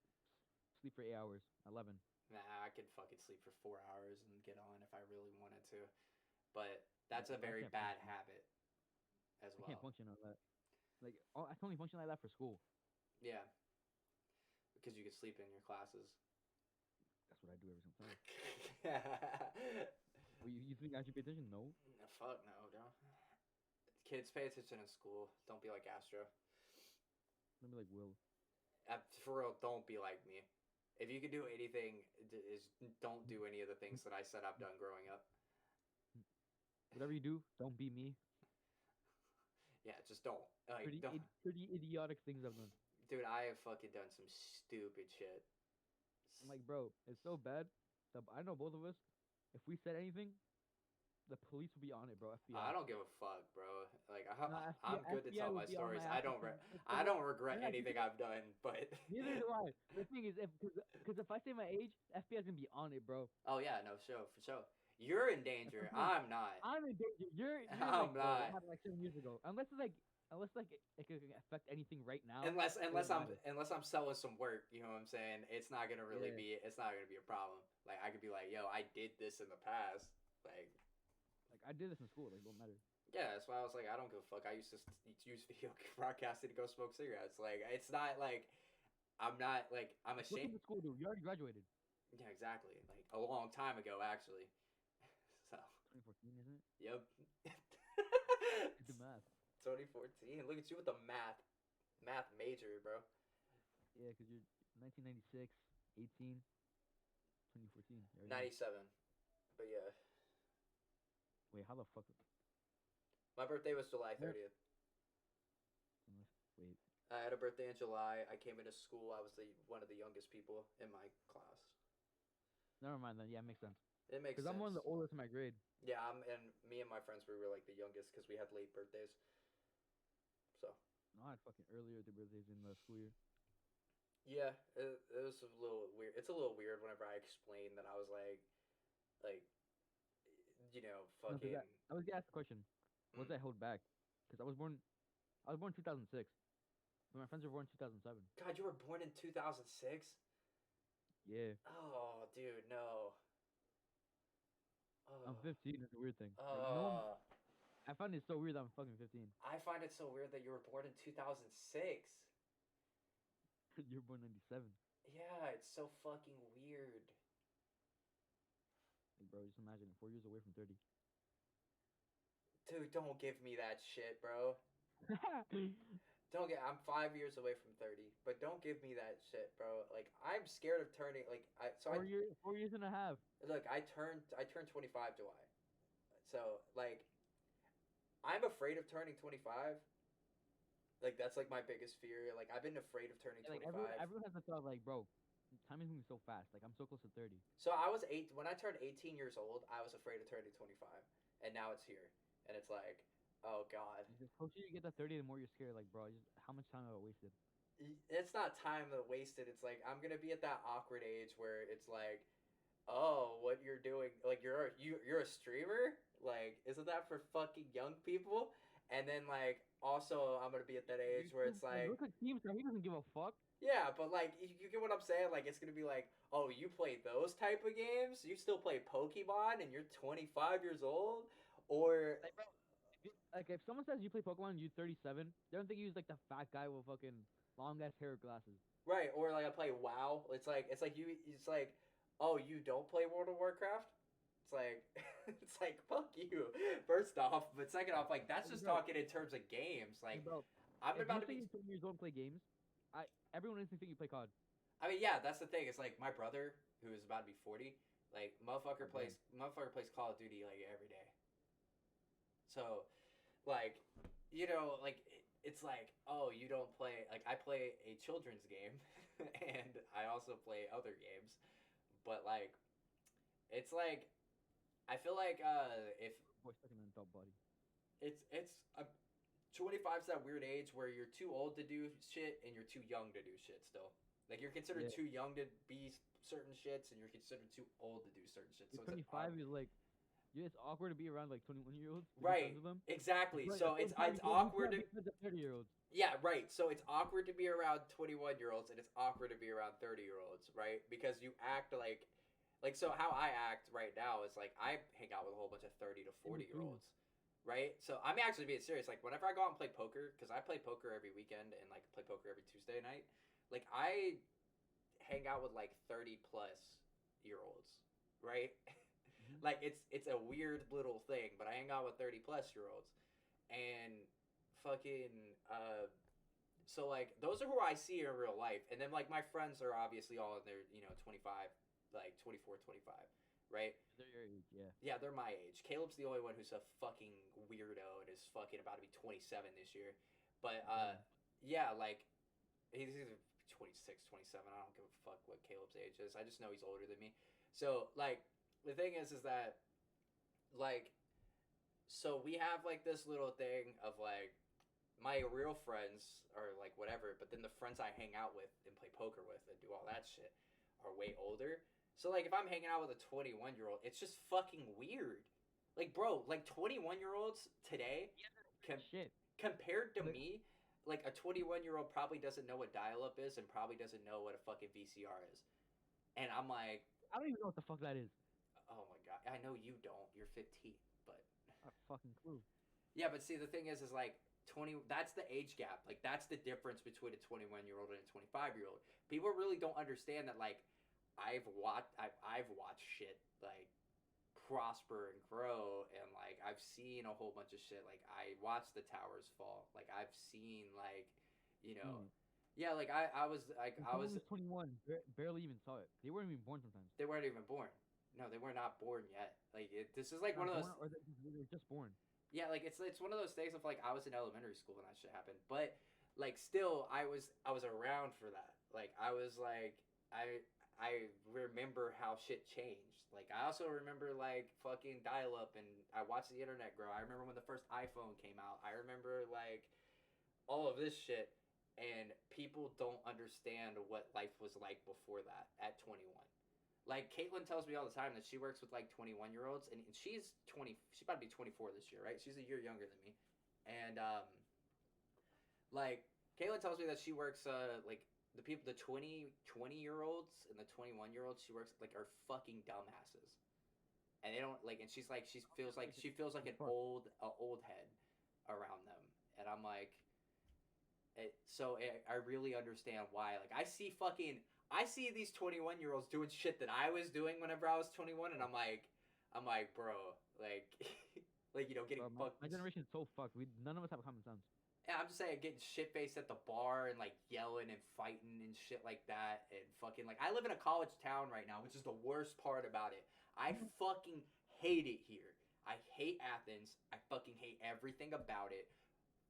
sleep for 8 hours. 11. nah, I could fucking sleep for 4 hours and get on if I really wanted to. But that's a I very can't bad function. habit as I can't well. function on that. Like, I can only function like that for school. Yeah, because you could sleep in your classes. That's what I do every single time. No, Well, you think I should pay attention? No. fuck no, don't. Kids, pay attention in school. Don't be like Astro. Let me like Will. For real, don't be like me. If you could do anything, don't do any of the things that I said I've done growing up. Whatever you do, don't be me. Yeah, just don't. Like, don't. Pretty idiotic things I've done. Dude, I have fucking done some stupid shit. I'm like, bro, it's so bad. I know both of us. If we said anything, the police will be on it, bro. FBI. I don't give a fuck, bro. Like, No, I'm good to tell will my be on stories. my ass. I don't regret No, anything I've done, but neither do I. The thing is, because if I say my age, FBI is gonna be on it, bro. oh yeah, no, for sure. You're in danger. I'm not. I'm in danger. You're I'm like, bro, not. that happened like 7 years ago. Unless it could affect anything right now. Unless it won't matter. I'm selling some work, you know what I'm saying? It's not gonna really Yeah. be. It's not gonna be a problem. Like I could be like, yo, I did this in the past. Like Like I did this in school. Like, it won't matter. yeah, that's why I was like, I don't give a fuck. I used to use video broadcasting to go smoke cigarettes. Like it's not like I'm not like I'm What did ashamed. the school do? You already graduated. Yeah, exactly. Like a long time ago, actually. So 2014, isn't it? yep. Did the math. 2014. Look at you with the math major, bro. Yeah, because you're 1996, 18, 2014. You already know. 97. But yeah, Wait, how the fuck? my birthday was July 30th. Wait. I had a birthday in July. I came into school. I was one of the youngest people in my class. Never mind then. Yeah, it makes sense. It makes Because sense. I'm one of the oldest in my grade. Yeah, and me and my friends we were like the youngest because we had late birthdays. So. No, I had fucking earlier the birthdays in the school year. Yeah, it was a little weird. It's a little weird whenever I explain that I was like, No, fucking. I was gonna ask the question. Was I held back? Because I was born 2006, but my friends were born 2007. God, you were born in 2006. Yeah. Oh, dude, no. I'm Oh. 15. It's a weird thing. Like, no one, Oh. I find it so weird that I'm fucking 15. I find it so weird that you were born in 2006. You're born 97. Yeah, it's so fucking weird. Like, bro, just imagine 4 years away from 30. Dude, don't give me that shit, bro. I'm 5 years away from 30, but don't give me that shit, bro. Like I'm scared of turning like I so 4 years and a half. look, I turned 25 July. So, like I'm afraid of turning 25. Like that's like my biggest fear. Like I've been afraid of turning Yeah, like 25. everyone has the thought like, bro, time is moving so fast. Like I'm so close to 30. So I was when I turned 18 years old, I was afraid of turning 25. And now it's here. And it's like, oh god. The closer you get to 30, the more you're scared. Like, bro, just how much time have I wasted? It's not time that wasted. It's like I'm gonna be at that awkward age where it's like, oh, what you're doing? Like you're a streamer? Like isn't that for fucking young people? And then like also I'm gonna be at that age where it's like Look at Keemstar. He doesn't give a fuck. yeah, but like you get what I'm saying? Like it's gonna be like, oh, you play those type of games? You still play Pokemon and you're 25 years old? Or Like, bro, like if someone says you play Pokemon and you're 37, they don't think you like the fat guy with fucking long ass hair glasses. right, or like I play WoW. It's like oh, you don't play World of Warcraft? It's like it's like fuck you. First off, but second off, like that's just Bro, talking in terms of games. hey, Like bro, I'm if you about to say be you're 20 years old and play games, everyone instantly think you play COD. I mean, yeah, that's the thing. It's like my brother, who is about to be 40, like God damn. motherfucker plays Call of Duty like every day. So, like, you know, like it's like, oh, you don't play. Like I play a children's game, and I also play other games, but like, it's like I feel like if Boy, stuck in an adult body. it's 25's that weird age where you're too old to do shit and you're too young to do shit still. Like you're considered Yeah. too young to be certain shits and you're considered too old to do certain shit. So You're it's an odd... 25. Is like, yeah, it's awkward to be around like 21-year-olds. To be right. friends with them. Exactly. But So at the same time, it's you can't awkward to be friends with 30-year-olds. yeah, right. So it's awkward to be around 21-year-olds and it's awkward to be around 30-year-olds, right? Because you act like so how I act right now is like I hang out with a whole bunch of 30 to 40-year-olds. Right? So I'm actually being serious. Like whenever I go out and play poker, because I play poker every weekend and like play poker every Tuesday night, like I hang out with like 30 plus year olds, right? Mm-hmm. Like it's a weird little thing, but I hang out with 30 plus year olds. And fucking so like those are who I see in real life. And then like my friends are obviously all in their, 25, like 24, 25, right? They're your age, yeah. Yeah, they're my age. Caleb's the only one who's a fucking weirdo and is fucking about to be 27 this year. But yeah, like he's either 26, 27. I don't give a fuck what Caleb's age is. I just know he's older than me. So like the thing is that like so we have like this little thing of like my real friends are like whatever, but then the friends I hang out with and play poker with and do all that shit are way older. So like if I'm hanging out with a 21-year-old, it's just fucking weird. Like bro, like 21-year-olds today Shit. compared to me, like a 21-year-old probably doesn't know what dial-up is and probably doesn't know what a fucking VCR is. And I'm like, I don't even know what the fuck that is. oh my god, I know you don't. You're 15, but Not a fucking clue. yeah, but see the thing is like 20 that's the age gap. Like that's the difference between a 21-year-old and a 25-year-old. People really don't understand that like I've watched shit like prosper and grow and like I've seen a whole bunch of shit. Like I watched the towers fall. Like I've seen like yeah, like I was like I was 21, barely even saw it. They weren't even born sometimes. they weren't even born. No, they were not born yet. Like this is like They're one of not those born, or they're just born. yeah, like it's one of those things of like I was in elementary school when that shit happened, but like still I was around for that. Like I was like I remember how shit changed. Like I also remember like fucking dial up and I watched the internet grow. I remember when the first iPhone came out. I remember like all of this shit and people don't understand what life was like before that at 21. Like Caitlin tells me all the time that she works with like 21-year-olds and she's 20 she's about to be 24 this year, right? She's a year younger than me. And like Caitlin tells me that she works like the people the 20-year-olds and the 21-year-olds she works like are fucking dumbasses. And they don't like and she's like she feels like an old head around them. And I'm like I really understand why. Like I see these 21-year-olds doing shit that I was doing whenever I was 21 and I'm like bro, like like getting Bro, fucked. my generation is so fucked. None of us have common sense. Yeah, I'm just saying getting shit faced at the bar and like yelling and fighting and shit like that and fucking like I live in a college town right now, which is the worst part about it. I fucking hate it here. I hate Athens. I fucking hate everything about it.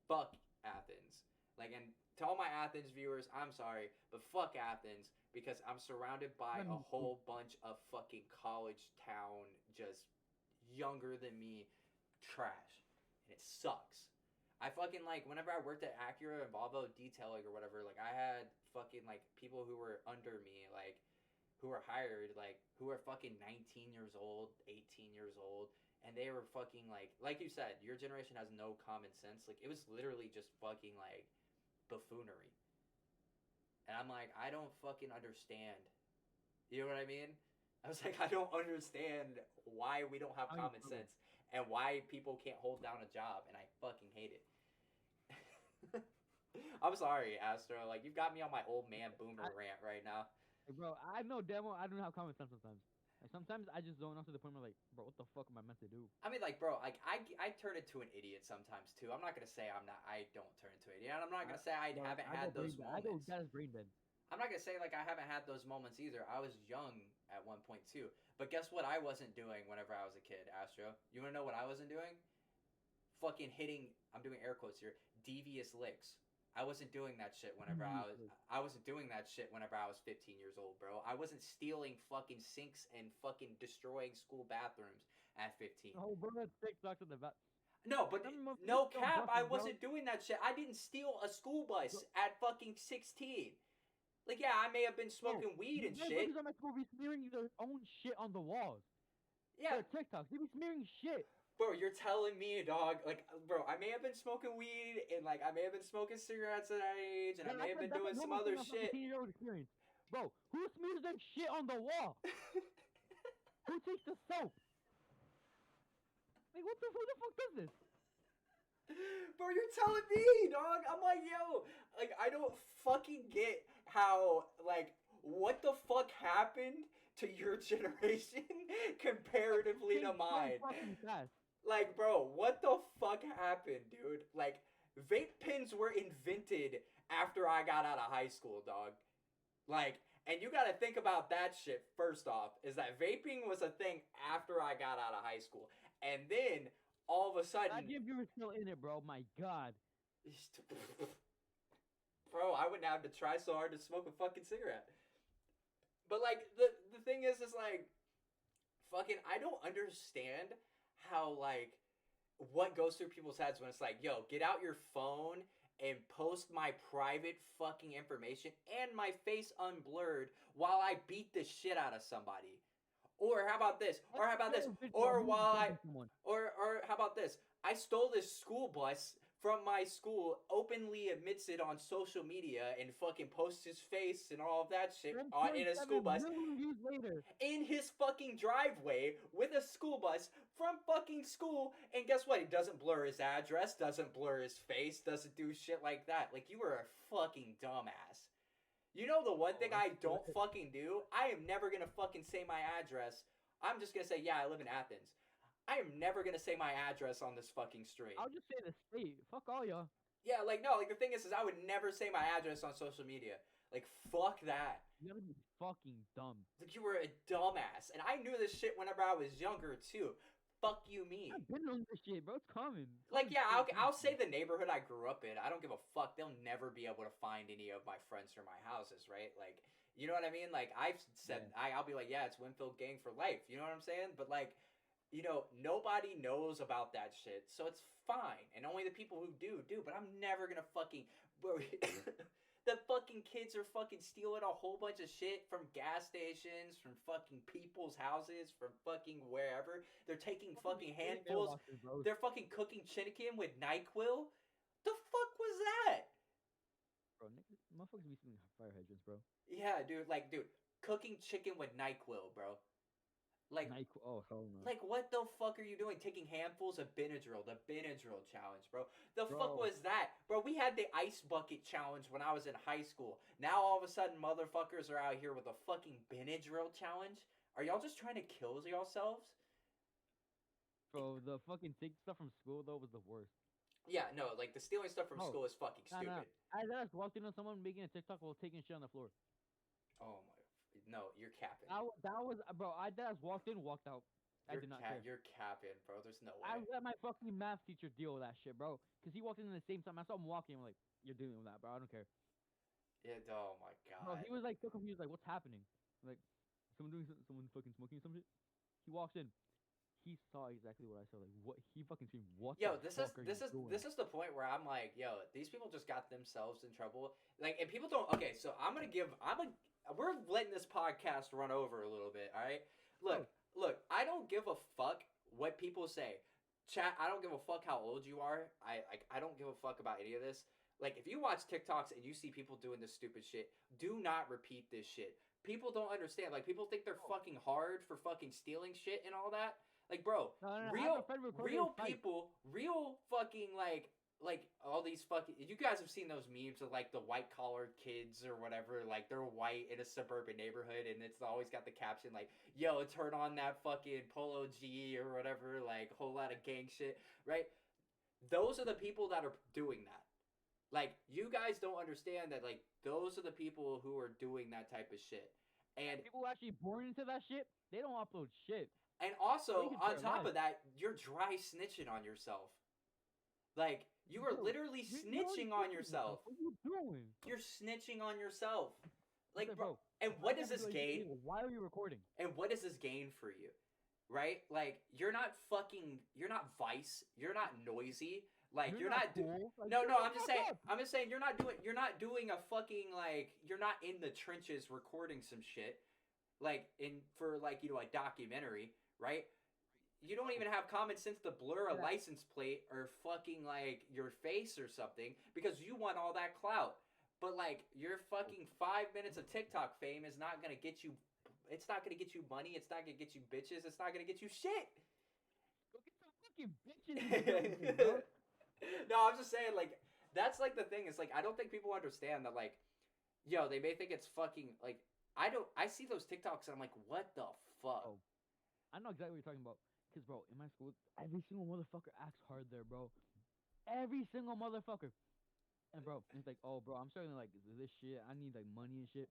Fuck Athens. Like, and to all my Athens viewers, I'm sorry, but fuck Athens because I'm surrounded by a whole bunch of fucking college town, just younger than me, trash, and it sucks. I fucking like whenever I worked at Acura and Volvo detailing or whatever, like I had fucking like people who were under me, like who were hired, like who were fucking 19 years old, 18 years old, and they were fucking like you said, your generation has no common sense. Like it was literally just fucking like buffoonery. And I'm like, I don't fucking understand. You know what I mean? I was like, I don't understand why we don't have common sense and why people can't hold down a job, and I fucking hate it. I'm sorry, Astro. Like you've got me on my old man boomer rant right now. Bro, I know demo. I don't have common sense sometimes. Like sometimes I just zone out to the point where like, bro, what the fuck am I meant to do? I mean, like, bro, like I turn into an idiot sometimes too. I'm not gonna say I don't turn into an idiot. And I'm not gonna say I haven't had those moments. I go that is brain dead. I'm not gonna say like I haven't had those moments either. I was young at one point too. But guess what I wasn't doing whenever I was a kid, Astro? You wanna know what I wasn't doing? Fucking hitting, I'm doing air quotes here, devious licks. I wasn't doing that shit whenever I wasn't doing that shit whenever I was 15 years old, bro. I wasn't stealing fucking sinks and fucking destroying school bathrooms at 15. Oh, bro, that's TikTok in the back. No, but no cap, I wasn't doing that shit. I didn't steal a school bus at fucking 16. Like, yeah, I may have been smoking weed and shit. Because I'm at school be smearing their own shit on the walls. Yeah. Their TikToks, they be smearing shit. Bro, you're telling me, dog, like, bro, I may have been smoking weed, and, like, I may have been smoking cigarettes at that age, and I may have been doing some other shit. Bro, who smears that shit on the wall? Who takes the soap? Like, who the fuck does this? Bro, you're telling me, dog. I'm like, yo, like, I don't fucking get how, like, what the fuck happened to your generation comparatively to mine. Like, bro, what the fuck happened, dude? Like, vape pens were invented after I got out of high school, dog. Like, and you gotta think about that shit first off, is that vaping was a thing after I got out of high school. And then, all of a sudden... I give you were still in it, bro. My God. Bro, I wouldn't have to try so hard to smoke a fucking cigarette. But, like, the thing is like, fucking, I don't understand how, like, what goes through people's heads when it's like, yo, get out your phone and post my private fucking information and my face unblurred while I beat the shit out of somebody. Or how about this? Or how about this? Or how about this? I stole this school bus from my school, openly admits it on social media, and fucking posts his face and all of that shit in a school bus. In his fucking driveway with a school bus from fucking school, and guess what? He doesn't blur his address, doesn't blur his face, doesn't do shit like that. Like, you are a fucking dumbass. You know the one thing I don't fucking do? I am never gonna fucking say my address. I'm just gonna say, yeah, I live in Athens. I am never gonna say my address on this fucking stream. I'll just say the state. Fuck all y'all. Yeah, like, no, like, the thing is I would never say my address on social media. Like, fuck that. You gotta be fucking dumb. Like, you were a dumbass. And I knew this shit whenever I was younger, too. Fuck you, me. I've been on this shit, bro. It's common. Like, yeah, I'll say the neighborhood I grew up in. I don't give a fuck. They'll never be able to find any of my friends from my houses, right? Like, you know what I mean? Like, I've said, yeah. I'll be like, yeah, it's Winfield gang for life. You know what I'm saying? But, like, you know, nobody knows about that shit, so it's fine. And only the people who do. But I'm never gonna fucking... Bro, the fucking kids are fucking stealing a whole bunch of shit from gas stations, from fucking people's houses, from fucking wherever. They're taking fucking handfuls. They're fucking cooking chicken with NyQuil. The fuck was that? Bro, motherfuckers be stealing fire hydrants, bro. Yeah, dude. Like, dude, cooking chicken with NyQuil, bro. Like, oh, hell no. Like, what the fuck are you doing? Taking handfuls of Benadryl. The Benadryl challenge, bro. The fuck was that? Bro, we had the ice bucket challenge when I was in high school. Now, all of a sudden, motherfuckers are out here with a fucking Benadryl challenge? Are y'all just trying to kill yourselves? Bro, the fucking take stuff from school, though, was the worst. Yeah, no, like, the stealing stuff from school is fucking stupid. I just walked in on someone making a TikTok while taking shit on the floor. Oh, my... No, you're capping. That was, bro, I just walked in, walked out. I did not care. You're capping, bro. There's no way. I let my fucking math teacher deal with that shit, bro. Because he walked in at the same time. I saw him walking. I'm like, you're dealing with that, bro. I don't care. Yeah, oh my God. Bro, he was like so confused, like, what's happening? Like, someone fucking smoking some shit? He walks in. He saw exactly what I saw. Like, what? He fucking screamed, what the fuck are you doing? This is the point where I'm like, yo, these people just got themselves in trouble. Like, and people don't, okay, so we're letting this podcast run over a little bit, all right? Look, I don't give a fuck what people say. Chat, I don't give a fuck how old you are. I don't give a fuck about any of this. Like, if you watch TikToks and you see people doing this stupid shit, do not repeat this shit. People don't understand. Like, people think they're fucking hard for fucking stealing shit and all that. Like, bro, No, I have real a friend recording real his fight. people, real fucking like all these fucking, you guys have seen those memes of like the white collar kids or whatever, like they're white in a suburban neighborhood and it's always got the caption like, yo, turn on that fucking Polo G or whatever, like whole lot of gang shit, right? Those are the people that are doing that. Like, you guys don't understand that, like, those are the people who are doing that type of shit. And People actually born into that shit, they don't upload shit. also, They can on share top live. of that, you're dry snitching on yourself. Like, you are Bro, literally you're snitching on yourself. What are you doing? You're snitching on yourself. Like, Like, bro, and what does this gain? Why are you recording? And what does this gain for you? Right? Like, you're not Vice. You're not noisy. Like, you're not cool. Like, no, shut no, the I'm just fuck saying. up. I'm just saying you're not doing a fucking, like, you're not in the trenches recording some shit, like for like, you know, a documentary, right? You don't even have common sense to blur a Yeah. license plate or fucking like your face or something because you want all that clout. But like, your fucking 5 minutes of TikTok fame is not gonna get you. It's not gonna get you money. It's not gonna get you bitches. It's not gonna get you shit. Go get some fucking bitches and everything, bro. No, I'm just saying, like, that's like the thing. It's like, I don't think people understand that, like, yo, they may think it's fucking like, I see those TikToks and I'm like, what the fuck? Oh. I know exactly what you're talking about. Cause bro, in my school, every single motherfucker acts hard there, bro. Every single motherfucker. And bro, it's like, oh bro, I'm starting like this shit. I need like money and shit.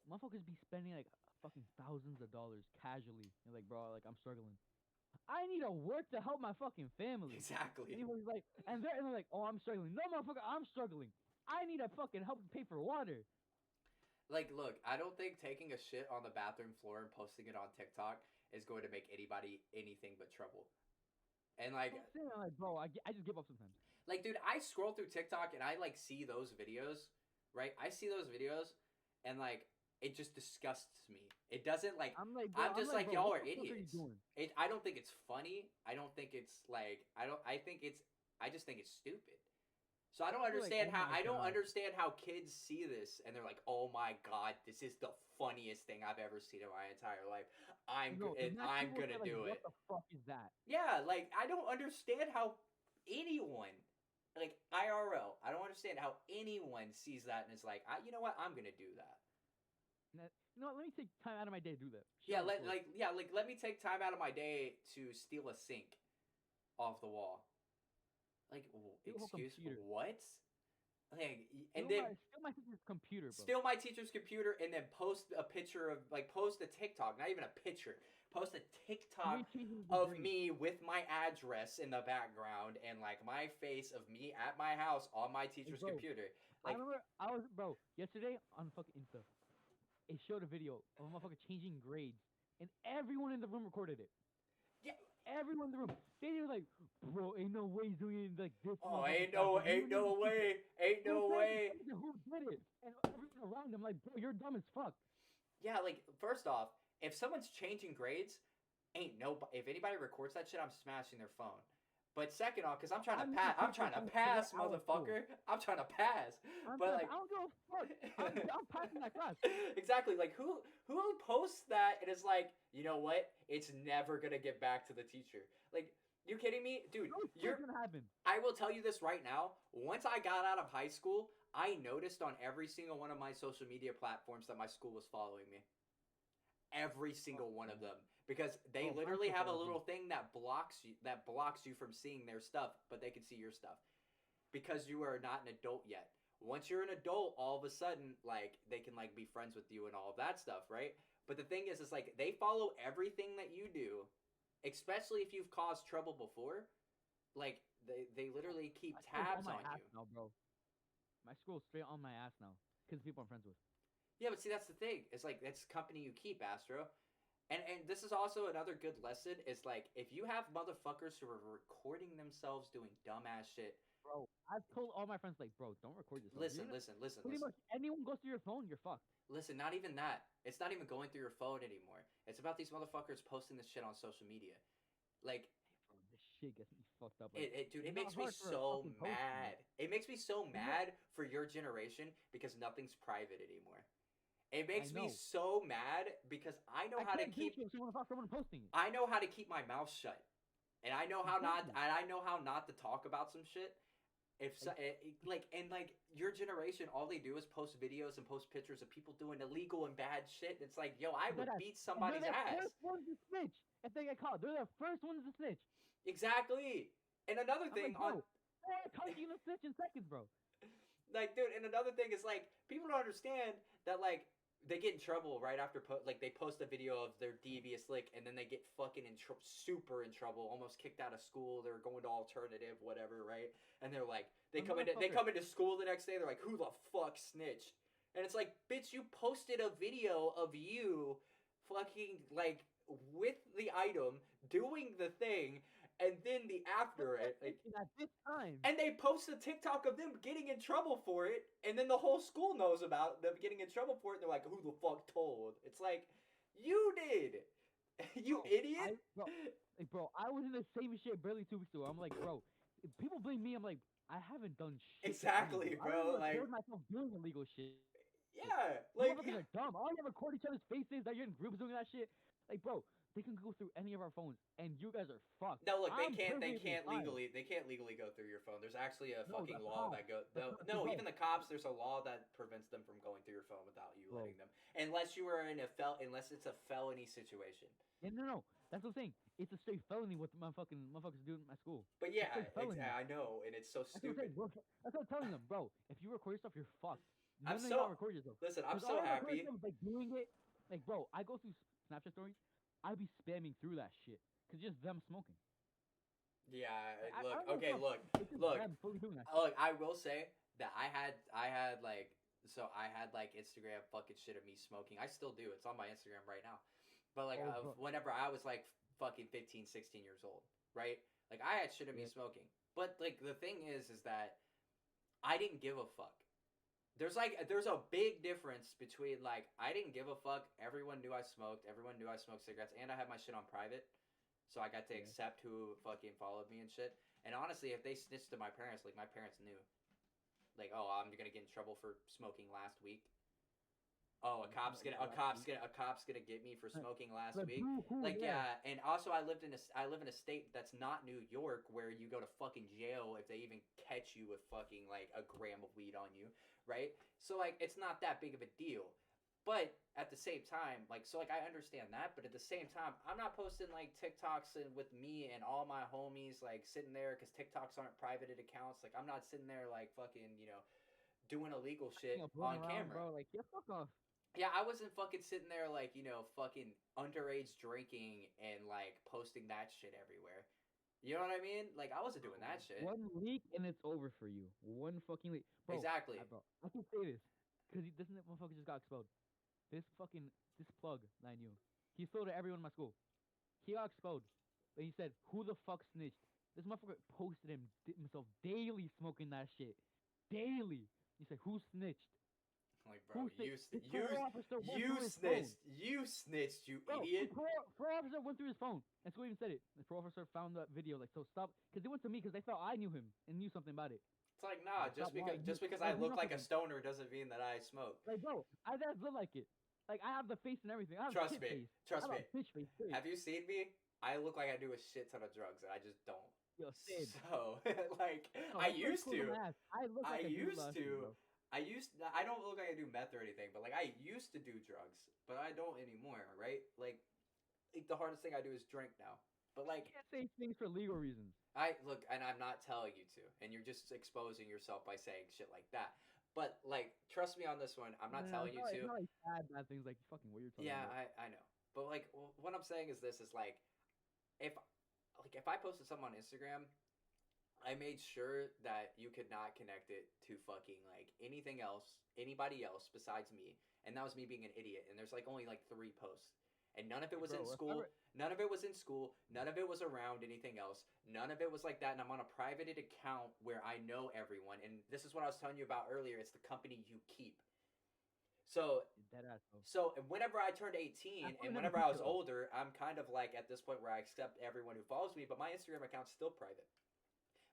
Motherfuckers be spending like fucking thousands of dollars casually. And like, bro, like I'm struggling. I need to work to help my fucking family. Exactly. And he was like, and they're like, oh, I'm struggling. No, motherfucker, I'm struggling. I need to fucking help pay for water. Like, look, I don't think taking a shit on the bathroom floor and posting it on TikTok is going to make anybody anything but trouble. And like, I'm saying, like, bro, I just give up sometimes. like, dude, I scroll through TikTok and I like see those videos, right? I see those videos and like, it just disgusts me. It doesn't like, I'm like, bro, I'm just like, bro, y'all what are the fuck idiots. you doing? I don't think it's funny. I don't think it's like, I just think it's stupid. So I don't I feel like, understand oh how, my I don't God. understand how kids see this and they're like, oh my God, this is the funniest thing I've ever seen in my entire life. No, the next I'm people gonna say, like, do what it. the fuck is that? Yeah, like, I don't understand how anyone, like, IRL, I don't understand how anyone sees that and is like, you know what, I'm gonna do that. You know what? Let me take time out of my day to do that. Yeah, Shut up, let me take time out of my day to steal a sink off the wall. Like, Steal her excuse computer. what? Like, and Steal then steal my sister's computer, bro. steal my teacher's computer and then post a picture of, like, post a TikTok, not even a picture, post a TikTok Me changing the of grade. me with my address in the background and like my face of me at my house on my teacher's bro, computer. I Like, remember bro, yesterday on fucking Insta, it showed a video of a motherfucker changing grades, and everyone in the room recorded it. yeah. Everyone in the room. They were like, bro, ain't no way he's doing it like this. Oh, motherfucker ain't fast, no, but you ain't need no to keep it." way, ain't no way. Who did it? And everyone around him like, bro, you're dumb as fuck. Yeah, like, first off, if someone's changing grades, if anybody records that shit, I'm smashing their phone. But second off, because I'm trying to pass, I'm trying to pass, motherfucker. I'm trying to pass. But like, I don't give a fuck. I'm passing that class. Exactly. Like, who posts that and is like, you know what? It's never gonna get back to the teacher. Like, you kidding me, dude? What's gonna happen? I will tell you this right now. Once I got out of high school, I noticed on every single one of my social media platforms that my school was following me. Every single one of them, because they Oh, literally mine have a follows little thing that blocks you from seeing their stuff, but they can see your stuff because you are not an adult yet. Once you're an adult, all of a sudden, like, they can like be friends with you and all of that stuff, right? But the thing is like, they follow everything that you do, especially if you've caused trouble before. Like, they literally keep My school's tabs on my on ass you. now, bro. My school's straight on my ass now because people I'm friends with. Yeah, but see, that's the thing. It's like, that's company you keep, Astro. And this is also another good lesson, is like, if you have motherfuckers who are recording themselves doing dumbass shit. Bro, I've told all my friends, like, bro, don't record yourself. Listen. Pretty much anyone goes through your phone, you're fucked. Listen, not even that. It's not even going through your phone anymore. It's about these motherfuckers posting this shit on social media. Like, Bro, this shit gets me fucked up. Like, dude, it's it not makes me hard for a so fucking post, man. mad. It makes me so You know, mad for your generation because nothing's private anymore. It I makes me know. so mad because I can't do shit if someone posting it. I know how to keep my mouth shut, and Exactly. I know how not to talk about some shit. If so, Like, like and like your generation, all they do is post videos and post pictures of people doing illegal and bad shit. It's like, yo, I would that beat and they're somebody's the ass. first ones to snitch if they get caught. They're the first ones to snitch. Exactly. And another I'm thing like, on bro, they're telling you to snitch in seconds, bro. like, dude, and another thing is like people don't understand that like they get in trouble right after like they post a video of their devious lick and then they get fucking super in trouble, almost kicked out of school. They're going to alternative whatever, right? And they're like The they motherfucker. come into school the next day. They're like, who the fuck snitched? And it's like, bitch, you posted a video of you fucking like with the item doing the thing, and then the But after they're it like snitching at this time. and they post a TikTok of them getting in trouble for it, and then the whole school knows about them getting in trouble for it. And they're like, "Who the fuck told?" It's like, you did, you Bro, idiot. bro, I was in the same shit barely 2 weeks ago. I'm like, bro, if people blame me. I'm like, I haven't done shit to anyone. Exactly, I don't even bro. record Like, myself doing illegal shit. yeah, You like, motherfuckers are dumb. All you ever record each other's faces that you're in groups doing that shit. Like, bro, they can go through any of our phones, and you guys are fucked. no, look, I'm perfectly fine. they can't legally go through your phone. There's actually a No, fucking the law cops, that go the no, cops, no, bro, even the cops. There's a law that prevents them from going through your phone without you bro. letting them, unless it's a felony situation. Yeah, no. That's what I'm saying. It's a straight felony what the motherfuckers do in my school. But It's a yeah, straight felony. I know, and it's so That's what I'm stupid. saying, bro. That's what I'm telling them, bro. If you record yourself, you're fucked. I'm None of so y'all record yourself. listen. I'm Because all so I record happy. yourself is like doing it. Like, bro, I go through Snapchat stories. I be spamming through that shit. Because just them smoking. Yeah, Like, I look, don't give okay, a fuck. look, It's just look, them fully doing that shit. look. I will say that I had like I had like Instagram fucking shit of me smoking. I still do. It's on my Instagram right now. But like Oh, bro. whenever I was like fucking 15, 16 years old, right? Like I had shit of me Yeah. smoking. But like the thing is that I didn't give a fuck. There's a big difference between like I didn't give a fuck. Everyone knew I smoked. Everyone knew I smoked cigarettes, and I had my shit on private, so I got to Yeah. accept who fucking followed me and shit. And honestly, if they snitched to my parents, like my parents knew, like, oh, I'm gonna get in trouble for smoking last week. Oh, a cop's gonna get me for smoking last Like, week. boo-hoo, Like, yeah. yeah, and also I live in a state that's not New York where you go to fucking jail if they even catch you with fucking like a gram of weed on you, right? So like it's not that big of a deal. But at the same time, like so like I understand that, but at the same time, I'm not posting like TikToks and with me and all my homies like sitting there cuz TikToks aren't privated accounts. Like I'm not sitting there like fucking, doing illegal You know, shit blowing on around, camera. bro. Like, yeah, fuck off. Yeah, I wasn't fucking sitting there like, fucking underage drinking and like posting that shit everywhere. You know what I mean? Like I wasn't doing that shit. One leak and it's over for you. One fucking leak. Exactly. Bro, I can say this. Because this motherfucker just got exposed. This plug that I knew. He sold to everyone in my school. He got exposed. But he said, who the fuck snitched? This motherfucker posted himself daily smoking that shit. Daily. He said, who snitched? Like, bro, Who snitched? This parole officer went through his phone. You snitched, you Bro, idiot. parole officer went through his phone. And school even said it. The parole officer found that video. Like, so stop. Because they went to me because they thought I knew him and knew something about it. It's like, nah, Like, stop lying. just because I Like, look enough like of a him. stoner doesn't mean that I smoke. Like, bro, I just look like it. Like, I have the face and everything. I have Trust shit me. face. Trust I me. have a bitch face, too. Have you seen me? I look like I do a shit ton of drugs and I just don't. Yo, Sid. So, like, No, I that's used cool to. ass. I look I like a dude used last year, to. bro. I don't look like I do meth or anything, but like I used to do drugs, but I don't anymore, right? Like the hardest thing I do is drink now. But like You can't say things for legal reasons. I look, and I'm not telling you to, and you're just exposing yourself by saying shit like that. But like, trust me on this one. I'm not No, telling you it's to. not like bad things like fucking what you're talking Yeah, about. I know. But like, what I'm saying is this: is like, if if I posted something on Instagram, I made sure that you could not connect it to fucking like anything else, anybody else besides me. And that was me being an idiot. And there's like only like 3 posts. And none of it Like, was bro, in if school. ever, None of it was in school. None of it was around anything else. None of it was like that. And I'm on a private account where I know everyone. And this is what I was telling you about earlier. It's the company you keep. So Dead ass though. so whenever I turned I 18 probably and never whenever I peeped was it though. older, I'm kind of like at this point where I accept everyone who follows me, but my Instagram account's still private.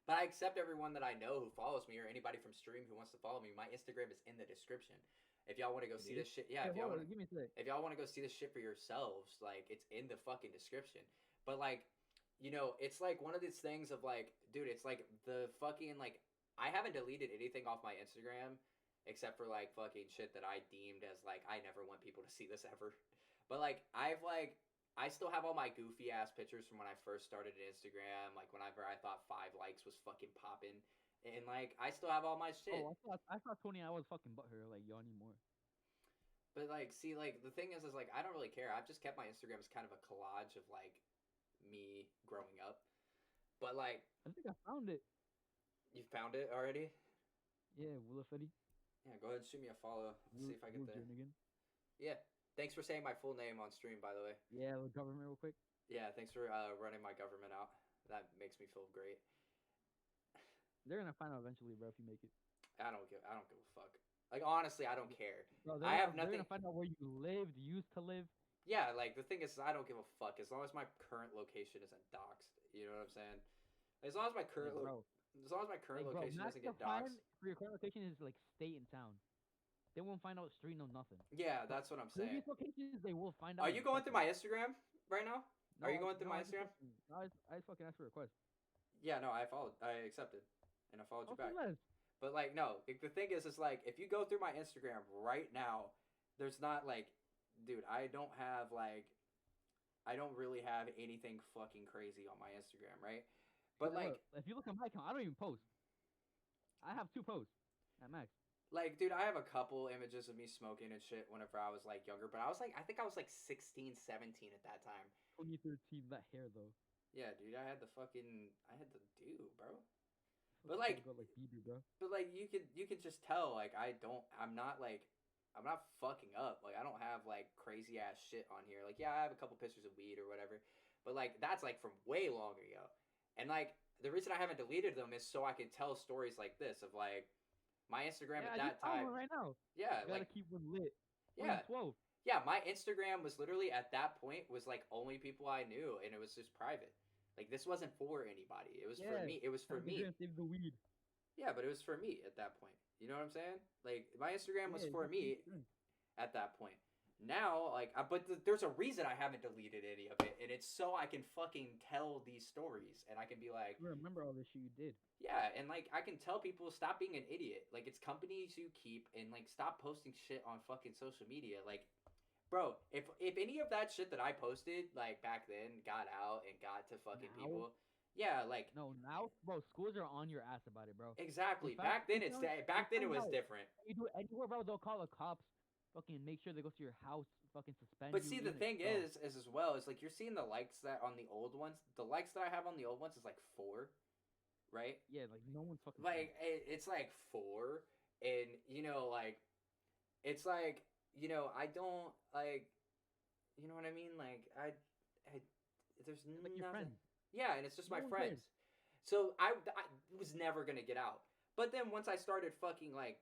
But I accept everyone that I know who follows me or anybody from stream who wants to follow me. My Instagram is in the description. If y'all want to go It see is. this shit, yeah. Hey, hold on, give me a sec. If y'all want to go see this shit for yourselves, like it's in the fucking description. But like, it's like one of these things of like, dude, it's like the fucking like I haven't deleted anything off my Instagram except for like fucking shit that I deemed as like I never want people to see this ever. But like I still have all my goofy ass pictures from when I first started Instagram, like whenever I thought 5 likes was fucking popping. And like I still have all my Oh, shit. I saw Tony. I was fucking butthurt like yawning more. But like see like the thing is like I don't really care. I've just kept my Instagram as kind of a collage of like me growing up. But like I think I found it. you found it already? Yeah, Willa Fetty. Yeah, go ahead and shoot me a follow. Let's see if I get Will the Jernigan. Yeah. Thanks for saying my full name on stream, by the way. Yeah, the government real quick. Yeah, thanks for running my government out. That makes me feel great. They're gonna find out eventually, bro, if you make it. I don't give a fuck. Like honestly, I don't care. Bro, I have they're nothing. gonna find out where you lived, used to live. Yeah, like the thing is, I don't give a fuck as long as my current location isn't doxed. You know what I'm saying? As long as my current as long as my current location max doesn't to get doxed. find for your current location is like state and town. They won't find out street, no nothing. Yeah, But that's what I'm saying. previous locations, they will find out. Are you going through my Instagram right now? No, Are you going through no, my I just Instagram? I just fucking asked for a request. Yeah, no, I accepted, and I followed you back. Less. But like, no, the thing is like, if you go through my Instagram right now, there's not like, dude, I don't really have anything fucking crazy on my Instagram, right? But like, look, if you look at my account, I don't even post. I have 2 posts at max. like, dude, I have a couple images of me smoking and shit whenever I was like younger, but I think I was like 16, 17 at that time. 2013, that hair though. Yeah, dude, I had the do, bro. But like, like BB, bro. But like you can just tell like I'm not fucking up. Like I don't have like crazy ass shit on here. Like yeah, I have a couple pictures of weed or whatever. But like that's like from way long ago. And like the reason I haven't deleted them is so I can tell stories like this of like my Instagram at that time. Right now. Yeah, you gotta keep one lit. Yeah. 12. Yeah, my Instagram was literally at that point was like only people I knew and it was just private. Like this wasn't for anybody. It was for me. It was for me. Save the weed. Yeah, but it was for me at that point. You know what I'm saying? Like my Instagram was for me at that point. Now, like, there's a reason I haven't deleted any of it, and it's so I can fucking tell these stories, and I can be like, you remember all this shit you did. Yeah, and like I can tell people stop being an idiot. Like it's companies you keep, and like stop posting shit on fucking social media. Like, bro, if any of that shit that I posted like back then got out and got to fucking people. Yeah, like no, now, bro, schools are on your ass about it, bro. Exactly. Back then it was different. You do it anywhere, bro. They'll call the cops. Fucking make sure they go to your house. Fucking suspend. But see, the thing is as well is like you're seeing the likes that on the old ones. The likes that I have on the old ones is like 4, right? Yeah, like no one's fucking. Like it's like 4, and like it's like I don't like, you know what I mean? Like I there's like nothing. Your friends. Yeah, and it's just my friends. So I was never gonna get out. But then once I started fucking like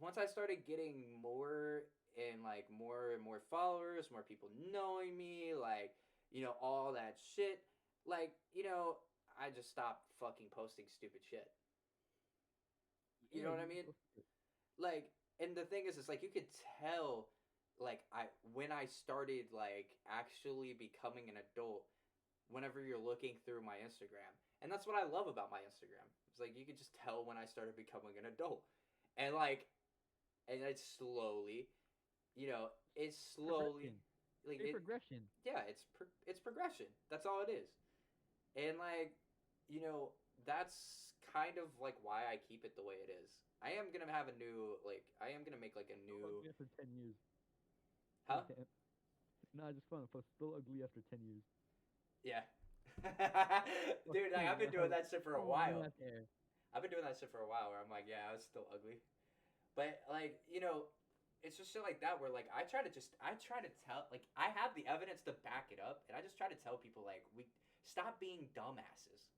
once I started getting more and like more and more followers, more people knowing me, like all that shit, like I just stopped fucking posting stupid shit. You know what I mean? Like, and the thing is like you could tell. Like when I started like actually becoming an adult, whenever you're looking through my Instagram, and that's what I love about my Instagram. It's like you could just tell when I started becoming an adult, and it's slowly, it's slowly like progression. Yeah, it's progression. That's all it is, and like that's kind of like why I keep it the way it is. I am gonna have a new I am gonna make like a new. For 10 years. Huh? No, I just found it. Still ugly after 10 years. Yeah. Dude, like, I've been doing that shit for a while. I've been doing that shit for a while where I'm like, yeah, I was still ugly. But, like, it's just shit like that where, like, I try to tell, like, I have the evidence to back it up, and I just try to tell people, like, stop being dumbasses.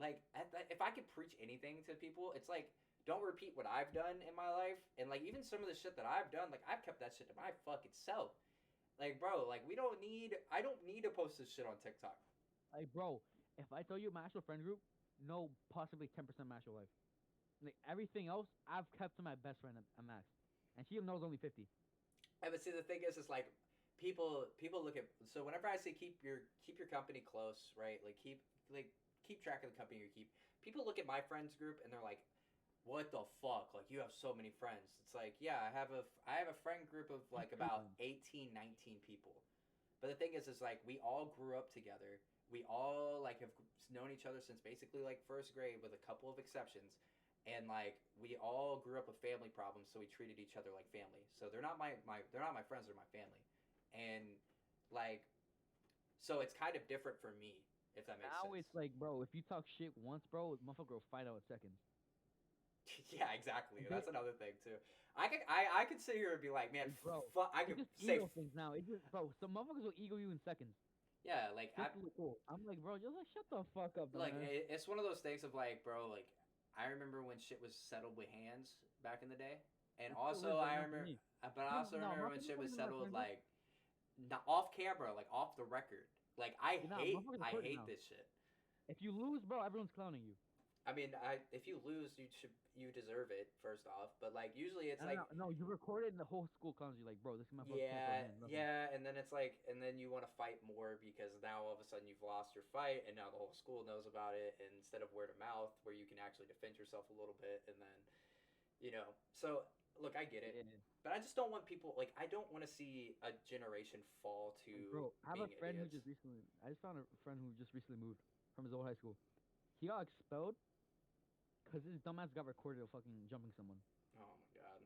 Like, if I could preach anything to people, it's like, don't repeat what I've done in my life. And like even some of the shit that I've done, like I've kept that shit to my fucking self. Like bro, like I don't need to post this shit on TikTok. Like, bro, if I tell you my actual friend group, no, possibly 10% my actual life. Like everything else, I've kept to my best friend at max, and she knows only 50. And but see the thing is like people look at so whenever I say keep your company close, right? Like keep track of the company you keep. People look at my friends group and they're like, what the fuck? Like you have so many friends. It's like, yeah, I have a friend group of like about 18, 19 people. But the thing is like we all grew up together. We all like have known each other since basically like first grade with a couple of exceptions. And like we all grew up with family problems, so we treated each other like family. So they're not they're not my friends, they're my family. And like so it's kind of different for me, if that makes Now sense. it's like, bro, if you talk shit once, bro, motherfucker will fight out in seconds. Yeah, exactly. They, That's another thing too. I could sit here and be like, man, like, bro, I it's could just say ego things now. It's just, bro, some motherfuckers will ego you in seconds. yeah, like Just to look cool. I'm like, bro, just like shut the fuck up, like dumbass. it's one of those things of like, bro, like I remember when shit was settled with hands back in the day, and It still is also right I now for remember, me. but I also No, remember when shit was motherfuckers in my settled friend group, like not off camera, like off the record. Like you're not, motherfuckers are I recording hate now. this shit. If you lose, bro, everyone's clowning you. I mean, if you lose, you deserve it first off. But like usually it's No, like no, no, you recorded and the whole school clowns you like, bro, this motherfucker can't throw yeah, hands, nothing. yeah, and then it's like, and then you want to fight more because now all of a sudden you've lost your fight, and now the whole school knows about it. And instead of word of mouth, where you can actually defend yourself a little bit, and then, so look, I get it, Yeah. but I just don't want people like I don't want to see a generation fall to Like, bro, I have a being friend who idiots. just recently, I just found a friend who just recently moved from his old high school. He got expelled because his dumbass got recorded of fucking jumping someone. Oh my god.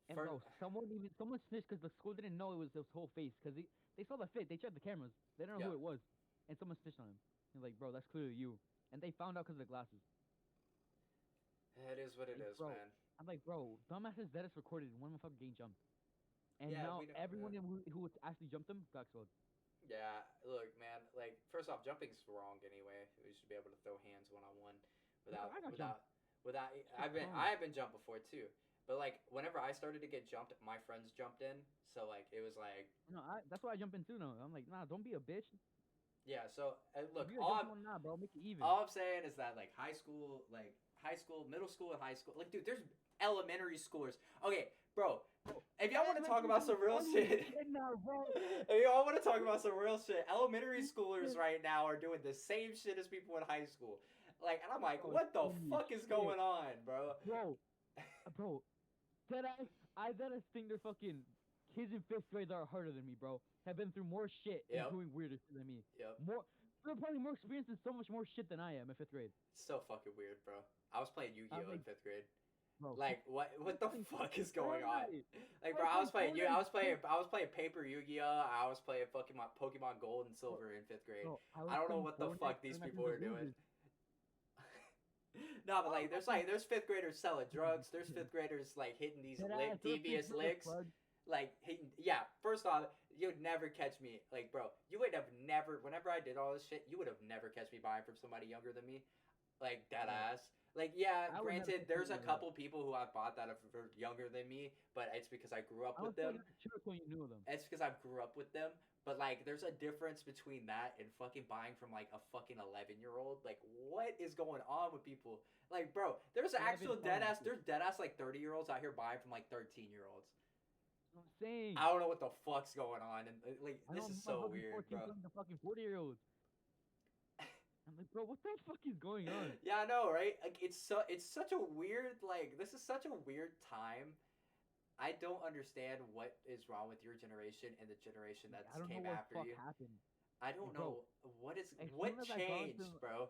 And For bro, someone snitched because the school didn't know it was his whole face because they saw the fit, they checked the cameras, they didn't know yeah, who it was, and someone snitched on him. He's like, bro, that's clearly you. And they found out because of the glasses. it is what it Like, is, bro, man. I'm like, bro, dumbasses that is recorded and one motherfucker getting jumped. And Yeah, now we don't. everyone who actually jumped him got expelled. Yeah, look, man. Like, first off, jumping's wrong anyway. We should be able to throw hands one on one, Bro, I got jumped. without. Shit calm. I have been jumped before too, but like whenever I started to get jumped, my friends jumped in. So like it was like No, that's why I jump in too. No, I'm like, nah, don't be a bitch. yeah. So look, If you're jumping on nah, bro, make it even. all I'm saying is that like high school, middle school, and high school. Like, dude, there's elementary schoolers. Okay, bro. If y'all want to talk about some real shit, if y'all want to talk about some real shit, elementary schoolers right now are doing the same shit as people in high school. Like, and I'm like, what the fuck is going on, bro? Bro, I think they're fucking kids in 5th grade that are harder than me, bro. Have been through more shit and Yep. doing weirder shit than me. Yep. They're probably more experienced in so much more shit than I am in 5th grade. So fucking weird, bro. I was playing Yu-Gi-Oh in 5th grade. Bro, Like what the fuck is going on? Fortnite. Like bro, I was playing paper Yu-Gi-Oh. I was playing fucking Pokemon Gold and Silver in 5th grade. Bro, I don't know what the fuck these people are doing. No, but like there's 5th graders selling drugs. There's 5th graders like hitting these devious licks. Like hitting, yeah. First off, you would never catch me. Like bro, you would have never. Whenever I did all this shit, you would have never catch me buying from somebody younger than me. Like dead ass. Like yeah, granted, there's a couple people who I bought that are younger than me, but it's because I grew up with them. You knew them. It's because I grew up with them. But like, there's a difference between that and fucking buying from like a fucking 11-year-old. Like, what is going on with people? Like, bro, there's actual dead ass. There's dead ass like 30-year-olds out here buying from like 13-year-olds. I'm saying. I don't know what the fuck's going on, and like, this is so weird, bro. The fucking 40-year-olds. I'm like, bro, what the fuck is going on? Yeah, I know, right? Like, it's such a weird, like, this is such a weird time. I don't understand what is wrong with your generation and the generation that came after you. Happened. I don't know what changed, bro.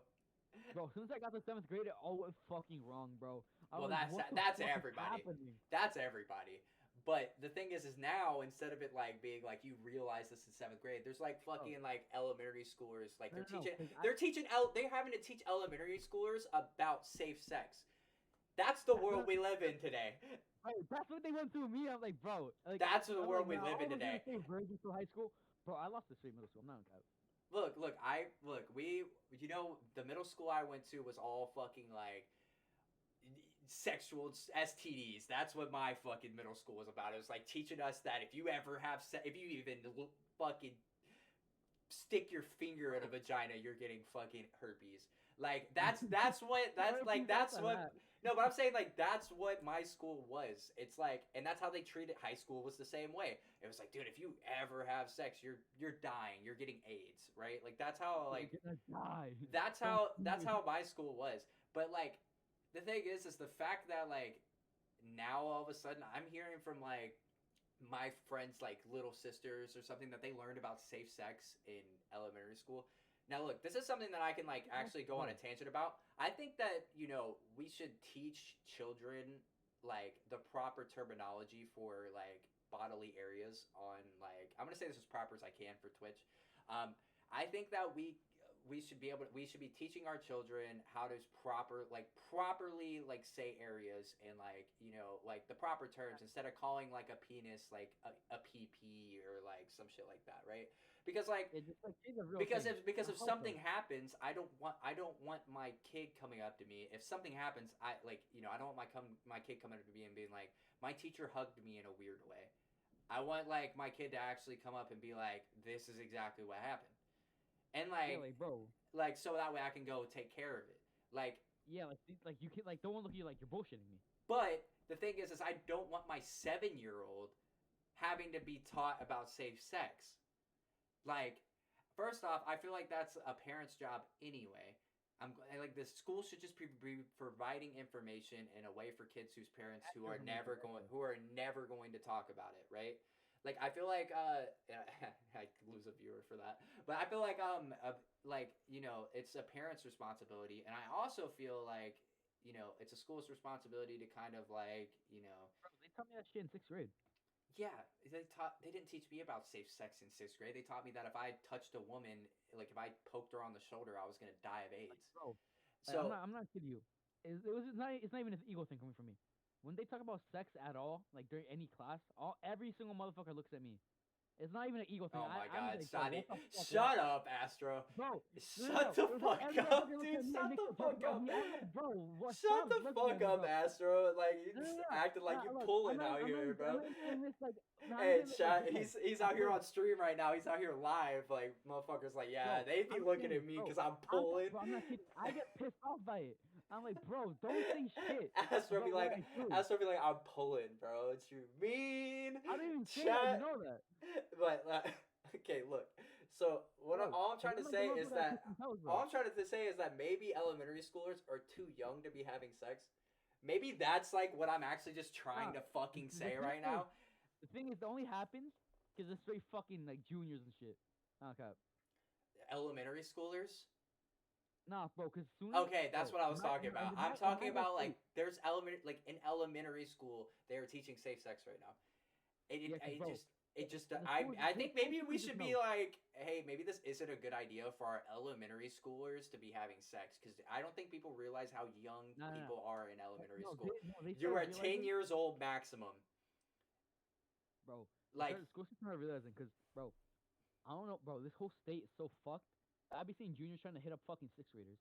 Bro, as soon as I got to 7th grade, it all went fucking wrong, bro. Well, that's everybody. That's everybody. But the thing is now instead of it like being like you realize this in 7th grade, there's like fucking like elementary schoolers like they're having to teach elementary schoolers about safe sex. That's the world we live in today. Right, that's what they went through me. I'm like, bro. Like, that's the world we live in today. Virgin through high school, bro. I lost the straight middle school. I'm not gonna we the middle school I went to was all fucking like sexual STDs. That's what my fucking middle school was about. It was like teaching us that if you ever have if you even fucking stick your finger in a vagina, you're getting fucking herpes. Like that's what that's what. No, but I'm saying like that's what my school was. It's like, and that's how they treated high school was the same way. It was like, dude, if you ever have sex, you're dying, you're getting AIDS, right? Like that's how like You're gonna die. that's how my school was. But like the thing is the fact that like now all of a sudden I'm hearing from like my friends like little sisters or something that they learned about safe sex in elementary school. Now look, this is something that I can like actually go on a tangent about. I think that, we should teach children like the proper terminology for like bodily areas on like I'm going to say this as proper as I can for Twitch. I think that we should be teaching our children how to properly like say areas and like like the proper terms instead of calling like a penis like a PP or like some shit like that, right? Because like It's like it's a real because thing. if I hope something so. happens, I don't want my kid coming up to me. If something happens, I don't want my kid coming up to me and being like, my teacher hugged me in a weird way. I want like my kid to actually come up and be like, this is exactly what happened. And Yeah, like bro. so that way I can go take care of it. Like, Yeah, like you can like don't look at you like you're bullshitting me. but the thing is I don't want my 7-year-old having to be taught about safe sex. Like, first off, I feel like that's a parent's job anyway. Like the school should just be providing information in a way for kids whose parents who are never going to talk about it, right? Like I feel like I could lose a viewer for that, but I feel like it's a parent's responsibility, and I also feel like it's a school's responsibility to kind of like Bro, they taught me that shit in sixth grade. yeah, they didn't teach me about safe sex in 6th grade. They taught me that if I touched a woman, like if I poked her on the shoulder, I was gonna die of AIDS. Bro, like, So I'm not kidding you. It's not even an ego thing coming from me. When they talk about sex at all, like during any class, every single motherfucker looks at me. It's not even an ego thing. oh my I'm God, like, bro, Sonny, what the fuck? shut up, Astro. Bro, Shut the it was like fuck every up, motherfucker looks dude. at me and Shut makes the a joke fuck about up. me. I'm like, bro, what? Shut Stop the looking fuck at me, up, bro. Astro. Like you No, no, just no. acting like you Look, pulling out here, bro. I'm not saying this like. No, I'm Hey, saying chat. bro, He's I out here feel, on stream right now. He's out here live. Like motherfuckers, like yeah, bro, they be I'm looking saying, at me bro, because I'm pulling. I'm not kidding. I get pissed off by it. I'm like, bro, don't say shit Astro be about what like, I do. Astro be like, I'm pulling, bro. It's you mean I don't even say that. You chat. know that, But okay, look. So bro. all I'm Cause trying to I'm like the say is motherfucker that that pisses themselves, bro. maybe elementary schoolers are too young to be having sex. Maybe that's like what I'm actually just trying Nah, to fucking the say thing right is, now. the thing is, it only happens because it's straight fucking like juniors and shit. Nah, cap. Elementary schoolers. Nah, bro. Cause soon as, Okay, that's bro, what I was talking about. I'm in talking my little about like state, there's like in elementary school they are teaching safe sex right now. yeah, cause bro, It just the school, I the think school maybe we system just should be knows. like, hey, maybe this isn't a good idea for our elementary schoolers to be having sex because I don't think people realize how young Nah, nah, nah. people are in elementary No, school. they You started are 10 realizing, years old maximum. bro. Like The school system started realizing, cause bro, I don't know, bro. This whole state is so fucked. I be seeing juniors trying to hit up fucking sixth graders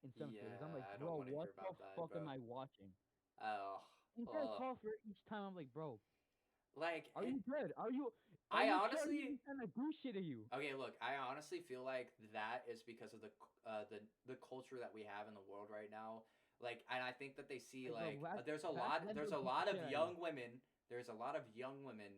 and seventh graders. I'm yeah, like, I don't bro, want to what hear the about that, fuck am bro. I watching? Oh, And get a oh. call for it each time. I'm like, bro, Like are you good? Are I you sure I honestly didn't send a goose shit at you? okay, look, I honestly feel like that is because of the culture that we have in the world right now. Like, and I think that they see Like, bro, like back then they there's would a beat lot the of shit out of you. young women. There's a lot of young women,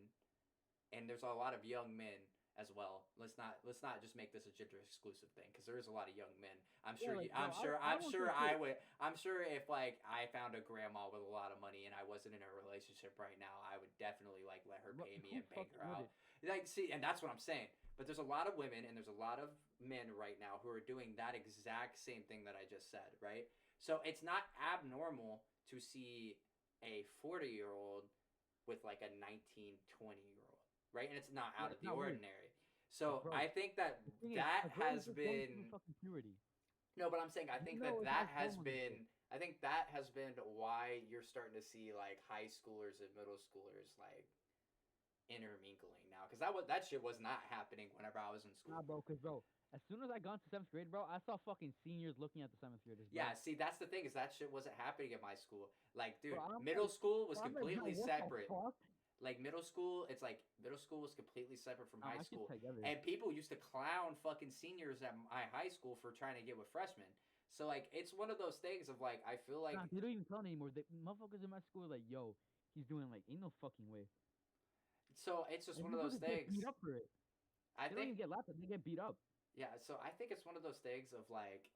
and there's a lot of young men as well. Let's not just make this a gender exclusive thing because there is a lot of young men. Yeah, like, bro, I I'm won't sure say I shit. would I'm sure if like I found a grandma with a lot of money and I wasn't in a relationship right now, I would definitely like let her pay me Who and bang fucking her out. wouldn't? Like see, and that's what I'm saying. But there's a lot of women and there's a lot of men right now who are doing that exact same thing that I just said, right? So it's not abnormal to see a 40-year-old with like a 19, 20-year-old, right? And it's not Yeah, out of it's the not weird. ordinary. Cause, So bro, I think that the thing is, a that girl is has just going through been fucking puberty. no, but I'm saying I think You that know, it that has has hormones and been shit. I think that has been why you're starting to see like high schoolers and middle schoolers like intermingling now, because that shit was not happening whenever I was in Nah, school. bro, cause bro, as soon as I got into 7th grade, bro, I saw fucking seniors looking at the 7th graders, bro. Yeah, see, that's the thing is that shit wasn't happening at my school. Like, dude, Bro, I'm middle like, school was I'm like, bro, completely what the separate. fuck? Like middle school, it's like middle school was completely separate from high I should school, together. and people used to clown fucking seniors at my high school for trying to get with freshmen. So like, it's one of those things of like, I feel like Nah, they don't even tell anymore. The motherfuckers in my school are like, yo, he's doing like, ain't no fucking way. so it's just Like one of those motherfuckers get things. beat up for it. I They don't think even get laughed at. They get beat up. Yeah, so I think it's one of those things of like,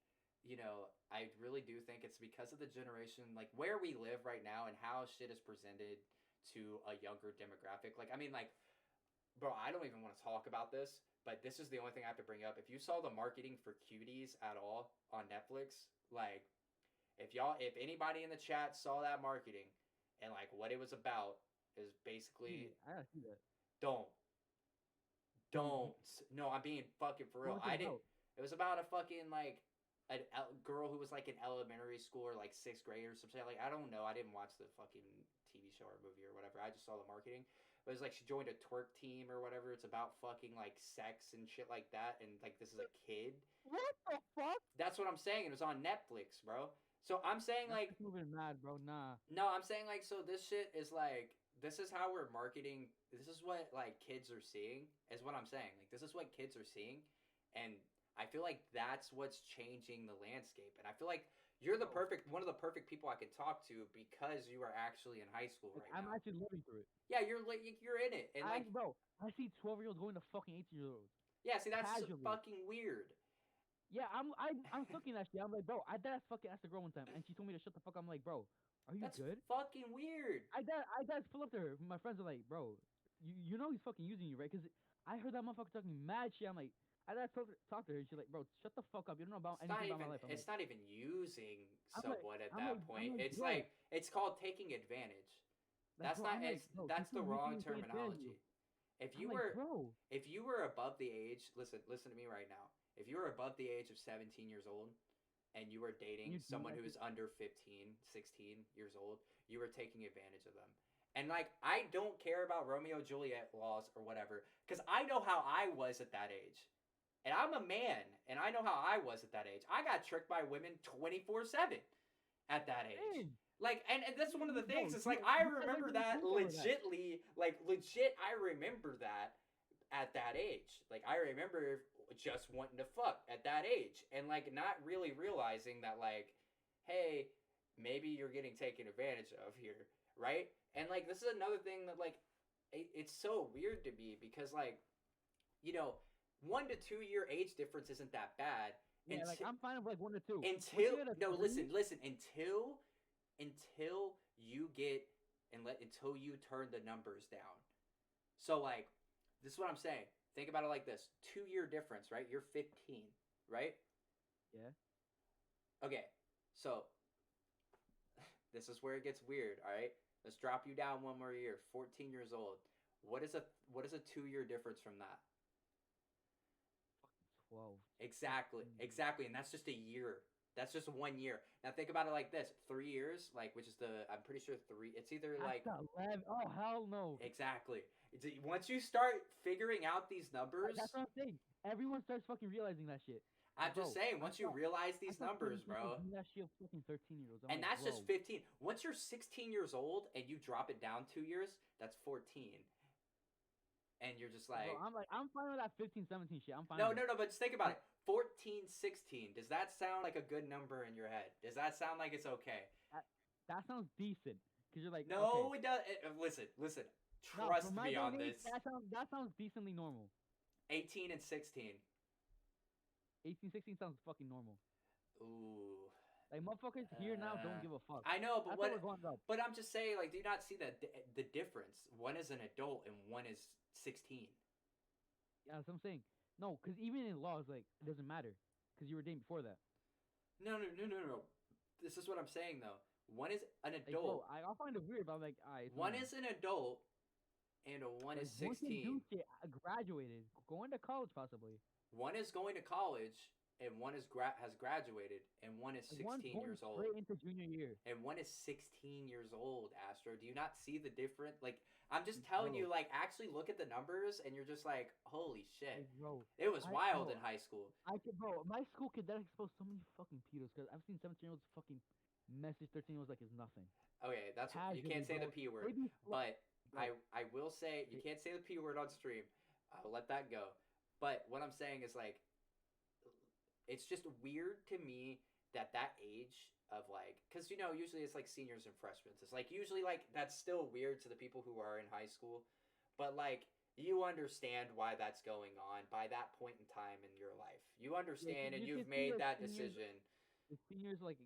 I really do think it's because of the generation, like where we live right now and how shit is presented to a younger demographic. Like, I mean, like, bro, I don't even want to talk about this, but this is the only thing I have to bring up. If you saw the marketing for Cuties at all on Netflix, like, if anybody in the chat saw that marketing and like what it was about, is basically I gotta see that. don't don't. No, I'm being fucking for real. What was it I didn't. about? It was about a fucking like a girl who was like in elementary school or like 6th grade or something. Like I don't know. I didn't watch the fucking TV show or movie or whatever. I just saw the marketing. But it was like she joined a twerk team or whatever. It's about fucking like sex and shit like that. And like this is a kid. What the fuck? That's what I'm saying. It was on Netflix, bro. So I'm saying like moving mad, bro. Nah. no, I'm saying like so this shit is like this is how we're marketing. This is what like kids are seeing. Is what I'm saying. Like this is what kids are seeing, and I feel like that's what's changing the landscape. And I feel like you're the one of the perfect people I could talk to because you are actually in high school Like, right I'm now. actually living through it. Yeah, you're in it, and like bro, I see 12-year-olds going to fucking 18-year-olds. yeah, see that's casually. fucking weird. Yeah, I'm looking at shit. I'm like, bro, I dead fucking asked a girl one time, and she told me to shut the fuck up. I'm like, bro, are you That's good? fucking weird. I dead pull up to her. My friends are like, bro, you know he's fucking using you, right? Because I heard that motherfucker talking mad shit. I'm like, I dead talk to her. And she's like, bro, shut the fuck up. You don't know about anything about my life. It's not even using I'm someone like- at I'm that like- point. I'm like, it's bro. like it's called taking advantage. Like, That's bro, not. I'm like, It's bro, that's the people wrong making me take advantage of you. terminology. If I'm you like, were bro, if you were above the age, listen to me right now. If you were above the age of 17 years old and you were dating You someone do who is under 15, 16 years old, you were taking advantage of them. And like I don't care about Romeo and Juliet laws or whatever cuz I know how I was at that age. And I'm a man and I know how I was at that age. I got tricked by women 24/7 at that age. Same. Like and that's one of the Bro, things. It's you- like I you guys remember don't that think over that. legitly, like legit I remember that at that age. Like I remember just wanting to fuck at that age and like not really realizing that like hey, maybe you're getting taken advantage of here, right? And like this is another thing that like it's so weird to me because like 1 to 2 year age difference isn't that bad. Yeah, like I'm fine with like 1 or 2. Until you get until you turn the numbers down. So like this is what I'm saying. Think about it like this: 2 year difference, right? You're 15, right? Yeah. Okay, so this is where it gets weird. All right, let's drop you down one more year. 14 years old. What is a 2 year difference from that? 12. Exactly, and that's just a year. That's just 1 year. Now think about it like this: 3 years, like which is I'm pretty sure 3. It's either like That's 11. Oh hell no. exactly. Once you start figuring out these numbers, That's what I'm saying. Everyone starts fucking realizing that shit. I'm just saying. Once you realize these I saw numbers, 30 people bro, do that shit with fucking 13-year-olds. and that's just 15. Once you're 16 years old and you drop it down 2 years, that's 14. And you're just like, bro, I'm fine with that 15, 17 shit. I'm fine. no, with no, no. But just think about it. 14, 16. Does that sound like a good number in your head? Does that sound like it's okay? That sounds decent. Cause you're like, no, okay. it does. Listen. No, Trust for my me on age, this. That sounds decently normal. 18 and 16. 18, 16 sounds fucking normal. Ooh. Like motherfuckers here now don't give a fuck. I know, but That's what we're going up. But I'm just saying, like, do you not see the difference? One is an adult and one is 16. Yeah, that's what I'm saying. No, because even in laws, like, it doesn't matter. Because you were dating before that. No. This is what I'm saying, though. One is an Like, adult. bro, I'll find it weird, but I'm like, alright. One is an adult and one is 16. One can do shit, graduated. Going to college, possibly. One is going to college and one is has graduated and one is 16 years old. Straight into junior year. And one is 16 years old, Astro. Do you not see the difference? Like, I'm just telling you, Bro, like, actually look at the numbers, and you're just like, holy shit, like, bro, it was I wild in bro, high school. I could, bro. My school kid that exposed so many fucking pedos because I've seen 17-year-olds fucking message 13-year-olds like it's nothing. Okay, that's you Casually, can't say the bro. p word, They be but bro. I will say you They, can't say the p word on stream. I'll let that go. But what I'm saying is like it's just weird to me that that age of like because usually it's like seniors and freshmen. It's like usually like that's still weird to the people who are in high school, but like you understand why that's going on by that point in time in your life. You yeah, understand and you you've can see made that seniors, decision. the seniors like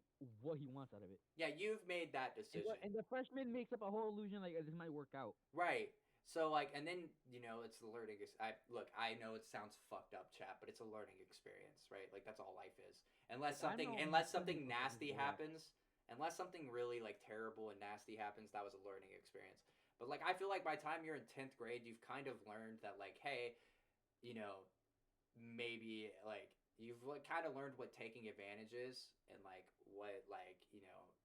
what he wants out of it, Yeah, you've made that decision. and the freshman makes up a whole illusion like this might work out. Right. So like, and then it's the learning. I look. I know it sounds fucked up, chat, but it's a learning experience, right? Like that's all life is. Like I know Unless so many something fucked up nasty people, yeah. happens, unless something really like terrible and nasty happens, that was a learning experience. But like, I feel like by the time you're in 10th grade, you've kind of learned that like, hey, you know, maybe like you've like, kind of learned what taking advantage is and like what like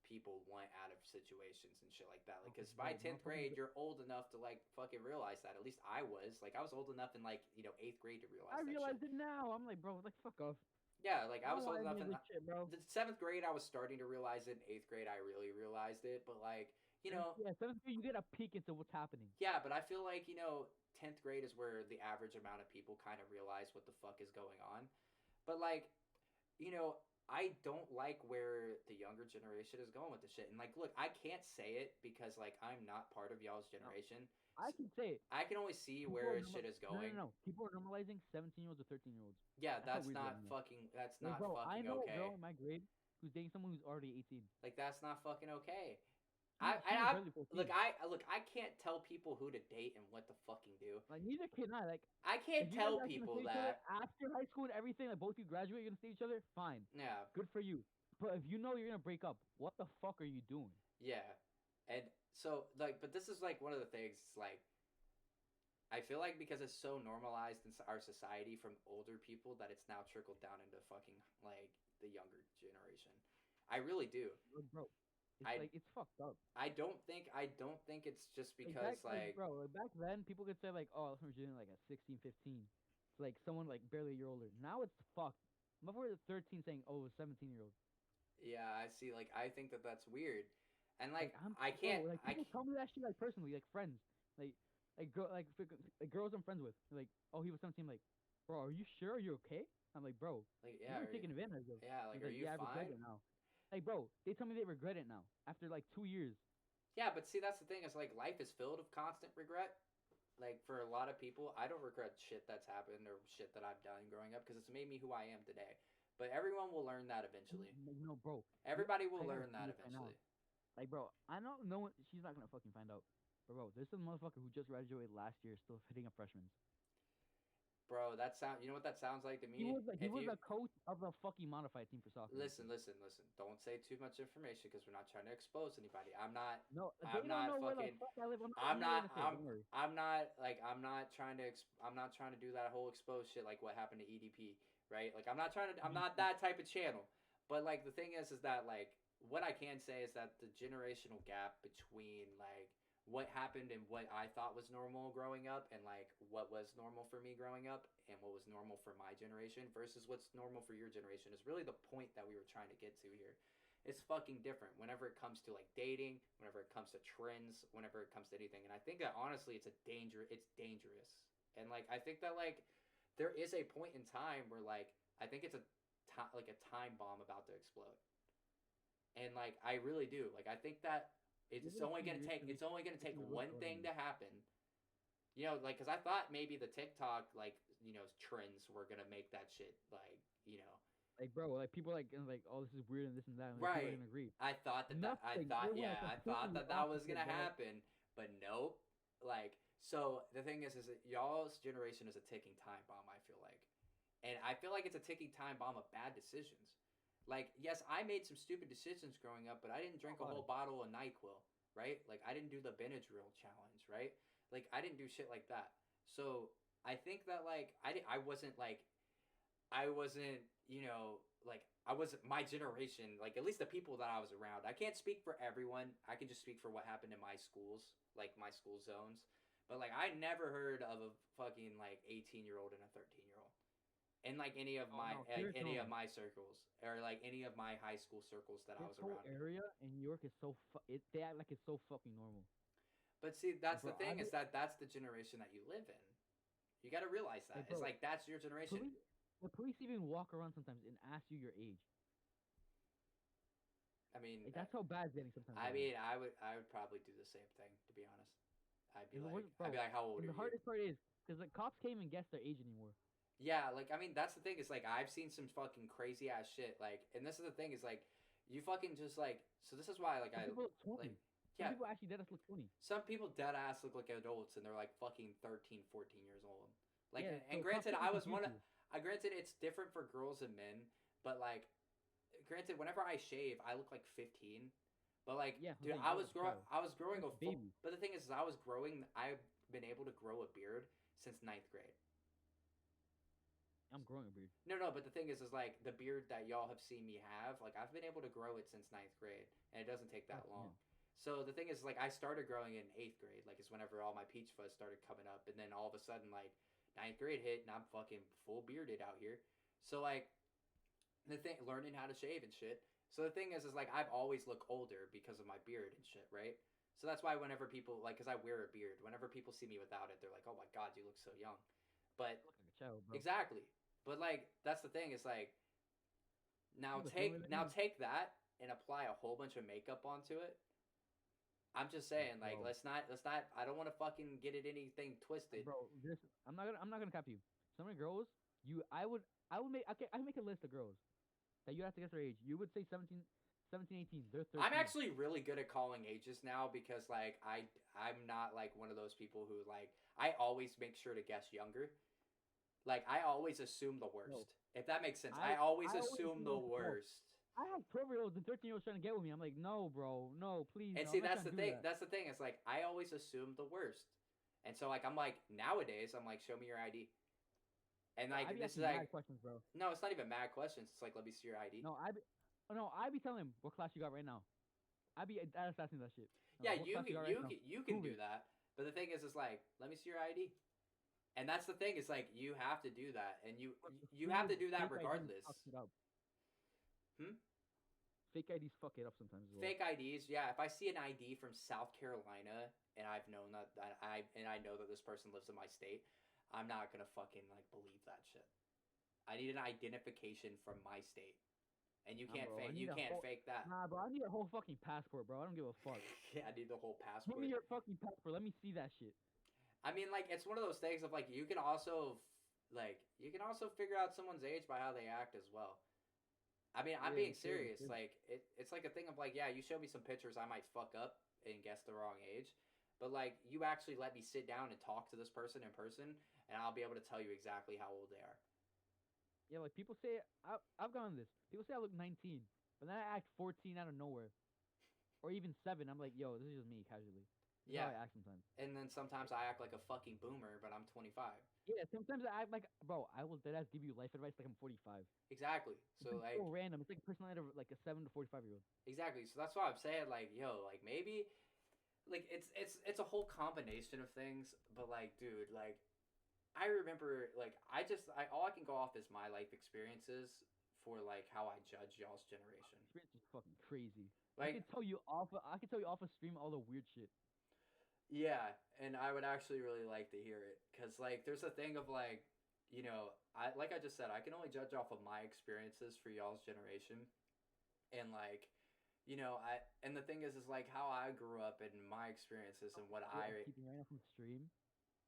people want out of situations and shit like that. Like, Okay, because by bro, 10th grade, you're old enough to like fucking realize that. At least I was. Like, I was old enough in like 8th grade to realize I that shit. realized it now. I'm like, bro, like fuck off. Yeah, like I I don't was old want enough any of in this shit, bro. the 7th grade. I was starting to realize it. In 8th grade, I really realized it. But like Yeah, 7th grade, you get a peek into what's happening. yeah, but I feel like 10th grade is where the average amount of people kind of realize what the fuck is going on. But like you know, I don't like where the younger generation is going with this shit. And like, look, I can't say it because like I'm not part of y'all's No, generation. I can say it. I can only see People where are shit is no, no, going. no. People are normalizing 17-year-olds or 13-year-olds. Yeah, That's how weird they are now. that's Like, not bro, I fucking know a okay. girl in my grade who's dating someone who's already 18. Like that's not fucking okay. She was barely 14. I can't tell people who to date and what to fucking do. Like, neither can I. Like, I if can't you guys tell are actually gonna people see each other that. after high school and everything, like both you graduate, you're gonna see each other, fine. Yeah. Good for you. But if you know you're gonna break up, what the fuck are you doing? Yeah. And so like but this is like one of the things like I feel like because it's so normalized in our society from older people that it's now trickled down into fucking like the younger generation. I really do. Like, bro, it's I like it's fucked up. I don't think it's just Like because like back then, people could say like, oh, we're doing like a 16, 15. It's like someone like barely a year older. Now it's fucked. Before the 13 saying, oh, a 17-year-old. yeah, I see like I think that that's weird. And like Like I'm I bro, can't like I people tell me that shit like personally, like friends, like like girls I'm friends with. Like, oh, he was 17. Like, bro, are you sure? Are you okay? I'm like, bro, like you yeah, were taken advantage of. like He's are like, you yeah, I regret fine? it now. Like, bro, they tell me they regret it now after like 2 years. Yeah, but see that's the thing is like life is filled of constant regret. Like for a lot of people, I don't regret shit that's happened or shit that I've done growing up because it's made me who I am today. But everyone will learn that eventually. Like, no, bro, Everybody will I gotta learn see that this right now. eventually. Like, bro, I don't know. She's not gonna fucking find out. But bro, there's some motherfucker who just graduated last year, still hitting a freshman. Bro, that sound you know what that sounds like to He me? was like he If was you a coach of the fucking modified team for soccer this listen, year. listen, listen. Don't say too much information because we're not trying to expose anybody. No, they I'm don't not know where the fucking fuck I live. I'm I'm never not gonna say it. Don't worry. I'm not trying to do that whole expose shit like what happened to EDP, right? Like I'm Mhm. not that type of channel. But like the thing is that like what I can say is that the generational gap between like what happened and what I thought was normal growing up and like what was normal for me growing up and what was normal for my generation versus what's normal for your generation is really the point that we were trying to get to here. It's fucking different whenever it comes to like dating, whenever it comes to trends, whenever it comes to anything. And I think that honestly it's dangerous. And like I think that like there is a point in time where like I think it's like a time bomb about to explode. And like I really do. Like I think that Give it a few years to it's only going to to take see what's one going thing on. to happen. Like cuz I thought maybe the TikTok like, trends were going to make that shit like. Like, bro, like people like, oh, this is weird and this and that. And, like people are Right. gonna agree. I Nothing. thought It went yeah, I thought completely that that was opposite, gonna bro. happen, but nope. Like so, the thing is that y'all's generation is a ticking time bomb. I feel like, and I feel like it's a ticking time bomb of bad decisions. Like yes, I made some stupid decisions growing up, but I didn't Oh drink a God. whole bottle of Nyquil, right? Like I didn't do the Benadryl challenge, right? Like I didn't do shit like that. So I think that like I wasn't like I wasn't, like I wasn't my generation, like at least the people that I was around. I can't speak for everyone. I can just speak for what happened in my schools, like my school zones. But like I never heard of a fucking like 18-year-old and a 13-year-old in like Oh no, here's any of normal. my circles or like any of my high school circles that I This was whole around. area in New York is they act like it's so fucking normal. But see, Like, that's the bro, I thing be is that that's the generation that you live in. You got to realize that. like, It's bro, like that's your generation. police, the police even walk around sometimes and ask you your age. I mean, Like, that's how bad it's getting sometimes I out here. mean, I would probably do the same thing to be honest. And the worst, I'd be bro, like, how old and are the you? hardest part is because the cops can't even guess their age anymore. Yeah, like I mean, that's the thing. Is like I've seen some fucking crazy ass shit. Like, and this is the thing. Is like you fucking just like. So this is why like Some I people look like 20. Some yeah. people actually dead us look 20. Some people dead ass look like adults and they're like fucking 13, 14 years old. Like, Yeah, and so cops granted, can't even I was confuse one. you. I granted it's different for girls and men, but like, granted, whenever I shave, I look like 15. But like, Yeah, dude, Jose, you look like a child. I was You growing look a like a full. baby. But the thing is I was growing. I've been able to grow a beard since ninth grade. I'm growing a beard. No, no, but the thing is like the beard that y'all have seen me have, like I've been able to grow it since ninth grade, and it doesn't take That's that long. him. So the thing is, like I started growing in eighth grade, like it's whenever all my peach fuzz started coming up, and then all of a sudden, like ninth grade hit, and I'm fucking full bearded out here. So like the thing, learning how to shave and shit. So the thing is like I've always looked older because of my beard and shit, right? So that's why whenever people like, cause I wear a beard, whenever people see me without it, they're like, "Oh my god, you look so young." But You look like a child, bro. exactly. But like that's the thing is like You look younger than now me. take that and apply a whole bunch of makeup onto it. I'm just saying like Bro, let's not I don't want to fucking get it anything twisted. bro, this I'm not gonna cap you. Some of the girls, I would make okay, I make a list of girls that you have to guess their age. You would say 17, 18. They're I'm 13. actually really good at calling ages now because like I'm not like one of those people who like I always make sure to guess younger. Like I always assume the Bro, worst. If that makes sense. I always I always assume the do bro. worst. I have 12-year-olds and 13-year-olds trying to get with me. I'm like, no, bro, no, please, And no, I'm see, not trying to do that. That's the thing. It's like I always assume the worst, and so like I'm like nowadays I'm like show me your ID, and Bro, I like be this is asking mad like questions, bro. no, it's not even mad questions. It's like let me see your ID. No, oh, no, I be telling him what class you got right now. I be asking that shit. I'm Yeah, like, what class you got right now? you can Prove do it. that, but the thing is like let me see your ID, and that's the thing. It's like you have to do that, and But the you have to stupid do that fake IDs regardless. fucks it up. Hmm? Fake IDs fuck it up sometimes as well. Fake IDs, yeah. If I see an ID from South Carolina and I've known that I know that this person lives in my state, I'm not gonna fucking like believe that shit. I need an identification from my state, and Nah, bro, I need you a can't whole. fake that. Nah, bro, I need a whole fucking passport, bro. I don't give a fuck. Yeah, I need the whole Give me passport. your fucking passport. Let me see that shit. I mean, like it's one of those things of like you can also you can also figure out someone's age by how they act as well. I mean, I'm Yeah, being true, serious. true. Like it's like a thing of like, yeah, you show me some pictures, I might fuck up and guess the wrong age, but like you actually let me sit down and talk to this person in person, and I'll be able to tell you exactly how old they are. Yeah, like people say, I've gone this. People say I look 19, but then I act 14 out of nowhere, or even 7. I'm like, yo, this is just me casually. This is how Yeah, I act sometimes. and then sometimes I act like a fucking boomer, but I'm 25. Yeah, sometimes I act like, bro, I will deadass give you life advice like I'm 45. Exactly. It's So like so like random. It's like a personality of like a 7 to 45-year-old. exactly. So that's why I'm saying like, yo, like maybe like it's a whole combination of things, but like, dude, like I remember like I all I can go off is my life experiences for like how I judge y'all's generation. Experience is fucking crazy. Like I can tell you off a stream all the weird shit. yeah, and I would actually really like to hear it cuz like there's a thing of like, I like I just said I can only judge off of my experiences for y'all's generation and like I and the thing is like how I grew up and my experiences and what Shit I'm I keeping right now from stream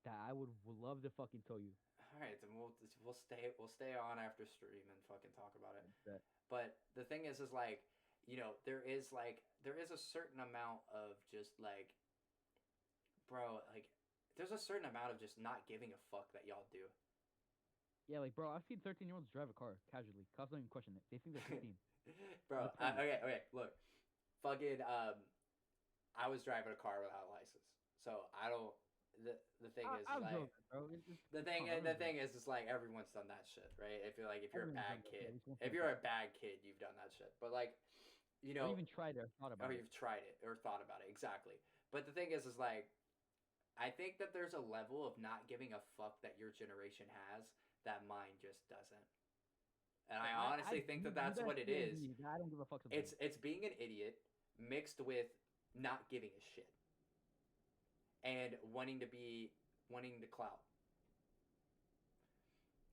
that I would love to fucking tell you. all right, then we'll stay on after stream and fucking talk about it. That But the thing is like, there is a certain amount of just like, bro, like there's a certain amount of just not giving a fuck that y'all do. yeah, like bro, I've seen 13-year-olds drive a car casually. Cops don't even question it. They think they're 15. Bro, They're 20. okay, look, fucking, I was driving a car without a license, so I don't. the thing is I'm like joking, bro. the thing is like everyone's done that shit, right? If you're a Everyone's bad done that. kid, At least once if in a you're while. a bad kid, you've done that shit. But like, you Or know, even tried it or thought or about it. you've tried it or thought about it exactly. But the thing is like, I think that there's a level of not giving a fuck that your generation has that mine just doesn't. And Bro, I honestly think that you that's guys what it see it in is. me. I don't give a fuck sometimes. It's being an idiot mixed with not giving a shit and wanting the clout.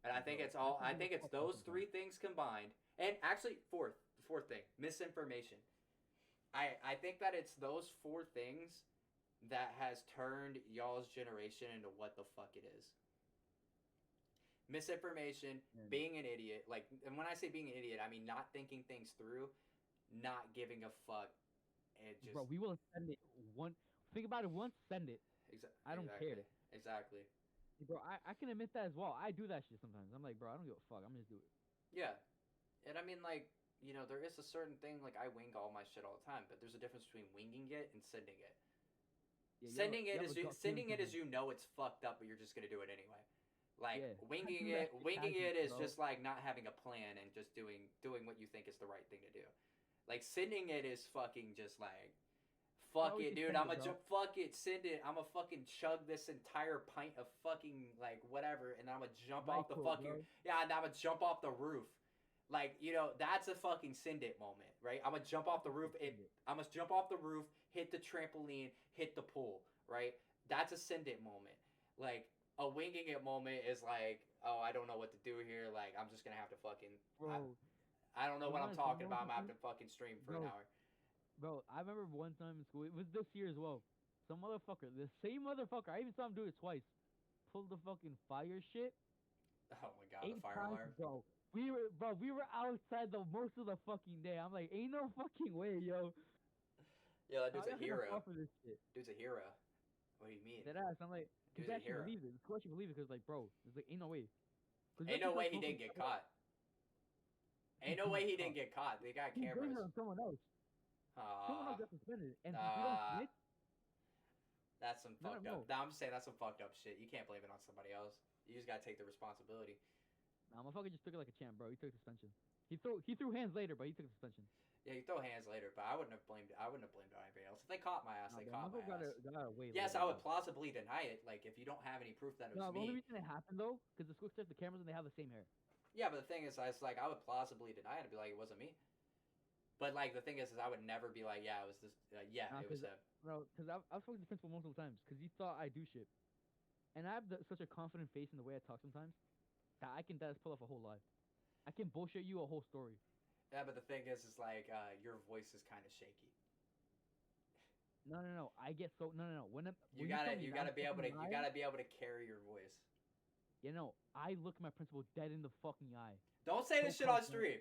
And I think Bro, it's I all. can I give a think it's fuck those sometimes. three things combined. And actually, fourth thing, misinformation. I think that it's those four things that has turned y'all's generation into what the fuck it is. Misinformation, And, being an idiot. Like, and when I say being an idiot, I mean not thinking things through, not giving a fuck, and just bro, we will send it one. Think about it once, send it. I don't care. exactly, exactly. Bro, I can admit that as well. I do that shit sometimes. I'm like, bro, I don't give a fuck. I'm just do it. Yeah, and I mean like. You know, there is a certain thing like I wing all my shit all the time, but there's a difference between winging it and sending it. Yeah, you have a gut feeling Sending it sometimes. is you know it's fucked up, but you're just gonna do it anyway. Like Yeah, I do that shit winging casually, it is bro. just like not having a plan and just doing what you think is the right thing to do. Like sending it is fucking just like I fuck always it, say dude. send it, bro. Fuck it, send it. I'm gonna fucking chug this entire pint of fucking like whatever, and I'm gonna jump Right off the quote, fucking bro. yeah, and I'm gonna jump off the roof. Like you know, that's a fucking send it moment, right? I'm gonna jump off the roof. Send it. I'm gonna jump off the roof, hit the trampoline, hit the pool, right? That's a send it moment. Like a winging it moment is like, oh, I don't know what to do here. Like I'm just gonna have to fucking. Bro, I don't know you what I'm want to say talking more about. I'm gonna have something? to fucking stream for an Bro, hour. bro, I remember one time in school. It was this year as well. Some motherfucker, the same motherfucker. I even saw him do it twice. Pulled the fucking fire shit Oh my god, the 8 fire times, alarm. bro. We were outside the most of the fucking day. I'm like, ain't no fucking way, yo. Yeah, that How dude's a y'all gonna hero. fall for this shit? Dude's a hero. What do you mean? Dead ass. I'm like, cause Dude's they a actually hero. believe it. The school actually believe it, cause like, bro, it's like, ain't no way. Cause you Ain't actually no start way he smoking didn't get cigarettes, caught. Ain't no he way was he caught. didn't get caught. They got He blamed it cameras. on someone else. Someone Ah, else got suspended. And since we don't ah, snitch, that's some no, no, fucked up. no. Nah, I'm just saying that's some fucked up shit. You can't blame it on somebody else. You just gotta take the responsibility. Nah, motherfucker just took it like a champ, bro. He took suspension. He threw hands later, but he took suspension. Yeah, you throw hands later, but I wouldn't have blamed. I wouldn't have blamed anybody else. If they caught my ass, Nah, they bro, caught my motherfucker ass. got away Yes, later, I bro. would plausibly deny it. Like if you don't have any proof that it was No, the only me. reason it happened though, cause the school checked the cameras and they have the same hair. Yeah, but the thing is, I was like, I would plausibly deny it and be like, it wasn't me. But like the thing is I would never be like, yeah, it was this. Yeah, Nah, it was cause him. bro, cause I've spoken to the principal multiple times, cause he thought I do shit, and I have such a confident face in the way I talk sometimes that I can just pull off a whole lie. I can bullshit you a whole story. Yeah, but the thing is like your voice is kind of shaky. No, no, no. I get so no, no, no. You When you tell gotta me you that I'm gotta be able fucking to lying, carry your voice. you know, I look my principal dead in the fucking eye. Don't say So this shit on confident. stream.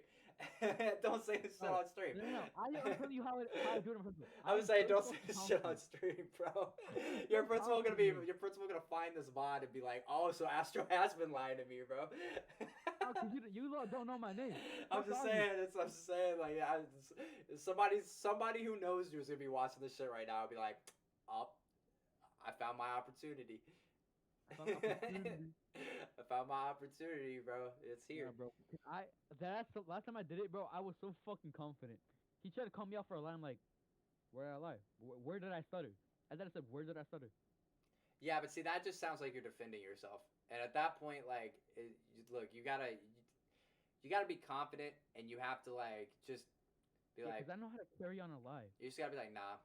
Don't say this shit No, on stream. no, no, no. I'm telling you how I do it in principal. I I was am saying, so don't say fucking this shit on confident. stream, bro. I'm so confident. Your principal gonna find this VOD and be like, oh, so Astro has been lying to me, bro. How? Cause you don't know my name. I'm Fuck just are you? saying. I'm just saying. Like, somebody who knows you is gonna be watching this shit right now. And be like, oh, I found my opportunity. I found opportunity. I found my opportunity, bro. It's Yeah, here. bro. 'Cause that's the last time I did it, bro. I was so fucking confident. He tried to call me out for a lie. I'm like, where did I lie? Where did I stutter? And then I said, where did I stutter? Yeah, but see, that just sounds like you're defending yourself. And at that point, like, look, you gotta be confident, and you have to like just be Yeah, like, cause I know how to carry on a lie. you just gotta be like, nah.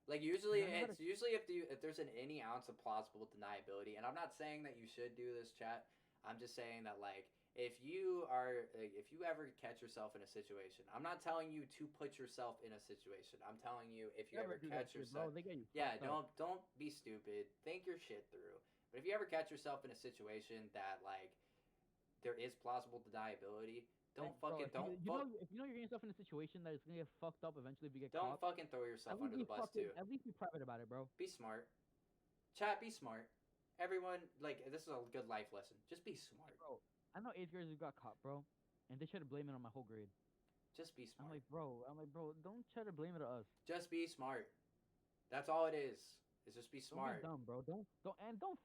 Like Cause usually, I know how to. it's usually if there's an any ounce of plausible deniability, and I'm not saying that you should do this, chat. I'm just saying that like if you ever catch yourself in a situation, I'm not telling you to put yourself in a situation. I'm telling you if you Never ever do that catch shit, yourself, bro. They get you yeah, fucked up. don't be stupid. Think your shit through. But if you ever catch yourself in a situation that like there is plausible deniability, Like, bro, if you know you're getting yourself in a situation that is gonna get fucked up eventually if you get don't caught, fucking throw yourself under the bus too. at least be private about it, bro. Be smart. Chat, be smart. Everyone, like, this is a good life lesson. Just be smart. Bro, I know eighth graders who got caught, bro, and they try to blame it on my whole grade. Just be smart. I'm like, bro, don't try to blame it on us. Just be smart. That's all it is. Is just be Don't be smart. dumb, bro. Don't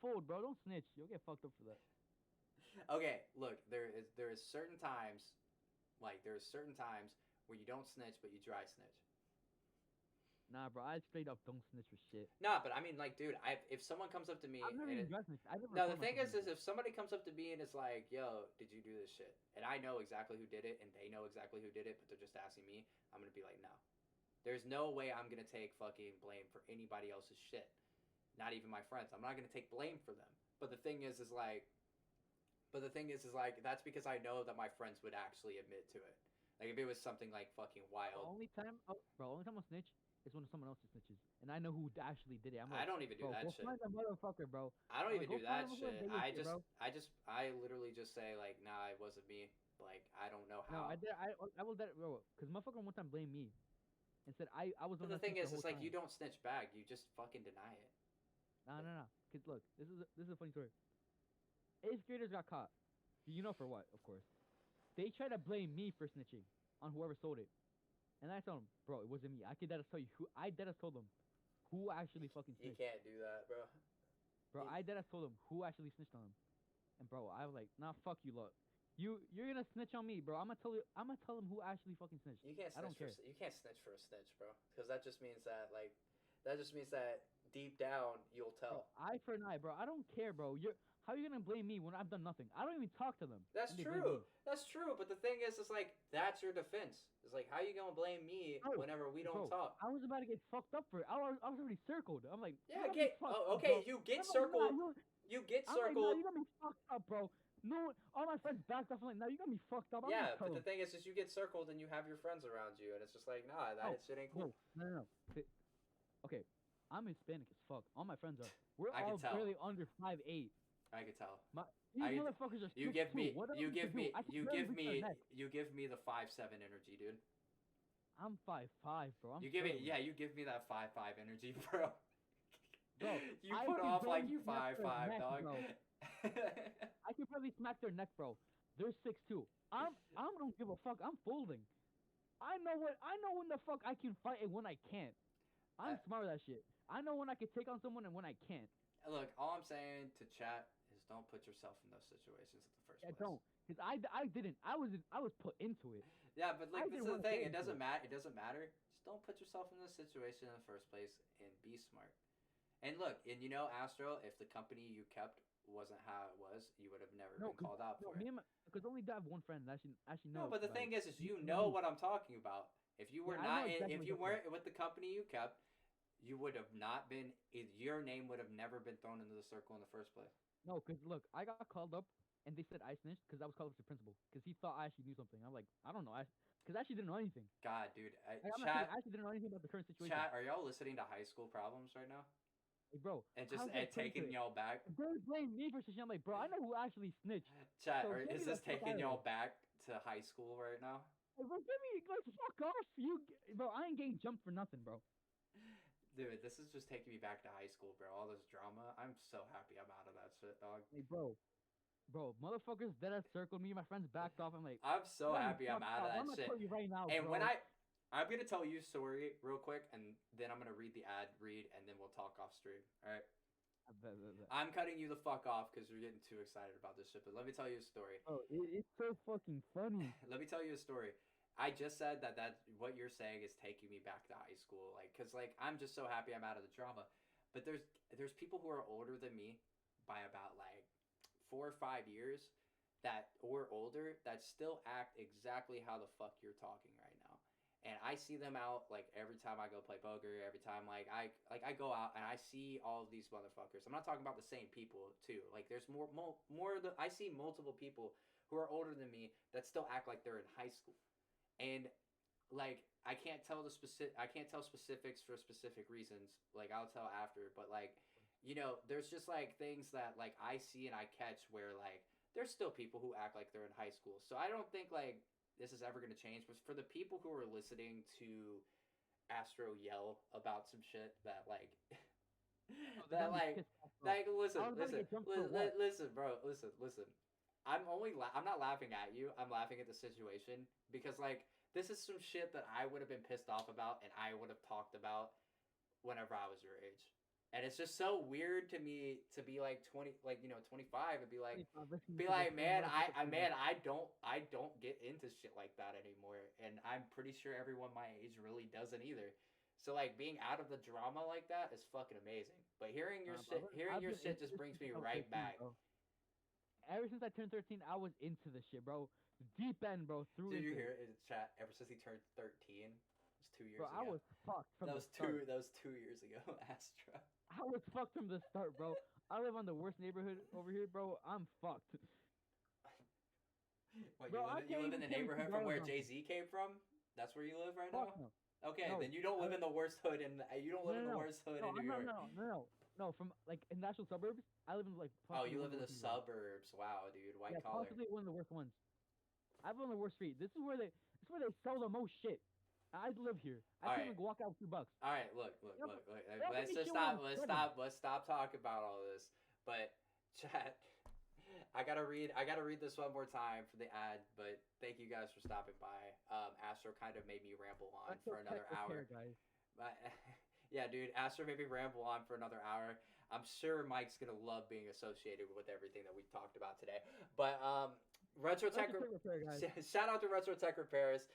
fold, bro. Don't snitch. You'll get fucked up for that. Okay, look, there is certain times, like there is certain times where you don't snitch but you dry snitch. Nah, bro. I straight up don't snitch for shit. Nah, but I mean, like, dude, if someone comes up to me I've never and even dry snitched. I never no, the record thing myself. is if somebody comes up to me and is like, "Yo, did you do this shit?" and I know exactly who did it, and they know exactly who did it, but they're just asking me, I'm gonna be like, "No, there's no way I'm gonna take fucking blame for anybody else's shit, not even my friends. I'm not gonna take blame for them." But the thing is like, that's because I know that my friends would actually admit to it. Like if it was something like fucking wild, Only time I'll snitch is when someone else snitches, and I know who actually did it. I'm I like, don't even do bro, that go shit. find that motherfucker, bro. I don't I'm like, even go do find that him who shit. did this shit, bro. I literally just say like, nah, it wasn't me. Like, I don't know No, how. I will that, bro, because motherfucker one time blamed me and said I was the But one the that thing snitched the is, whole it's like you time. don't snitch back. You just fucking deny it. No. Cause look, this is a funny story. Eighth graders got caught. You know for what? Of course. They try to blame me for snitching on whoever sold it, and I told them, bro, it wasn't me. I could tell you who. I told them who actually fucking You snitched. can't do that, bro. Bro, I told them who actually snitched on them. And bro, I was like, nah, fuck you, look. You're gonna snitch on me, bro. I'm gonna tell them who actually fucking snitched. You can't I don't snitch care. you can't snitch for a snitch, bro. Because that just means that deep down you'll Bro, tell. eye for an eye, bro. I don't care, bro. How you gonna blame me when I've done nothing? I don't even talk to them. That's And they blame true. me. That's true. But the thing is, it's like that's your defense. It's like how you gonna blame me Bro, whenever we don't bro, talk? I was about to get fucked up for it. I was already circled. I'm like, you Yeah, got me get. fucked Oh, up, okay. bro. You get I'm like, nah, circled. You get I'm like, nah, circled. you got me fucked up, bro. No, all my friends backed off. I'm like, nah, you got me fucked up. I'm gonna Yeah, tell but the them. thing is, you get circled and you have your friends around you, and it's just like, nah, Oh, that shit ain't cool. bro, no. Okay, I'm Hispanic as fuck. All my friends are. We're I can all tell. barely under 5'8". I could tell. These I could, motherfuckers are you 6'2". give me What am you I to give do? me I can you barely give reach their me neck. you give me the 5'7" energy, dude. I'm 5'5", bro. I'm You give it, struggling. yeah, you give me that 5'5" energy, bro. Bro, You I put can off like barely you smack their 5'5", neck, dog. bro. I can probably smack their neck, bro. They're 6'2". I don't give a fuck. I'm folding. I know when the fuck I can fight and when I can't. Uh, I'm smart with that shit. I know when I can take on someone and when I can't. Look, all I'm saying to chat is don't put yourself in those situations in the first I place. don't, cause I didn't. I was put into it. Yeah, but I like this didn't is the want to thing. get It into doesn't it. matter. It doesn't matter. Just don't put yourself in this situation in the first place and be smart. And look, and you know, Astro, if the company you kept wasn't how it was, you would have never No, been called out no, for it. because only I have one friend that actually No, knows but the about thing it. is you Me and know me. what I'm talking about. If you were Yeah, I know not, exactly if what you you're talking about. weren't with the company you kept, you would have not been. Your name would have never been thrown into the circle in the first place. No, cause look, I got called up and they said I snitched because I was called up to the principal because he thought I actually knew something. I'm like, I don't know, because I actually didn't know anything. God, dude, I'm not kidding. I actually didn't know anything about the current situation. chat. Are y'all listening to high school problems right now? Hey, bro, And just how's that put into taking it? y'all back. They blame me for snitching. I'm like, bro, I know who actually snitched. Chat, So or get is me the this fuck out taking of y'all there. back to high school right now? Hey, bro, get me, like, fuck off. Bro, I ain't getting jumped for nothing, bro. Dude, this is just taking me back to high school, bro. All this drama. I'm so happy I'm out of that shit, dog. Hey, bro, motherfuckers dead ass circled me. My friends backed off. I'm like, I'm so let me happy I'm fuck out of off. I'm that gonna shit. tell you right now, And bro. when I'm gonna tell you a story real quick, and then I'm gonna read the ad read, and then we'll talk off stream. All right. I'm cutting you the fuck off because you're getting too excited about this shit. But let me tell you a story. Oh, it's so fucking funny. Let me tell you a story. I just said that what you're saying is taking me back to high school, like, cause like I'm just so happy I'm out of the drama. But there's people who are older than me by about like 4 or 5 years that or older that still act exactly how the fuck you're talking right now. And I see them out like every time I go play poker, every time I go out and I see all of these motherfuckers. I'm not talking about the same people too. Like there's I see multiple people who are older than me that still act like they're in high school. And like I can't tell specifics for specific reasons. Like I'll tell after, but like there's just like things that like I see and I catch where like there's still people who act like they're in high school. So I don't think like this is ever going to change, but for the people who are listening to Astro yell about some shit that like that listen bro, listen. I'm not laughing at you. I'm laughing at the situation because like this is some shit that I would have been pissed off about and I would have talked about whenever I was your age. And it's just so weird to me to be like 20, like 25, and Listening be to this like, and man, want to put the phone down. I don't get into shit like that anymore, and I'm pretty sure everyone my age really doesn't either. So like being out of the drama like that is fucking amazing. But Bro, hearing I've your been shit into just this brings since me I was right 13, back. bro. Ever since I turned 13, I was into the shit, bro. Deep end, bro. Through Did you into hear it. it in the chat? Ever since he turned 13, it was 2 years Bro, I ago. was fucked from the start. That was 2 years ago, Astra. I was fucked from the start, bro. I live on the worst neighborhood over here, bro. I'm fucked. What, Bro, I you can't live in even the carry neighborhood from $2 where on Jay me. Z came from? That's where you live right Fuck now. no. Okay, No. then you don't live in the worst hood in you don't No, live no, in the no. worst hood No, in New I'm not, York. no, no, no. No, from like in the actual suburbs, I live in like Oh, possibly you one live of the in the worst neighborhoods. suburbs. Wow, dude, white Yeah, collar. possibly one of the worst ones. I live on the worst street. This is where they sell the most shit. I live here. I All can't right, even walk out with $2. all right. They offer, Look. they offer Let's me just shit when stop. I'm 7. Let's stop talking about all this. But chat, I gotta read this one more time for the ad. But thank you guys for stopping by. Astro kind of made me ramble on Retro for tech another hour. repair, guys. But yeah, dude, Astro made me ramble on for another hour. I'm sure Mike's gonna love being associated with everything that we've talked about today. But Retro Tech, Retro tech repair, guys. shout out to Retro Tech Repairs.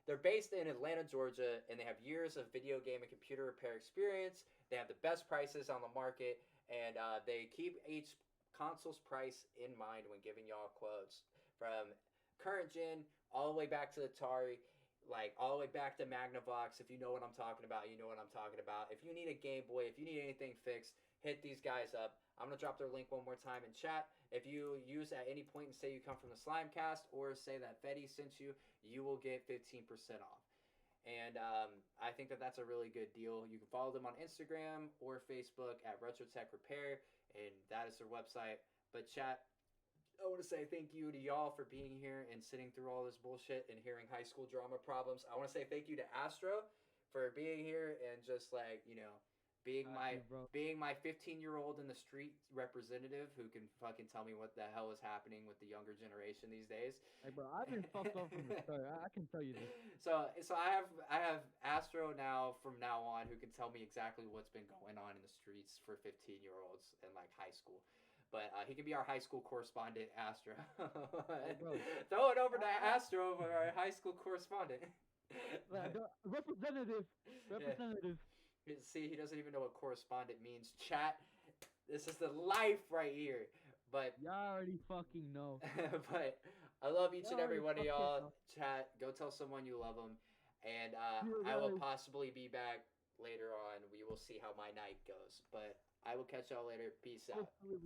They're based in Atlanta, Georgia, and they have years of video game and computer repair experience. They have the best prices on the market, and they keep each console's price in mind when giving y'all quotes. From current gen all the way back to Atari, like all the way back to Magnavox. If you know what I'm talking about, you know what I'm talking about. If you need a Game Boy, if you need anything fixed, hit these guys up. I'm gonna drop their link one more time in chat. If you use at any point and say you come from the SlimeCast or say that Fetty sent you, you will get 15% off. And I think that that's a really good deal. You can follow them on Instagram or Facebook at RetroTech Repair, and that is their website. But chat, I want to say thank you to y'all for being here and sitting through all this bullshit and hearing high school drama problems. I want to say thank you to Astro for being here and just like You, bro. being my 15-year-old in the street representative who can fucking tell me what the hell is happening with the younger generation these days. Like, bro, I've been fucked up from the start. I can tell you this. So I have Astro now from now on who can tell me exactly what's been going on in the streets for 15-year-olds in like high school. But he can be our high school correspondent, Astro. Like, bro, Throw it over to I, Astro, our high school correspondent. representative, Yeah. representative. See, he doesn't even know what correspondent means. Chat, this is the life right here. But Y'all already fucking know. but I love each and Y'all every already one of fucking y'all. know. Chat, go tell someone you love them. And See you I will guys. possibly be back later on. We will see how my night goes. But I will catch y'all later. Peace out. Hopefully we